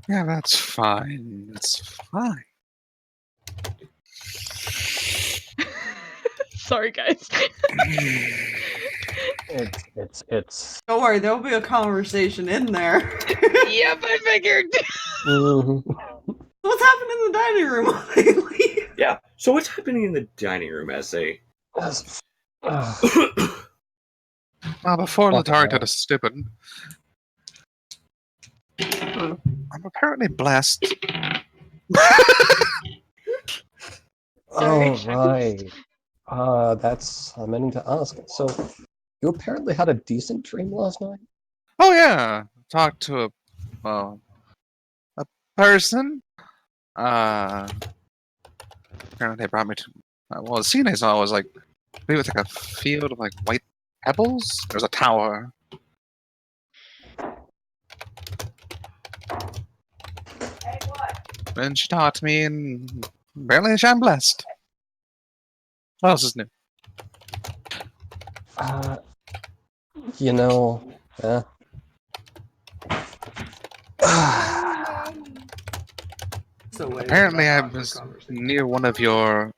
Yeah, that's fine. That's fine. Sorry, guys. It's. Don't worry, there'll be a conversation in there. Yep, I figured. What's happened in the dining room lately? Yeah, so what's happening in the dining room as they... Well, before Fuck Letari that. did a stupid, I'm apparently blessed. Oh, right. That's I'm meaning to ask. So, you apparently had a decent dream last night? Oh yeah, talked to a person. Apparently they brought me to. Well, the scene I saw was like maybe it's like a field of like white pebbles. There's a tower. And she taught me, and apparently I'm blessed. What else is new? You know, So wait, Apparently I about was conversation. near one of her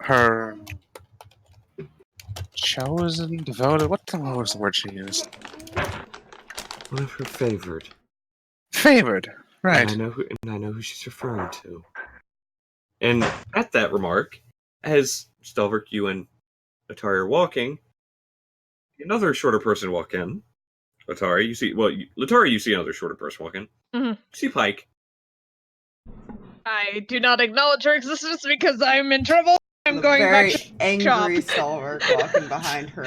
chosen, devoted. What was the word she used? One of her favored. Favored, right? And I know who she's referring to. And at that remark, as Stalverk, you and Letari are walking, another shorter person walk in. Letari, Letari, you see another shorter person walk in. You see Pike. I do not acknowledge her existence because I'm in trouble. I'm The going very back to angry shop. Stalverk walking behind her.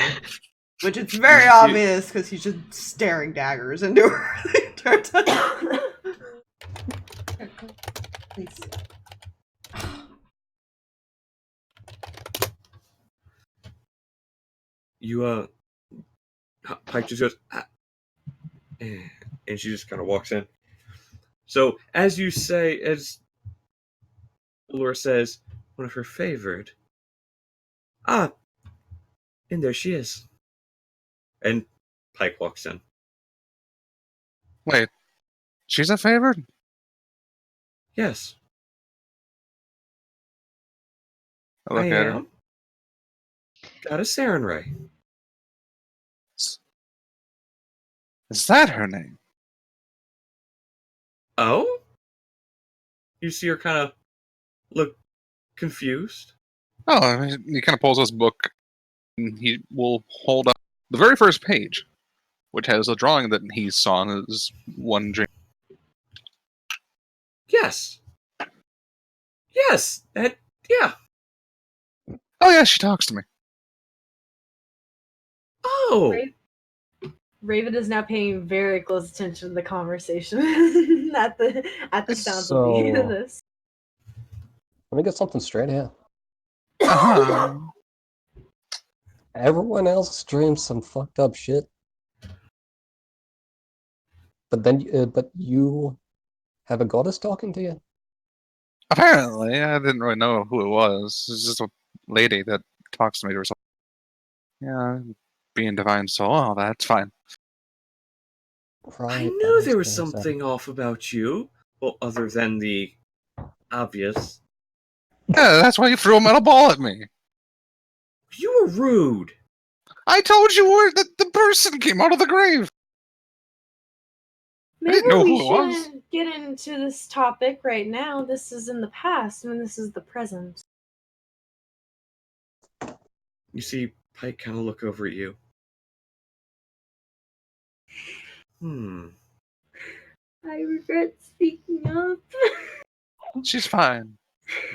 Which it's very obvious because he's just staring daggers into her the entire time. Please. You, Pike just goes, and she just kind of walks in. So, as Laura says, one of her favored. And there she is. And Pike walks in. Wait, she's a favored? Yes, I look I at her. am. Got a Saren Ray. Is that her name? Oh? You see her kind of look confused. Oh, I mean, he kind of pulls this book, and he will hold up the very first page, which has a drawing that he saw in his one dream. Yes. Yes. Yeah. Oh yeah, she talks to me. Oh. Raven is now paying very close attention to the conversation at the sounds of So- this. let me get something straight here. Uh-huh. Everyone else dreams some fucked up shit. But then, but you have a goddess talking to you? Apparently, I didn't really know who it was. It's just a lady that talks to me to herself. Yeah, being divine soul, oh, that's fine. Right. I knew there was something off about you. Well, other than the obvious. Yeah, that's why you threw a metal ball at me. You were rude. I told you that the person came out of the grave. Maybe didn't know we who it was. shouldn't get into this topic right now. This is in the past, and this is the present. You see Pike kind of look over at you. I regret speaking up. She's fine.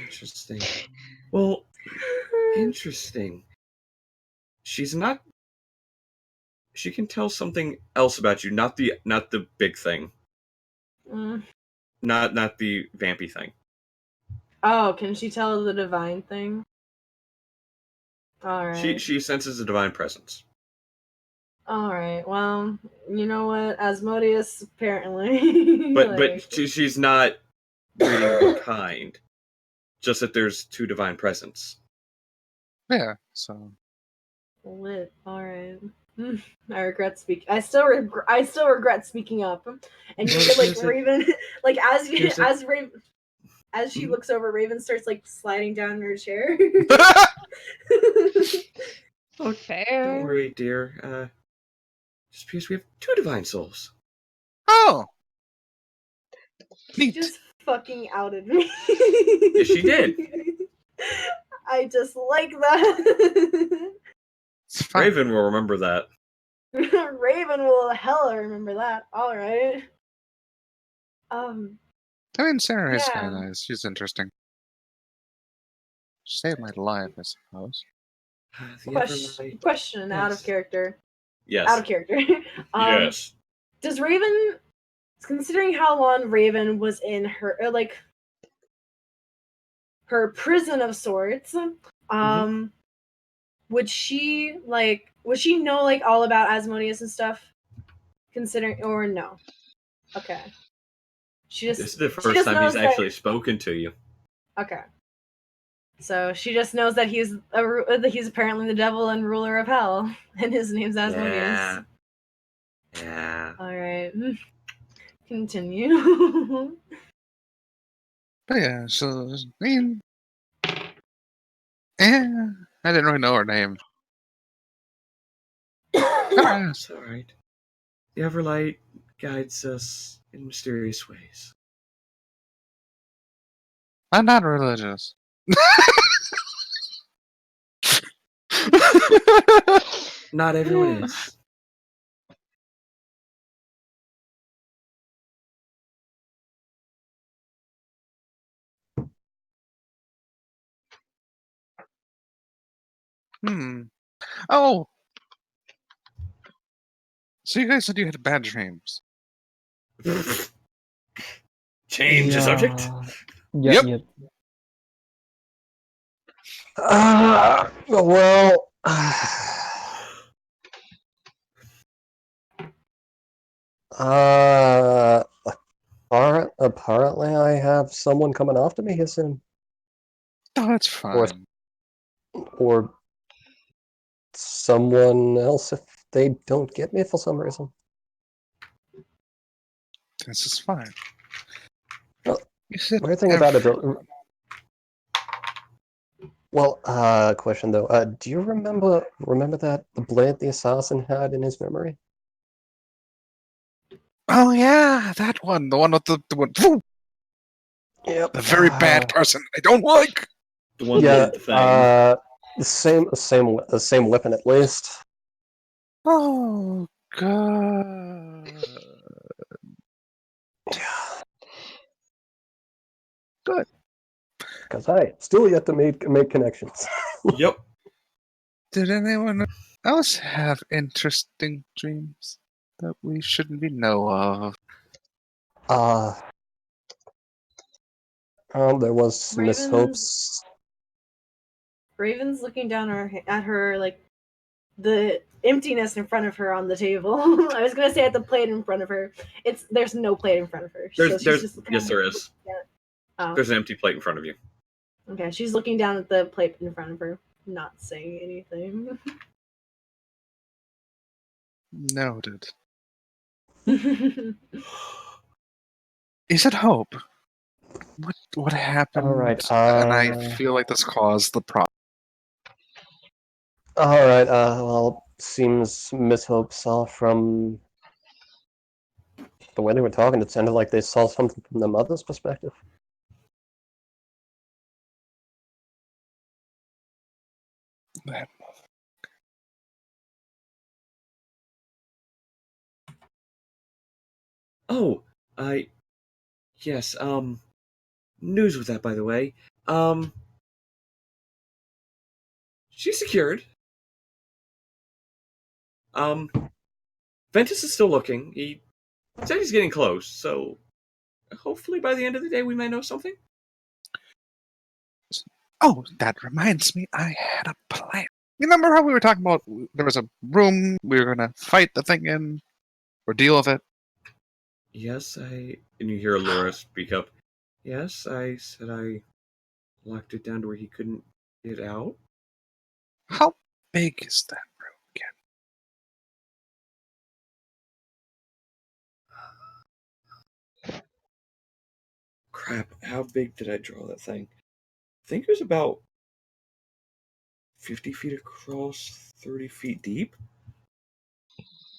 Interesting. Well, interesting. She's not. She can tell something else about you, not the big thing, Mm. not the vampy thing. Oh, can she tell the divine thing? All right. She senses a divine presence. All right. Well, you know what, Asmodeus apparently. But she's not reading the kind. Just that there's two divine presence. Yeah, so. Lit. All right. I regret speaking. I still regret speaking up. And you hear like Raven, like as she looks over, Raven starts like sliding down in her chair. Oh, Fair. don't worry, dear. Just because we have two divine souls. Oh! Neat. Just fucking outed me. Yes, she did. I just like that. Raven will remember that. Raven will hella remember that. All right. I mean, Sarah is Yeah. kind of nice. She's interesting. She saved my life, I suppose. Question Yes. out of character. Yes. Out of character. Yes. Does Raven, considering how long Raven was in her her prison of sorts, would she know like all about Asmodeus and stuff? Considering, or no? Okay. This is the first time he's actually spoken to you. Okay. So she just knows that he's apparently the devil and ruler of hell, and his name's Asmodeus. Yeah. All right. Continue. But yeah, so, I mean, I didn't really know her name. It's alright. The Everlight guides us in mysterious ways. I'm not religious. Not everyone is. Oh! So you guys said you had bad dreams. Change the subject? Yep. Well, apparently I have someone coming after me here soon. Oh, that's fine. Or someone else if they don't get me for some reason. This is fine. Well, You said weird thing about it, though. Well, question though. Do you remember that the blade the assassin had in his memory? Oh yeah, that one. The one with the one. Yep. The very bad person I don't like. The one that did the thing. The same weapon at least. Oh god. Good. Because I still yet to make connections. Yep. Did anyone else have interesting dreams that we shouldn't be know of? There was Miss Raven's- Hope's. Raven's looking down at her, like, the emptiness in front of her on the table. I was gonna say at the plate in front of her. There's no plate in front of her. So she's just Yes, there is. Oh. There's an empty plate in front of you. Okay, she's looking down at the plate in front of her, not saying anything. Noted. Is it Hope? What happened? All right. And I feel like this caused the problem. All right. Well, seems Miss Hope saw from the way they were talking. It sounded like they saw something from the mother's perspective. Oh, yes, news with that, by the way. She's secured. Ventus is still looking. He said he's getting close, so hopefully by the end of the day we may know something. Oh, that reminds me, I had a plan. You remember how we were talking about there was a room we were going to fight the thing in, or deal with it? Yes, and you hear Laura speak up. Yes, I said I locked it down to where he couldn't get out. How big is that room again? Crap, how big did I draw that thing? I think it was about 50 feet across, 30 feet deep.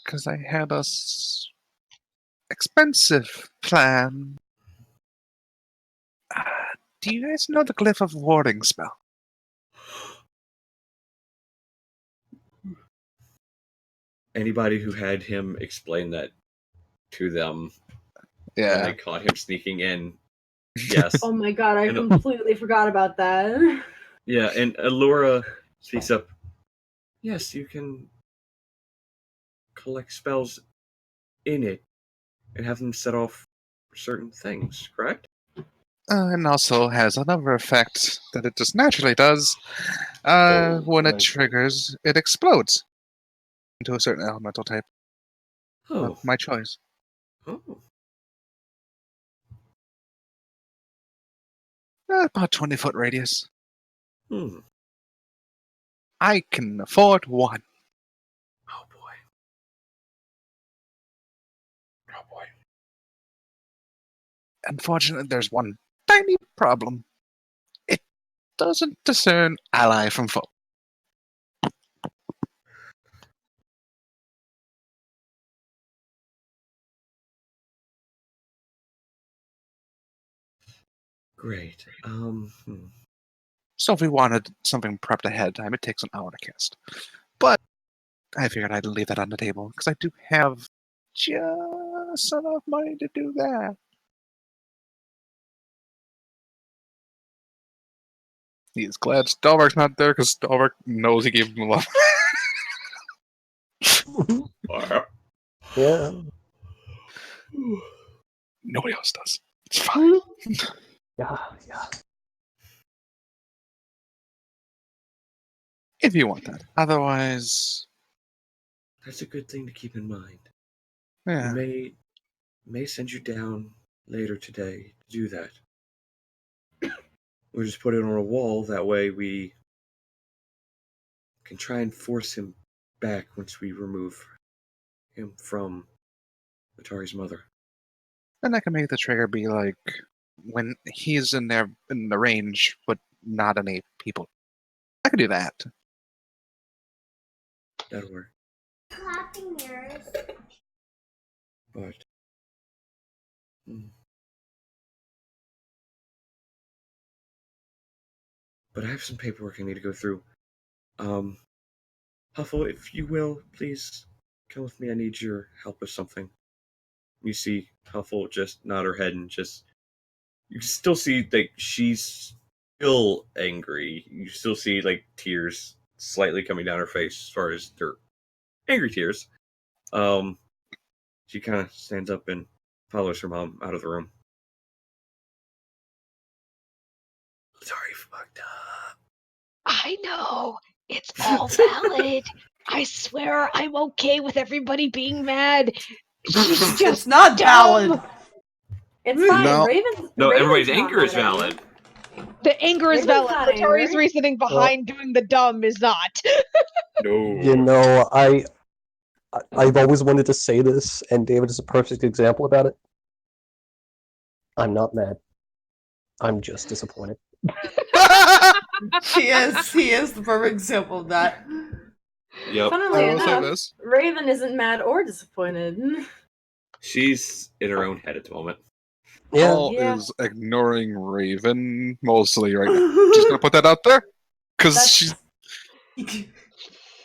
Because I had a expensive plan. Do you guys know the glyph of warding spell? Anybody who had him explain that to them when they caught him sneaking in, yes. Oh my god, I completely forgot about that. Yeah, and Allura speaks up. Yes, you can collect spells in it and have them set off certain things, correct? And also has another effect that it just naturally does. When it triggers, it explodes into a certain elemental type. Oh. My choice. Oh. About 20-foot radius. Hmm. I can afford one. Oh boy. Oh boy. Unfortunately, there's one tiny problem. It doesn't discern ally from foe. Great. So if we wanted something prepped ahead of time, it takes an hour to cast. But I figured I'd leave that on the table, because I do have just enough money to do that. He's glad Stalverk's not there, because Stalverk knows he gave him a lot. Yeah. Nobody else does. It's fine. Yeah. If you want that. Otherwise... That's a good thing to keep in mind. Yeah. We may send you down later today to do that. We'll just put it on a wall, that way we can try and force him back once we remove him from Letari's mother. And I can make the trigger be like when he's in there in the range, but not any people. I could do that. That'll work. Clapping mirrors. But I have some paperwork I need to go through. Huffle, if you will, please come with me. I need your help with something. You see Huffle just nod her head and just... You can still see, like, she's still angry. You still see, like, tears slightly coming down her face as far as her angry tears. She kind of stands up and follows her mom out of the room. Sorry, fucked up. I know. It's all valid. I swear I'm okay with everybody being mad. She's It's just not dumb. valid. It's fine. No. No, Raven's everybody's not anger is mad at you. valid. The anger is Raven's valid. not Letari's angry. reasoning behind doing the dumb is not. No. You know, I've always wanted to say this, and David is a perfect example about it. I'm not mad. I'm just disappointed. He is the perfect example of that. Yep. Funnily I will say enough, this. Raven isn't mad or disappointed. She's in her own head at the moment. Yeah. Paul Yeah. is ignoring Raven mostly right now. Just gonna put that out there, because she's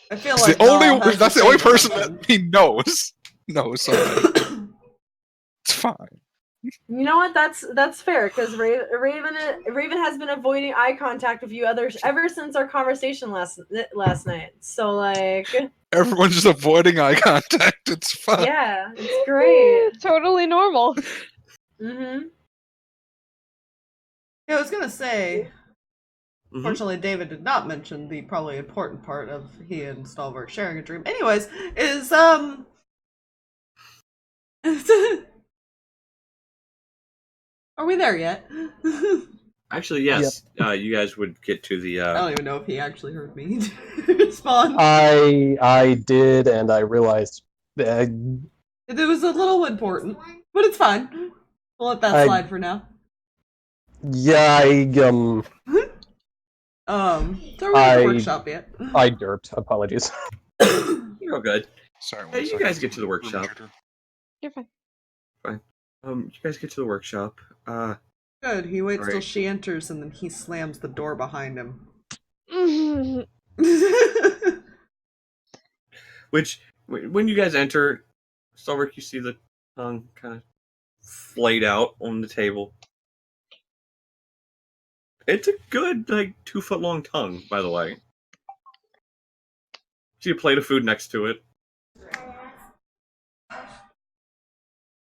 I feel the like only. Noel has That's to the only say person something. that he knows. Knows something. It's fine. You know what? That's fair because Raven has been avoiding eye contact with you ever since our conversation last night. So like, Everyone's just avoiding eye contact. It's fine. yeah, it's great. Totally normal. Mm-hmm. Yeah, I was gonna say. Mhm. Fortunately, David did not mention the probably important part of he and Stalverk sharing a dream. Anyways, is are we there yet? Actually, yes. You guys would get to the. I don't even know if he actually heard me respond. I did, and I realized It was a little important, but it's fine. We'll let that slide for now. yeah, So are we at the workshop yet? I derped. Apologies. You're all good. Sorry. Hey, you guys get to the workshop. You're fine. You guys get to the workshop. Good. He waits till Right. she enters and then he slams the door behind him. Which, when you guys enter, Stalverk, you see the tongue kind of flayed out on the table. It's a good, 2-foot long tongue, by the way. See a plate of food next to it.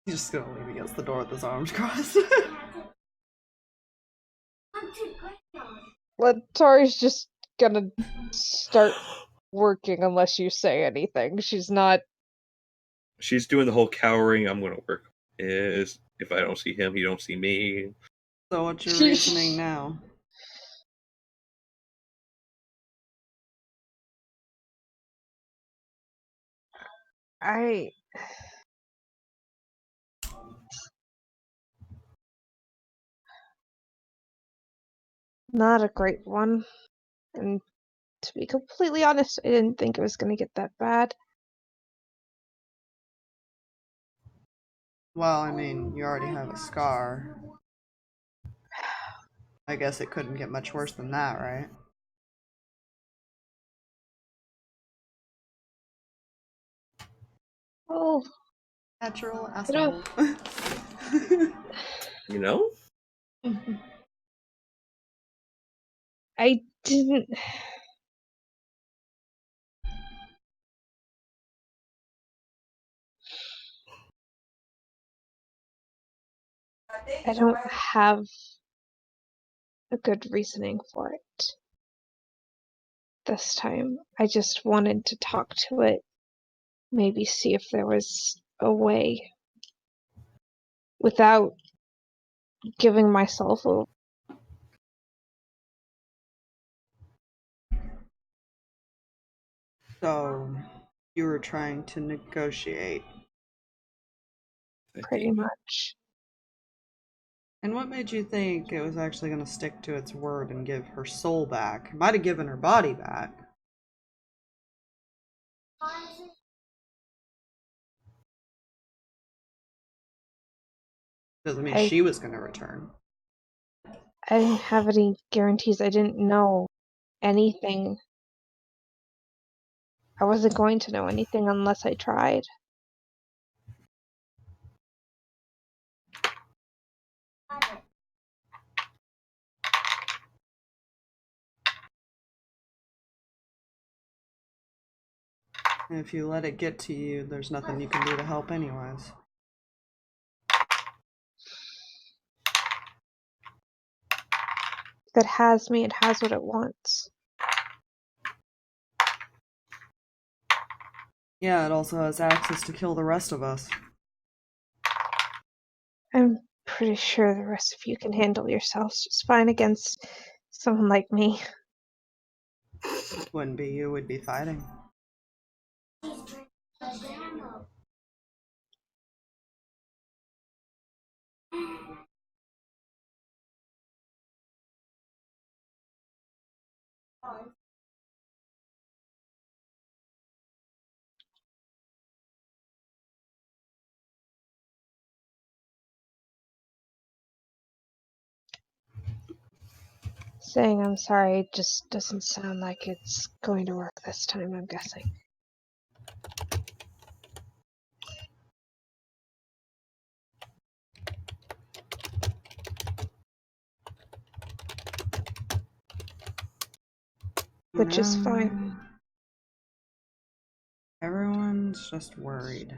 He's just gonna lean against the door with his arms crossed. Letari's just gonna start working unless you say anything. She's not. She's doing the whole cowering, I'm gonna work. Is if I don't see him, he don't see me. So what's your reasoning now? Not a great one. And to be completely honest, I didn't think it was gonna get that bad. Well, I mean, you already have a scar. I guess it couldn't get much worse than that, right? Oh, Natural I don't- asshole. You know? I didn't. I don't have a good reasoning for it this time. I just wanted to talk to it, maybe see if there was a way without giving myself a. So, you were trying to negotiate. Pretty much. And what made you think it was actually going to stick to its word and give her soul back? It might have given her body back. Doesn't mean she was going to return. I didn't have any guarantees. I didn't know anything. I wasn't going to know anything unless I tried. And if you let it get to you, there's nothing you can do to help anyways. If it has me, it has what it wants. Yeah, it also has access to kill the rest of us. I'm pretty sure the rest of you can handle yourselves just fine against someone like me. Wouldn't be you, would be fighting. Saying I'm sorry just doesn't sound like it's going to work this time, I'm guessing. Which is fine. Everyone's just worried.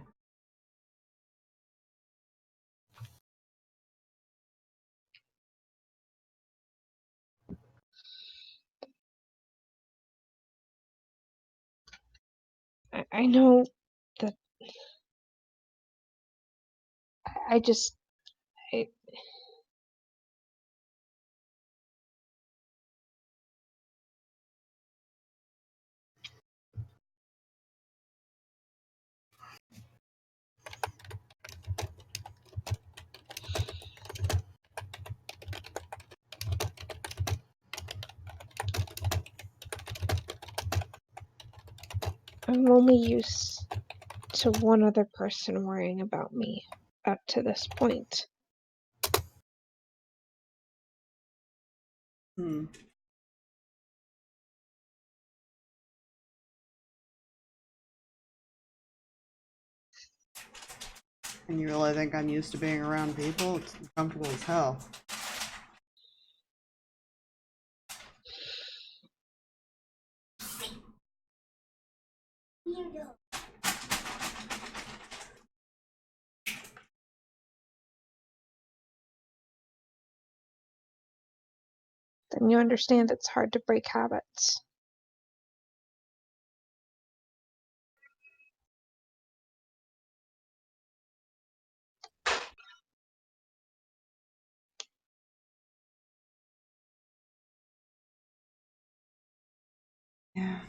I know that I just I'm only used to one other person worrying about me up to this point. Hmm. And you really think I'm used to being around people? It's uncomfortable as hell. Then you understand it's hard to break habits. Yeah.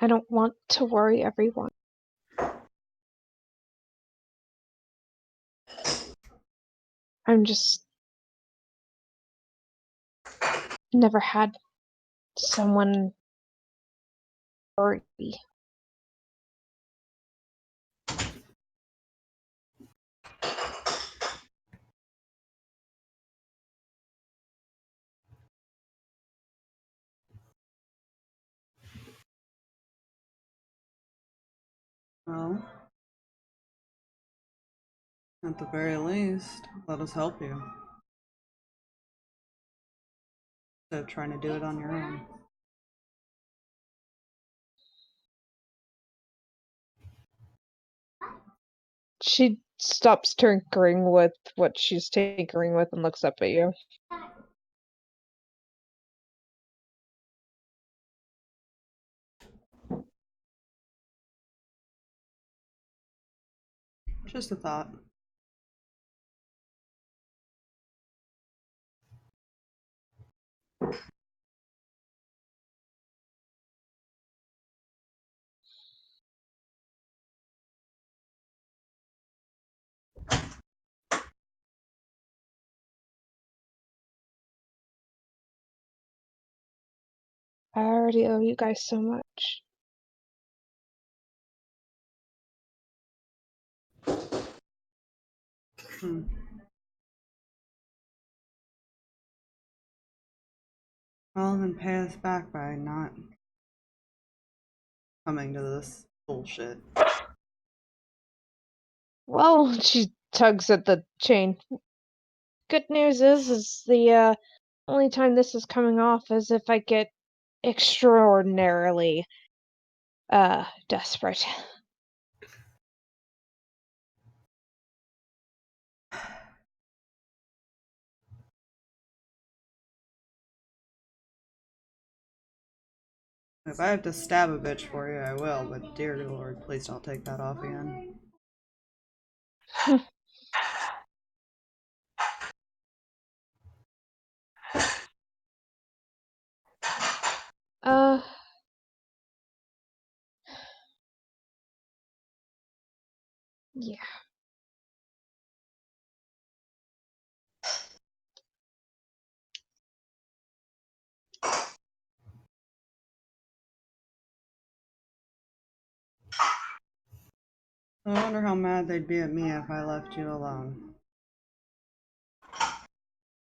I don't want to worry everyone. I'm just never had someone worry. Well, at the very least, let us help you. Instead of trying to do it on your own. She stops tinkering with what she's tinkering with and looks up at you. Just a thought. I already owe you guys so much. Hmm. Well, then pay us back by not coming to this bullshit. Well, she tugs at the chain. Good news is the only time this is coming off is if I get extraordinarily desperate. If I have to stab a bitch for you, I will, but dear lord, please don't take that off again. Yeah. I wonder how mad they'd be at me if I left you alone.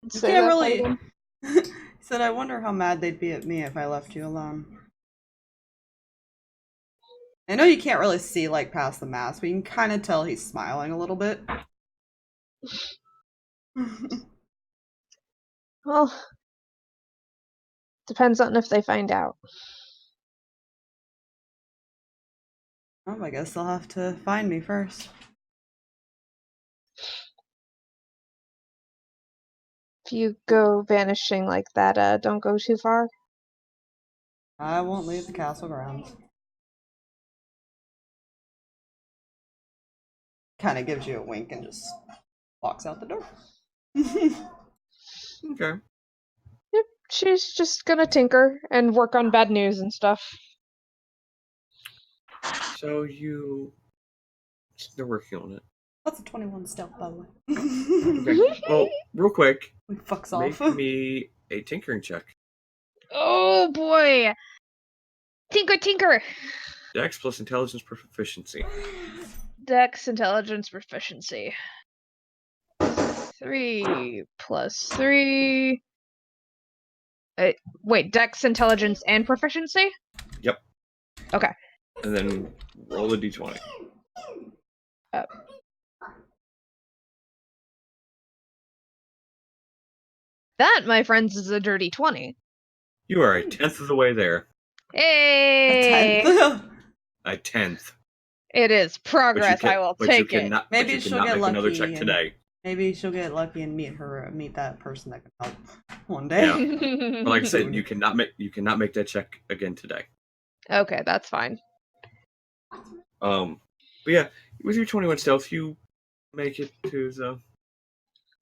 You Say can't that really. part He said, I wonder how mad they'd be at me if I left you alone. I know you can't really see, like, past the mask, but you can kind of tell he's smiling a little bit. Well, depends on if they find out. Well, I guess they'll have to find me first. If you go vanishing like that, don't go too far. I won't leave the castle grounds. Kind of gives you a wink and just walks out the door. Okay. Yep, she's just gonna tinker and work on bad news and stuff. So they're working on it. That's a 21 stealth, by the way. Okay. Well, real quick, We fucks make off. me a tinkering check. Oh boy! Tinker, tinker! Dex plus intelligence proficiency. Dex intelligence proficiency. 3 plus 3. Wait, Dex intelligence and proficiency? Yep. Okay. And then roll a d20. That, my friends, is a dirty 20. You are a tenth of the way there. Hey! A tenth. It is progress. I will take it. Maybe she'll get make lucky. another check today. Maybe she'll get lucky and meet that person that can help one day. Yeah. But like I said, you cannot make that check again today. Okay, that's fine. But yeah, with your 21 stealth, you make it to the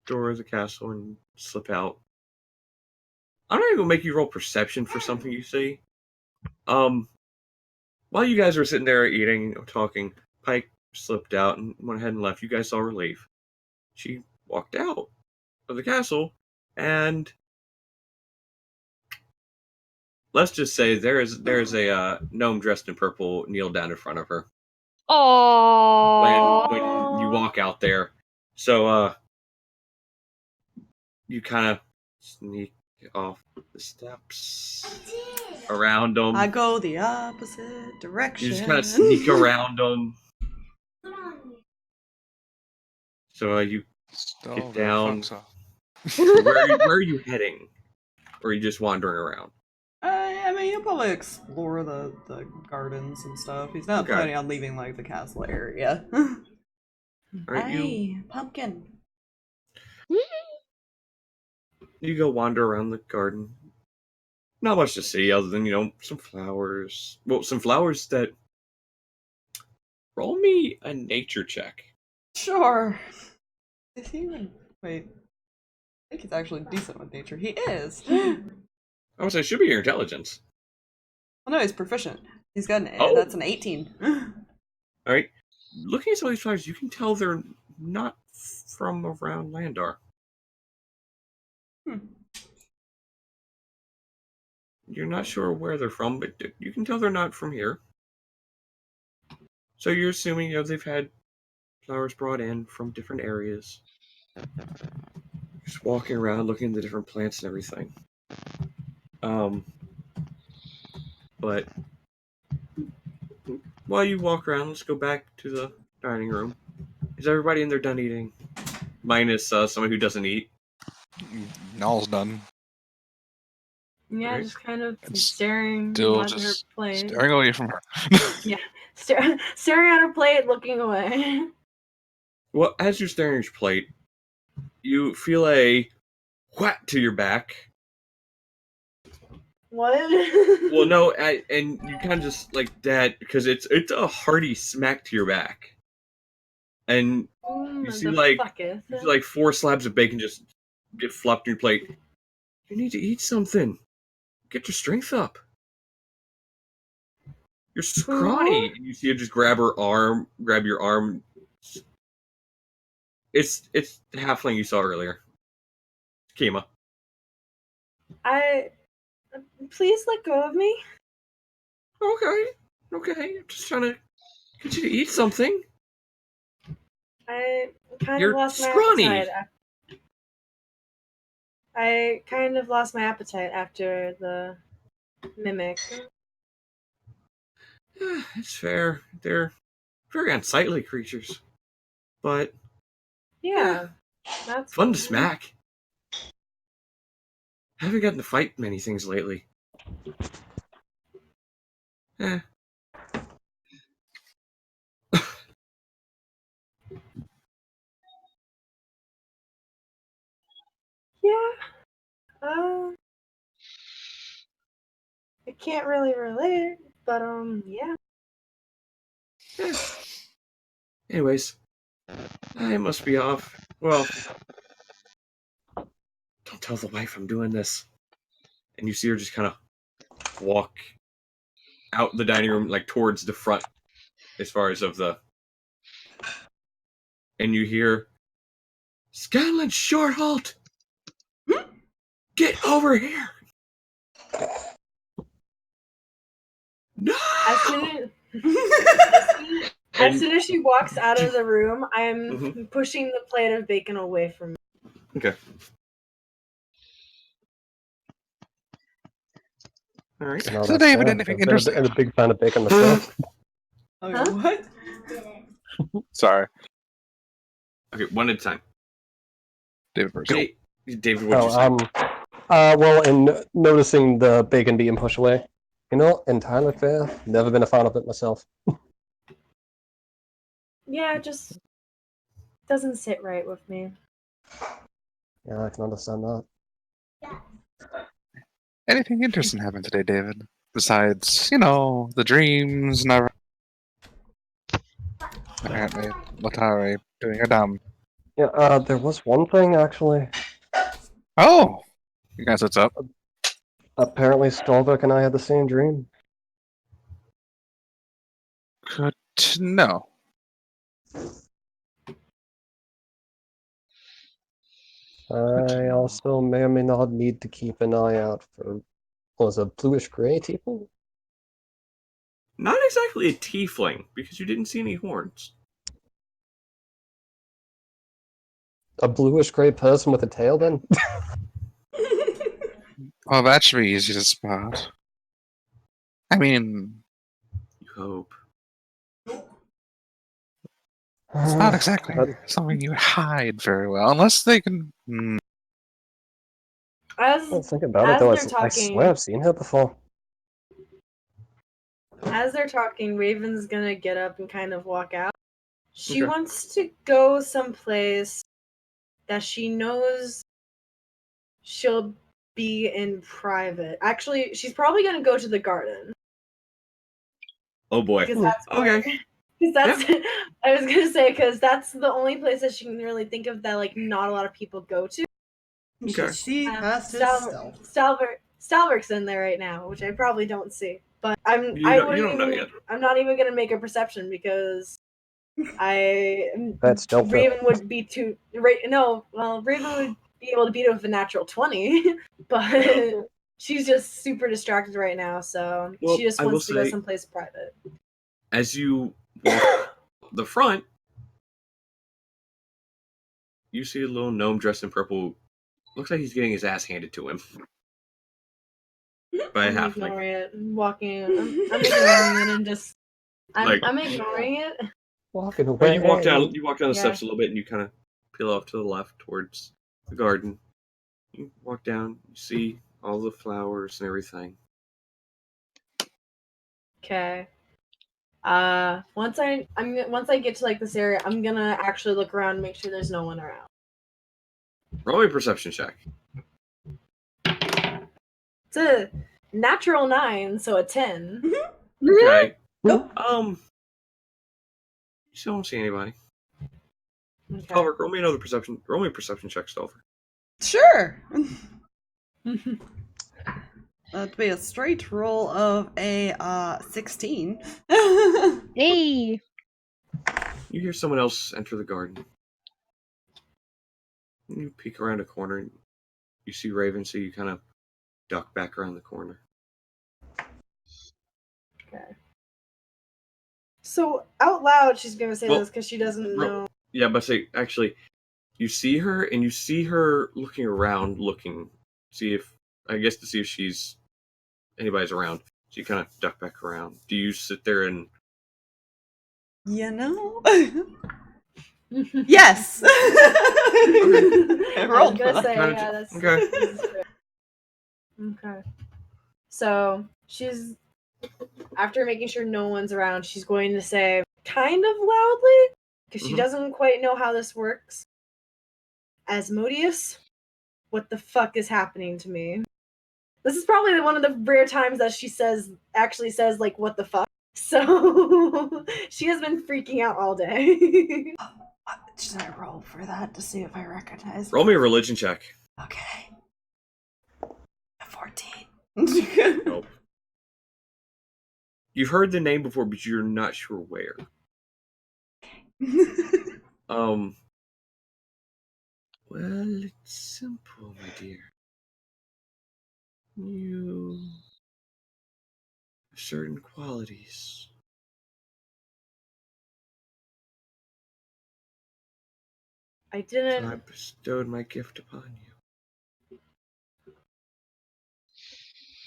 door of the castle and slip out. I'm not even gonna make you roll perception for something you see. While you guys were sitting there eating or talking, Pike slipped out and went ahead and left. You guys saw her leave. She walked out of the castle, and let's just say there's a gnome dressed in purple kneel down in front of her. Oh. When you walk out there, so you kind of sneak off the steps around them. I go the opposite direction. You just kind of sneak around them. So you get down. Where are you heading? Or are you just wandering around? I mean, he'll probably explore the gardens and stuff. He's not planning on leaving, like, the castle area. Right, hey, pumpkin. You go wander around the garden. Not much to see other than, some flowers. Well, some flowers that... Roll me a nature check. Sure. Is he even... Wait. I think he's actually decent with nature. He is! I would say it should be your intelligence. Well, no, he's proficient. He's got that's an 18. Alright. Looking at some of these flowers, you can tell they're not from around Landar. You're not sure where they're from, but you can tell they're not from here. So you're assuming, they've had flowers brought in from different areas. Just walking around, looking at the different plants and everything. But while you walk around, let's go back to the dining room. Is everybody in there done eating? Minus someone who doesn't eat. Null's done. Yeah, Right. just kind of staring Still at her just plate. staring away from her. Yeah, staring at her plate, looking away. Well, as you're staring at your plate, you feel a whack to your back. What? Well, no, and you kind of just like that because it's a hearty smack to your back, and you see like 4 slabs of bacon just get flopped in your plate. You need to eat something. Get your strength up. You're scrawny. And you see her just grab your arm. It's the halfling you saw earlier. Kima. Please let go of me. Okay. I'm just trying to get you to eat something. I kind You're of lost scrawny. my appetite. I kind of lost my appetite after the mimic. It's fair. They're very unsightly creatures, but Yeah, that's fun to smack. Haven't gotten to fight many things lately. Eh. Yeah. I can't really relate, but yeah. Anyways, I must be off. Well, don't tell the wife I'm doing this. And you see her just kind of walk out the dining room, like towards the front, as far as of the. And you hear, Scanlan Shorthalt, get over here. No. As soon as she walks out of the room, I'm pushing the plate of bacon away from me. Okay. All right. No, So, David, anything interesting? I'm a big fan of bacon myself. Okay, what? Sorry. Okay, one at a time. David first. David, what'd you say? Well, in noticing the bacon being pushed away, entirely fair. Never been a fan of it myself. Yeah, it just doesn't sit right with me. Yeah, I can understand that. Anything interesting happened today, David? Besides, the dreams and everything. Apparently, Letari doing a dumb. Yeah, there was one thing, actually. Oh! You guys, what's up? Apparently, Stalverk and I had the same dream. Good to know. I also may or may not need to keep an eye out for, was it bluish-gray people? Not exactly a tiefling, because you didn't see any horns. A bluish-gray person with a tail, then? Oh, that should be easy to spot. I mean... You hope. It's not exactly something you hide very well, unless they can... Think about it, though. I swear I've seen her before. As they're talking, Raven's gonna get up and kind of walk out. She wants to go someplace that she knows she'll be in private. Actually, she's probably gonna go to the garden. Oh boy. Because that's okay. Because that's I was gonna say because that's the only place that she can really think of that like not a lot of people go to. Okay. She has to Stalverk's in there right now, which I probably don't see. But You don't know yet. I'm not even gonna make a perception because That's stealth. Raven would be too. Raven would be able to beat it with a natural 20, but she's just super distracted right now, so she just wants to go someplace private. As you walk the front, you see a little gnome dressed in purple. Looks like he's getting his ass handed to him by a halfling. Ignoring it, walking. I'm ignoring it and just. I'm ignoring it. Walking away. You walk down the steps a little bit, and you kind of peel off to the left towards the garden. You walk down, you see all the flowers and everything. Okay. Once I get to like this area, I'm gonna actually look around and make sure there's no one around. Roll a perception check. Natural 9, so a 10. Okay. Nope. You still don't see anybody. Okay. Stalverk, roll me another perception. Roll me a perception check, Stalverk. Sure. That'd be a straight roll of a 16. Hey. You hear someone else enter the garden. You peek around a corner and you see Raven, so you kind of duck back around the corner. Okay. So out loud, she's gonna say Well, this because she doesn't know. Yeah, but say actually, you see her and you see her looking around, see if she's anybody's around. So you kind of duck back around. Do you sit there and? You know. Yes. I was rolled for gonna that. say, Kinda yeah, just- that's okay. this is fair. Okay. So she's after making sure no one's around, she's going to say kind of loudly because she Mhm. doesn't quite know how this works. Asmodeus, what the fuck is happening to me? This is probably one of the rare times that she actually says like what the fuck. So she has been freaking out all day. Should I roll for that to see if I recognize? Roll me a religion check. Okay. A 14. Nope. You've heard the name before, but you're not sure where. Well, it's simple, my dear. You have certain qualities. I So I didn't. bestowed my gift upon you.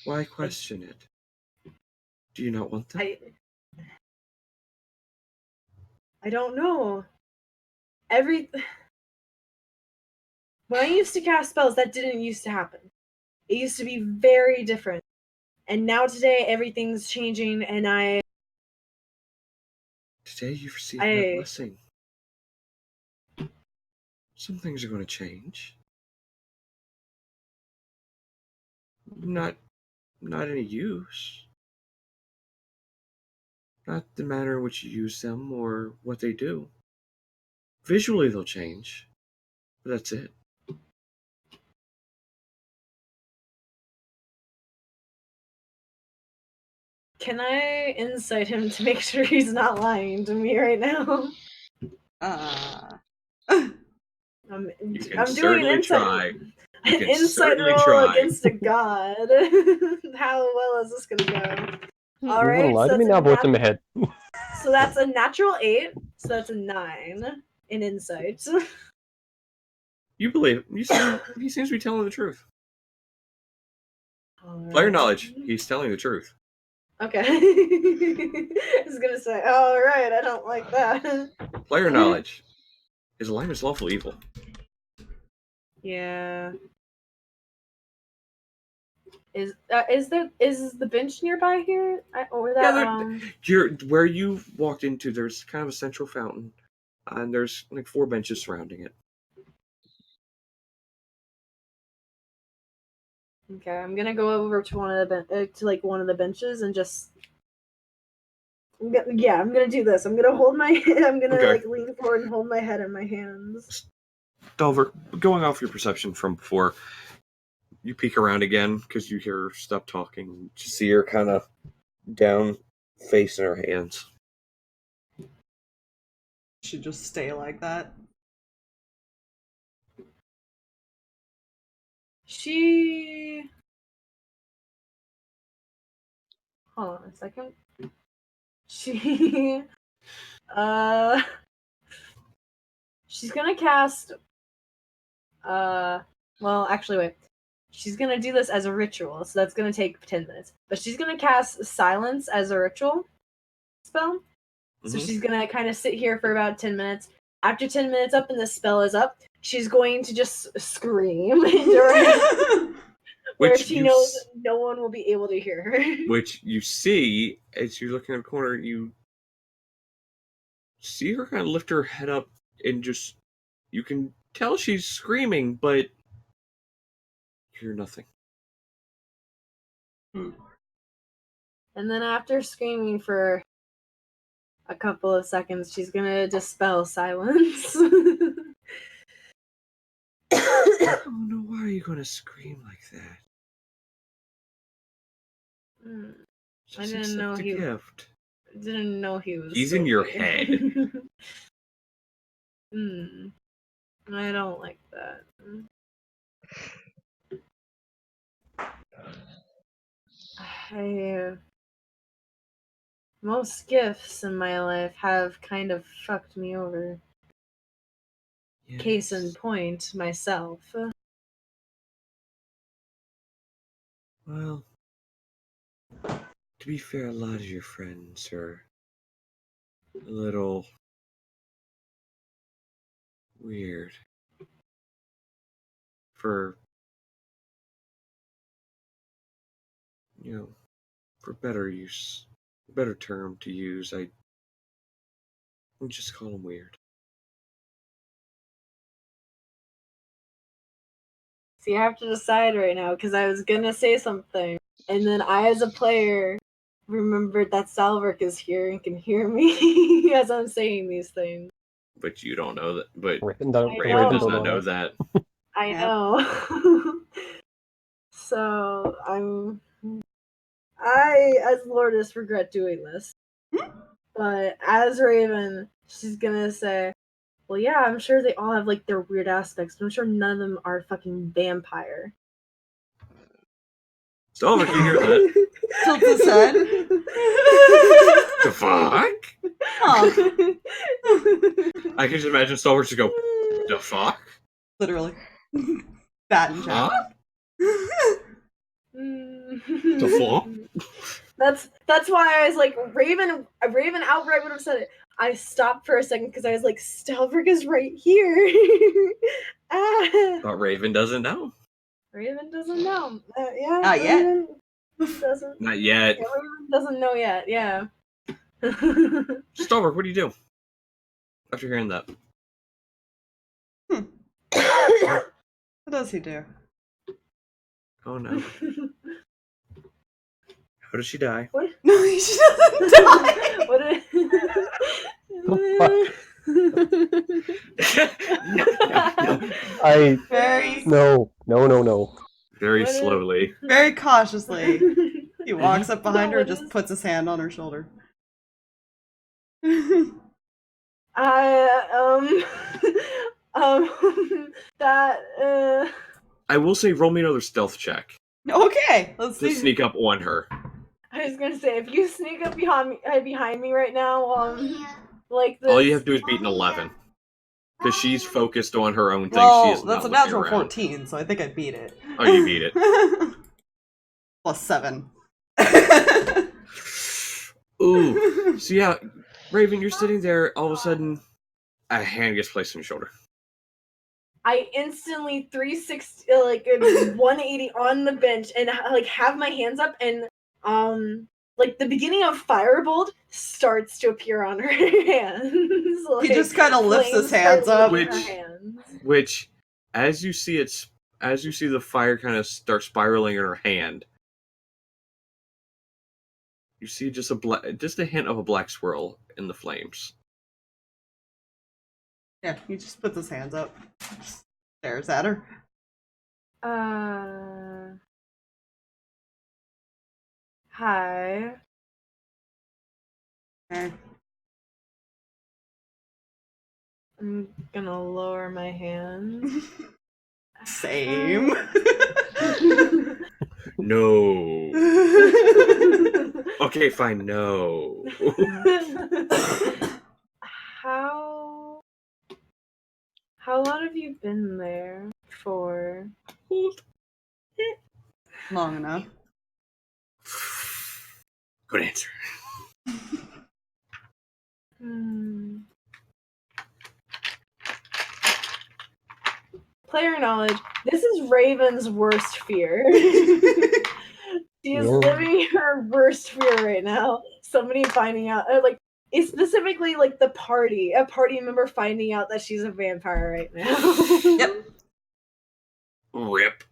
Why question it? Do you not want them? I don't know. When I used to cast spells, that didn't used to happen. It used to be very different. And now today, everything's changing, and Today you've received my blessing. Some things are going to change. Not any use. Not the manner in which you use them or what they do. Visually they'll change, but that's it. Can I insight him to make sure he's not lying to me right now? I'm doing an insight. An insight roll against a god. How well is this gonna go? All You're right, gonna lie to me now, but what's in my head? So that's a natural 8. So that's a 9 in insight. You believe he seems to be telling the truth. All Player right. knowledge, he's telling the truth. Okay. I was gonna say, all right, I don't like that. Player knowledge, his alignment's lawful evil. Yeah. Is the bench nearby here? Or that Where you walked into, there's kind of a central fountain, and there's like 4 benches surrounding it. Okay, I'm gonna go over to one of the benches and just. I'm gonna do this. I'm gonna hold my. I'm gonna Okay. lean forward and hold my head in my hands. Delver, going off your perception from before, you peek around again because you hear her stop talking. You see her kind of down, face in her hands. Should just stay like that. Hold on a second. She's gonna cast. Well, actually, wait. She's gonna do this as a ritual, so that's gonna take 10 minutes. But she's gonna cast Silence as a ritual spell. So she's gonna kind of sit here for about 10 minutes. After 10 minutes up and the spell is up, she's going to just scream where she knows no one will be able to hear her. Which you see as you're looking at the corner, you see her kind of lift her head up and just, you can tell she's screaming, but you hear nothing. Hmm. And then after screaming for a couple of seconds, she's gonna dispel silence. Oh no, why are you gonna scream like that? I Just didn't know accept he the gift. didn't know he was. He's so in your weird. head. I don't like that. Most gifts in my life have kind of fucked me over. Yes. Case in point, myself. Well, to be fair, a lot of your friends are a little weird. For for better term to use, I would just call them weird. See, I have to decide right now because I was gonna say something, and then I, as a player, remembered that Stalverk is here and can hear me as I'm saying these things. But you don't know that. But Raven Raven does don't not know know that. that. I Yeah. know. So I, as Lourdes, regret doing this. But as Raven, she's gonna say, well, yeah, I'm sure they all have, like, their weird aspects, but I'm sure none of them are fucking vampire. Stalverk, you hear that? Tilts his head. The fuck? Huh. I can just imagine Stalverk just go, the fuck? Literally. That in general. Huh? The fuck? That's why I was like, Raven outright would have said it. I stopped for a second because I was like, Stalverk is right here. But Raven doesn't know. Raven doesn't know. Yeah, Not yet. Raven doesn't. Not yet. Yeah, Raven doesn't know yet. Yeah. Stalverk, what do you do after hearing that? What does he do? Oh no. How does she die? What? No, he doesn't die. What? I Very, no. Very What is- slowly. very cautiously. He walks up behind her and What just is- puts his hand on her shoulder. That I will say, roll me another stealth check Okay, let's to see. sneak up on her. I was gonna say, if you sneak up behind me right now, like this. All you have to do is beat an 11. Because she's focused on her own thing. She Well, is that's a not looking natural around. 14, so I think I beat it. Oh, you beat it. Plus 7. Ooh. So yeah, Raven, you're sitting there, all of a sudden, a hand gets placed on your shoulder. I instantly 360, like 180 on the bench, and like have my hands up, and like the beginning of Firebolt starts to appear on her hands. Like, He just kind of lifts his flames hands start up. leaving her hands. Which, as you see the fire kind of start spiraling in her hand, you see just a hint of a black swirl in the flames. Yeah, he just puts his hands up. Just stares at her. Hi. Eh. I'm gonna lower my hands. Same. No. Okay, fine, no. How long have you been there for? Long enough. Good answer. Player knowledge. This is Raven's worst fear. She is Yeah. living her worst fear right now. Somebody finding out, like, it's specifically like a party member finding out that she's a vampire right now. Yep. Rip.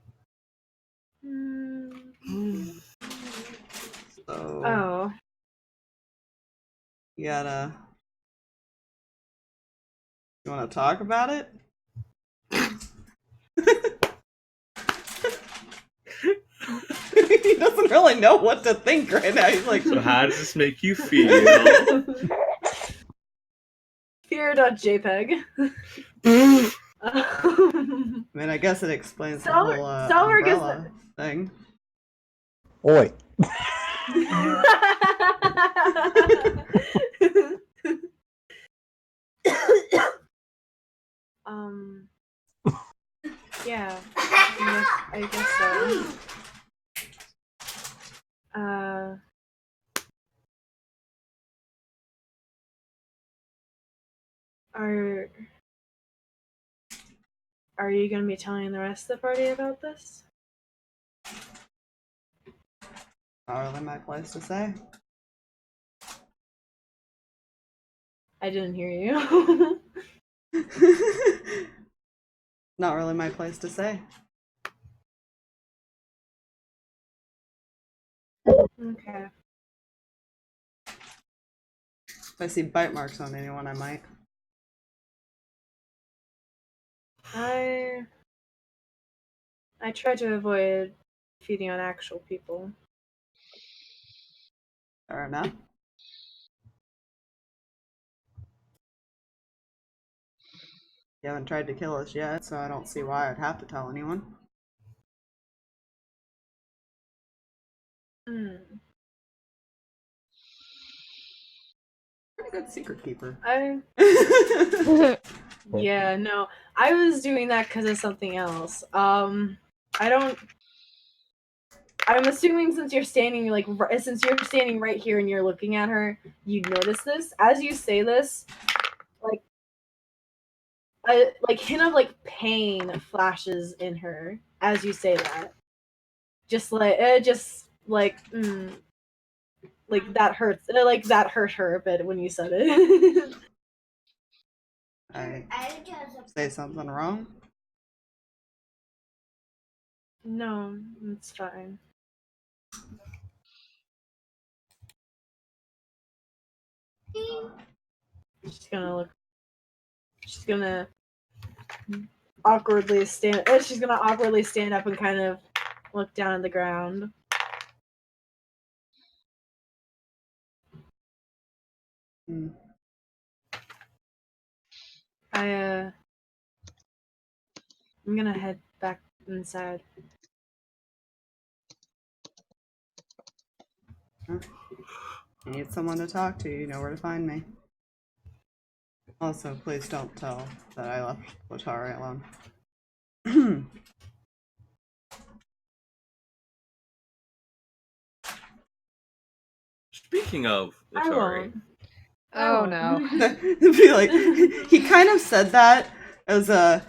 So Oh. you gotta. You want to talk about it? He doesn't really know what to think right now. He's like, So how does this make you feel? Fear.jpg. I mean, I guess it explains the whole Stalverk is umbrella thing. Oi. Yeah, I guess so. Are you gonna be telling the rest of the party about this? Not really my place to say. I didn't hear you. Not really my place to say. Okay. If I see bite marks on anyone, I might. I try to avoid feeding on actual people. Fair enough. You haven't tried to kill us yet, so I don't see why I'd have to tell anyone. Hmm. Pretty good secret keeper. Yeah, no. I was doing that because of something else. I'm assuming since you're standing right here and you're looking at her, you'd notice this. As you say this, like a hint of like pain flashes in her as you say that. Just like like that hurts. Like that hurt her a bit when you said it. I say something wrong? No, it's fine. She's gonna awkwardly stand up and kind of look down at the ground. Hmm. I'm gonna head back inside. You need someone to talk to, you know where to find me. Also, please don't tell that I left Letari alone. Speaking of I Letari, won't. Oh no. Be like, he kind of said that as a,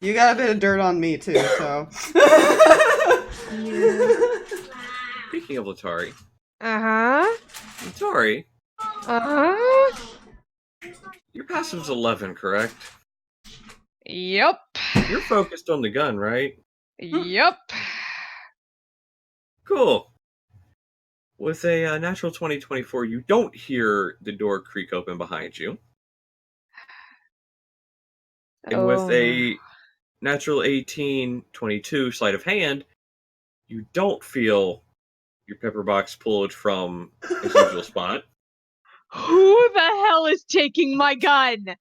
you got a bit of dirt on me too, so. speaking of Letari, Uh-huh. Letari, Uh-huh. your passive's 11, correct? Yep. You're focused on the gun, right? Yep. Cool. With a natural 2024, you don't hear the door creak open behind you. And with a natural 18-22 sleight of hand, you don't feel your pepper box pulled from its usual spot. Who the hell is taking my gun?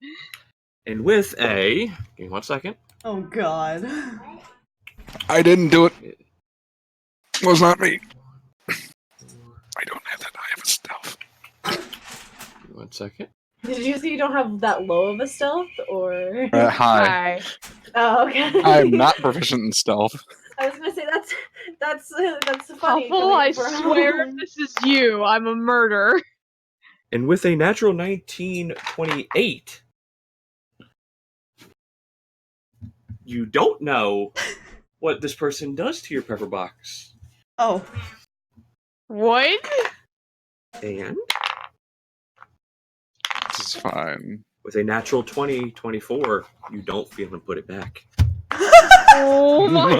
And with a... Give me 1 second. Oh god. I didn't do it. It was not me. I don't have that high of a stealth. Give me 1 second. Did you say you don't have that low of a stealth, or? Hi. Oh, okay. I'm not proficient in stealth. I was gonna say that's funny. Huffle, I coming from- swear if this is you, I'm a murderer. And with a natural 19-28, you don't know what this person does to your pepper box. Oh. What? And This is fine. with a natural 20-24, you don't feel him put it back. Oh my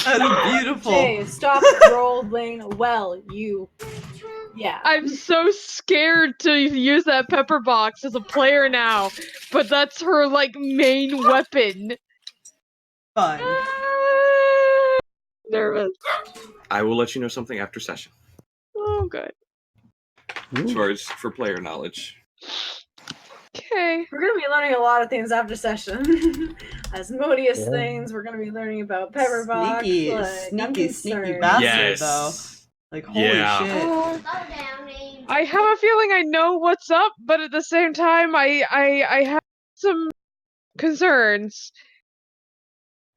That is beautiful. Jay, stop rolling. Well, you. Yeah. I'm so scared to use that pepper box as a player now, but that's her like main weapon. Fine. Nervous. I will let you know something after session. Oh, good. As far as for player knowledge. Okay. We're gonna be learning a lot of things after session. Asmodeus Yeah. things. We're gonna be learning about Pepperbox. Sneaky, Like, I'm sneaky concerned. bastard, though. Like, holy Yeah. shit. Slow down, Angel. I have a feeling I know what's up, but at the same time, I have some concerns.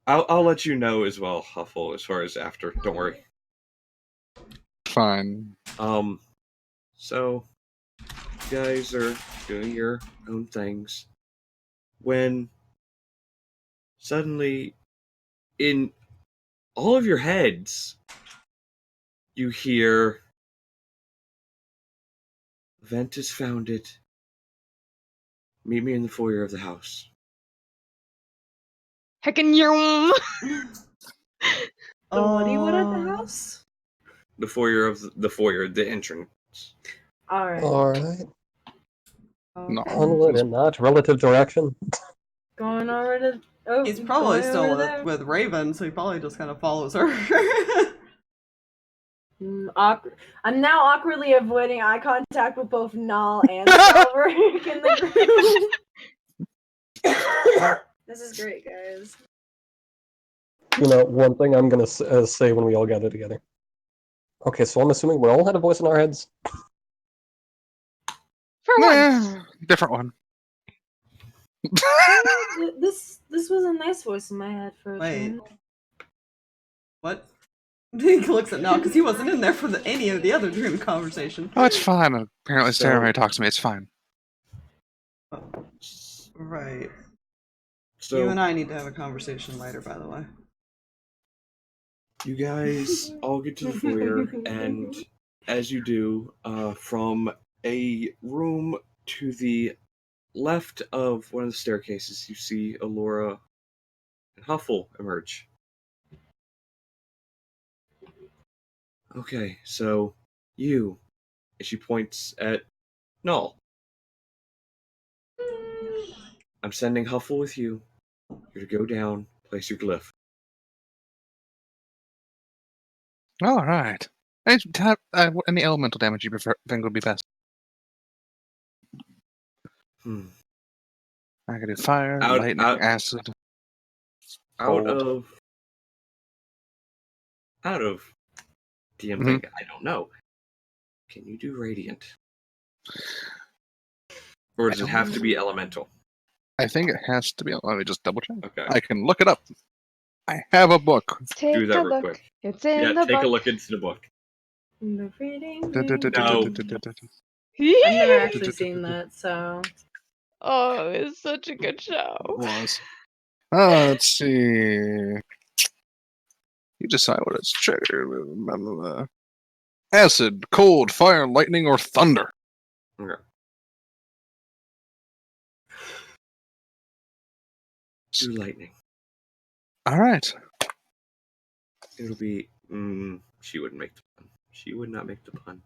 I'll let you know as well, Huffle, as far as after. Don't worry. Fine. So you guys are doing your own things when suddenly in all of your heads you hear Ventus found it. Meet me in the foyer of the house. Heckin' yum. The what do you want at the house? The foyer, the entrance. Alright. Alright. No. Onward in that relative direction. Going over to. Oh, He's probably going still over there. with Raven, so he probably just kind of follows her. I'm now awkwardly avoiding eye contact with both Null and Stalverk in the group. This is great, guys. You know, one thing I'm gonna say when we all gather together. Okay, so I'm assuming we all had a voice in our heads. For once. Different one. This was a nice voice in my head for a Wait. time. What? He looks at Nell because he wasn't in there for any of the other dream conversation. Oh, it's fine. Apparently, So- Sarah talks to me. It's fine. Right. So You and I need to have a conversation later, by the way. you guys all get to the foyer, and as you do, from a room to the left of one of the staircases, you see Allura and Huffle emerge. Okay, so you, and she points at Null. I'm sending Huffle with you. You're to go down, place your glyph. All right. Any elemental damage you prefer think would be best? I can do fire, lightning, acid. Out Cold. of DM thing, I don't know. Can you do radiant? Or does it have to be elemental? I think it has to be. Let me just double check. Okay. I can look it up. I have a book. Take Do that a real look. quick. It's in Yeah, the take book. a look into the book. The reading. No. I've never actually seen that, so. Oh, it's such a good show. Was. Let's see. You decide what it's triggered. Acid, cold, fire, lightning, or thunder. Okay. Do lightning. All right. It'll be. She wouldn't make the pun. She would not make the pun.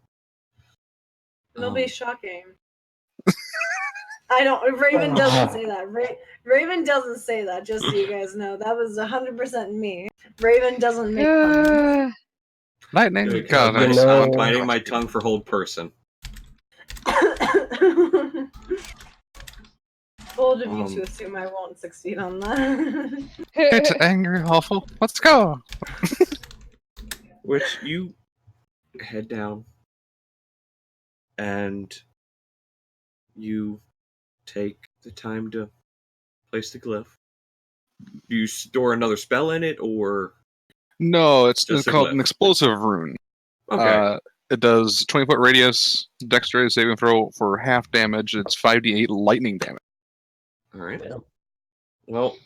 It'll be shocking. I don't. Raven doesn't say that. Raven doesn't say that. Just so you guys know, that was 100% me. Raven doesn't make puns. Lightning. Good, God, You I'm know- biting my tongue for hold person. Bold of you to assume I won't succeed on that. It's angry, awful. Let's go. Which you head down and you take the time to place the glyph. Do you store another spell in it, or No, it's Just a called glyph. an explosive rune. okay? It does 20-foot radius, dexterity saving throw for half damage. It's 5d8 lightning damage. All right. Yeah. Well,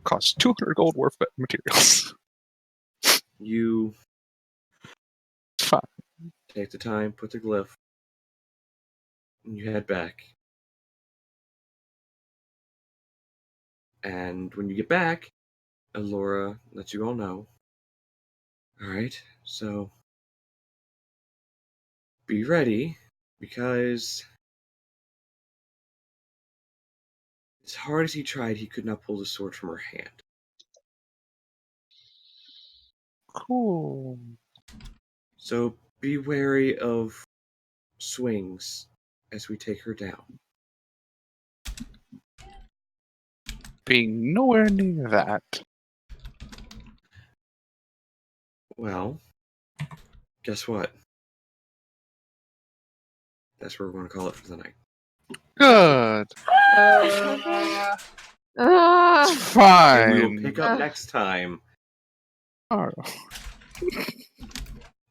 Costs 200 gold worth of materials. you It's fine. take the time, put the glyph, and you head back. And when you get back, Allura lets you all know Alright, so be ready, because as hard as he tried, he could not pull the sword from her hand. Cool. So be wary of swings as we take her down. Being nowhere near that. Well, guess what? That's what we're going to call it for the night. Good. It's And we will fine. pick up next time. Oh.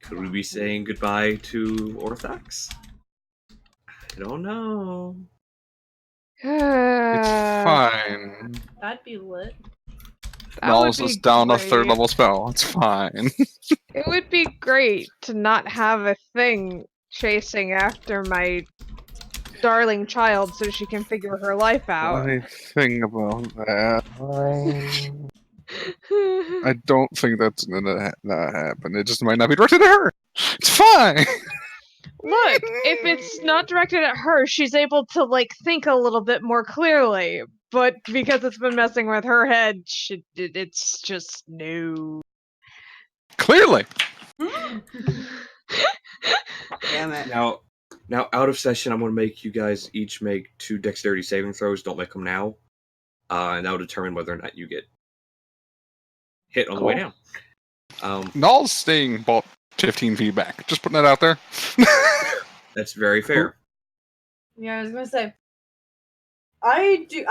Could we be saying goodbye to Orthox? I don't know. It's fine. That'd be lit. Nulls is down a 3rd level spell. It's fine. It would be great to not have a thing chasing after my darling child so she can figure her life out. Funny thing about that, Fine. I don't think that's gonna not happen. It just might not be directed at her. It's fine. Look, if it's not directed at her, she's able to, like, think a little bit more clearly. But because it's been messing with her head, it's just no. Clearly. Damn it. Now, out of session, I'm going to make you guys each make 2 dexterity saving throws. Don't make them now. And that'll determine whether or not you get hit on the way down. Null's staying about 15 feet back. Just putting that out there. That's very fair. Yeah, I was gonna say. I do.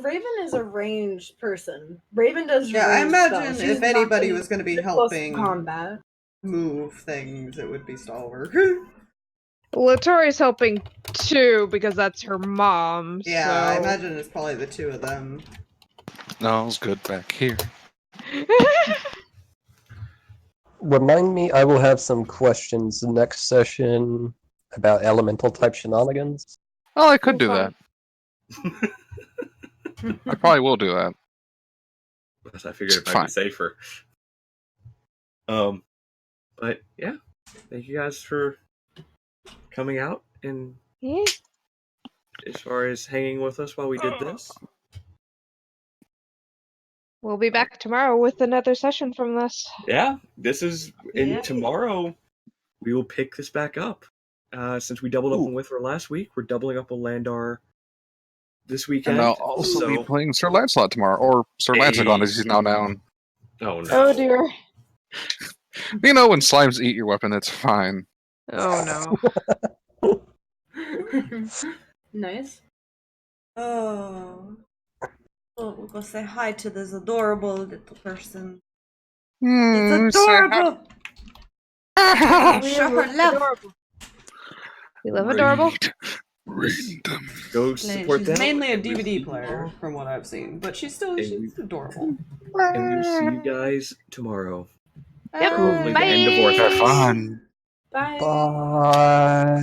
Raven is a ranged person. Raven does. Yeah, I ranged imagine spells. She's if anybody not was going to be close helping combat. move things, it would be Stalverk. Letari's helping too because that's her mom. Yeah, so... I imagine it's probably the 2 of them. Null's good back here. Remind me, I will have some questions next session about elemental type shenanigans. Oh, I could do that. I probably will do that. As I figured it might Fine. be safer. But yeah, thank you guys for coming out and as far as hanging with us while we did this. We'll be back tomorrow with another session from this. Yeah, this is Yeah. tomorrow. We will pick this back up. Since we doubled up on with her last week, we're doubling up on Landar this weekend. And I'll also be playing Sir Lancelot tomorrow, or Sir Lancelot as he's now known. Oh no! Oh dear. You know, when slimes eat your weapon, it's fine. Oh no. Nice. Oh. Oh, we'll go say hi to this adorable little person. It's Adorable! Show her love! We love adorable. Read them. Go support She's them. mainly a and we'll see DVD you player, tomorrow. from what I've seen, but she's adorable. And we'll see you guys tomorrow. Yep. Hopefully the end of Bye. Orthodox. Have fun. Bye. Bye.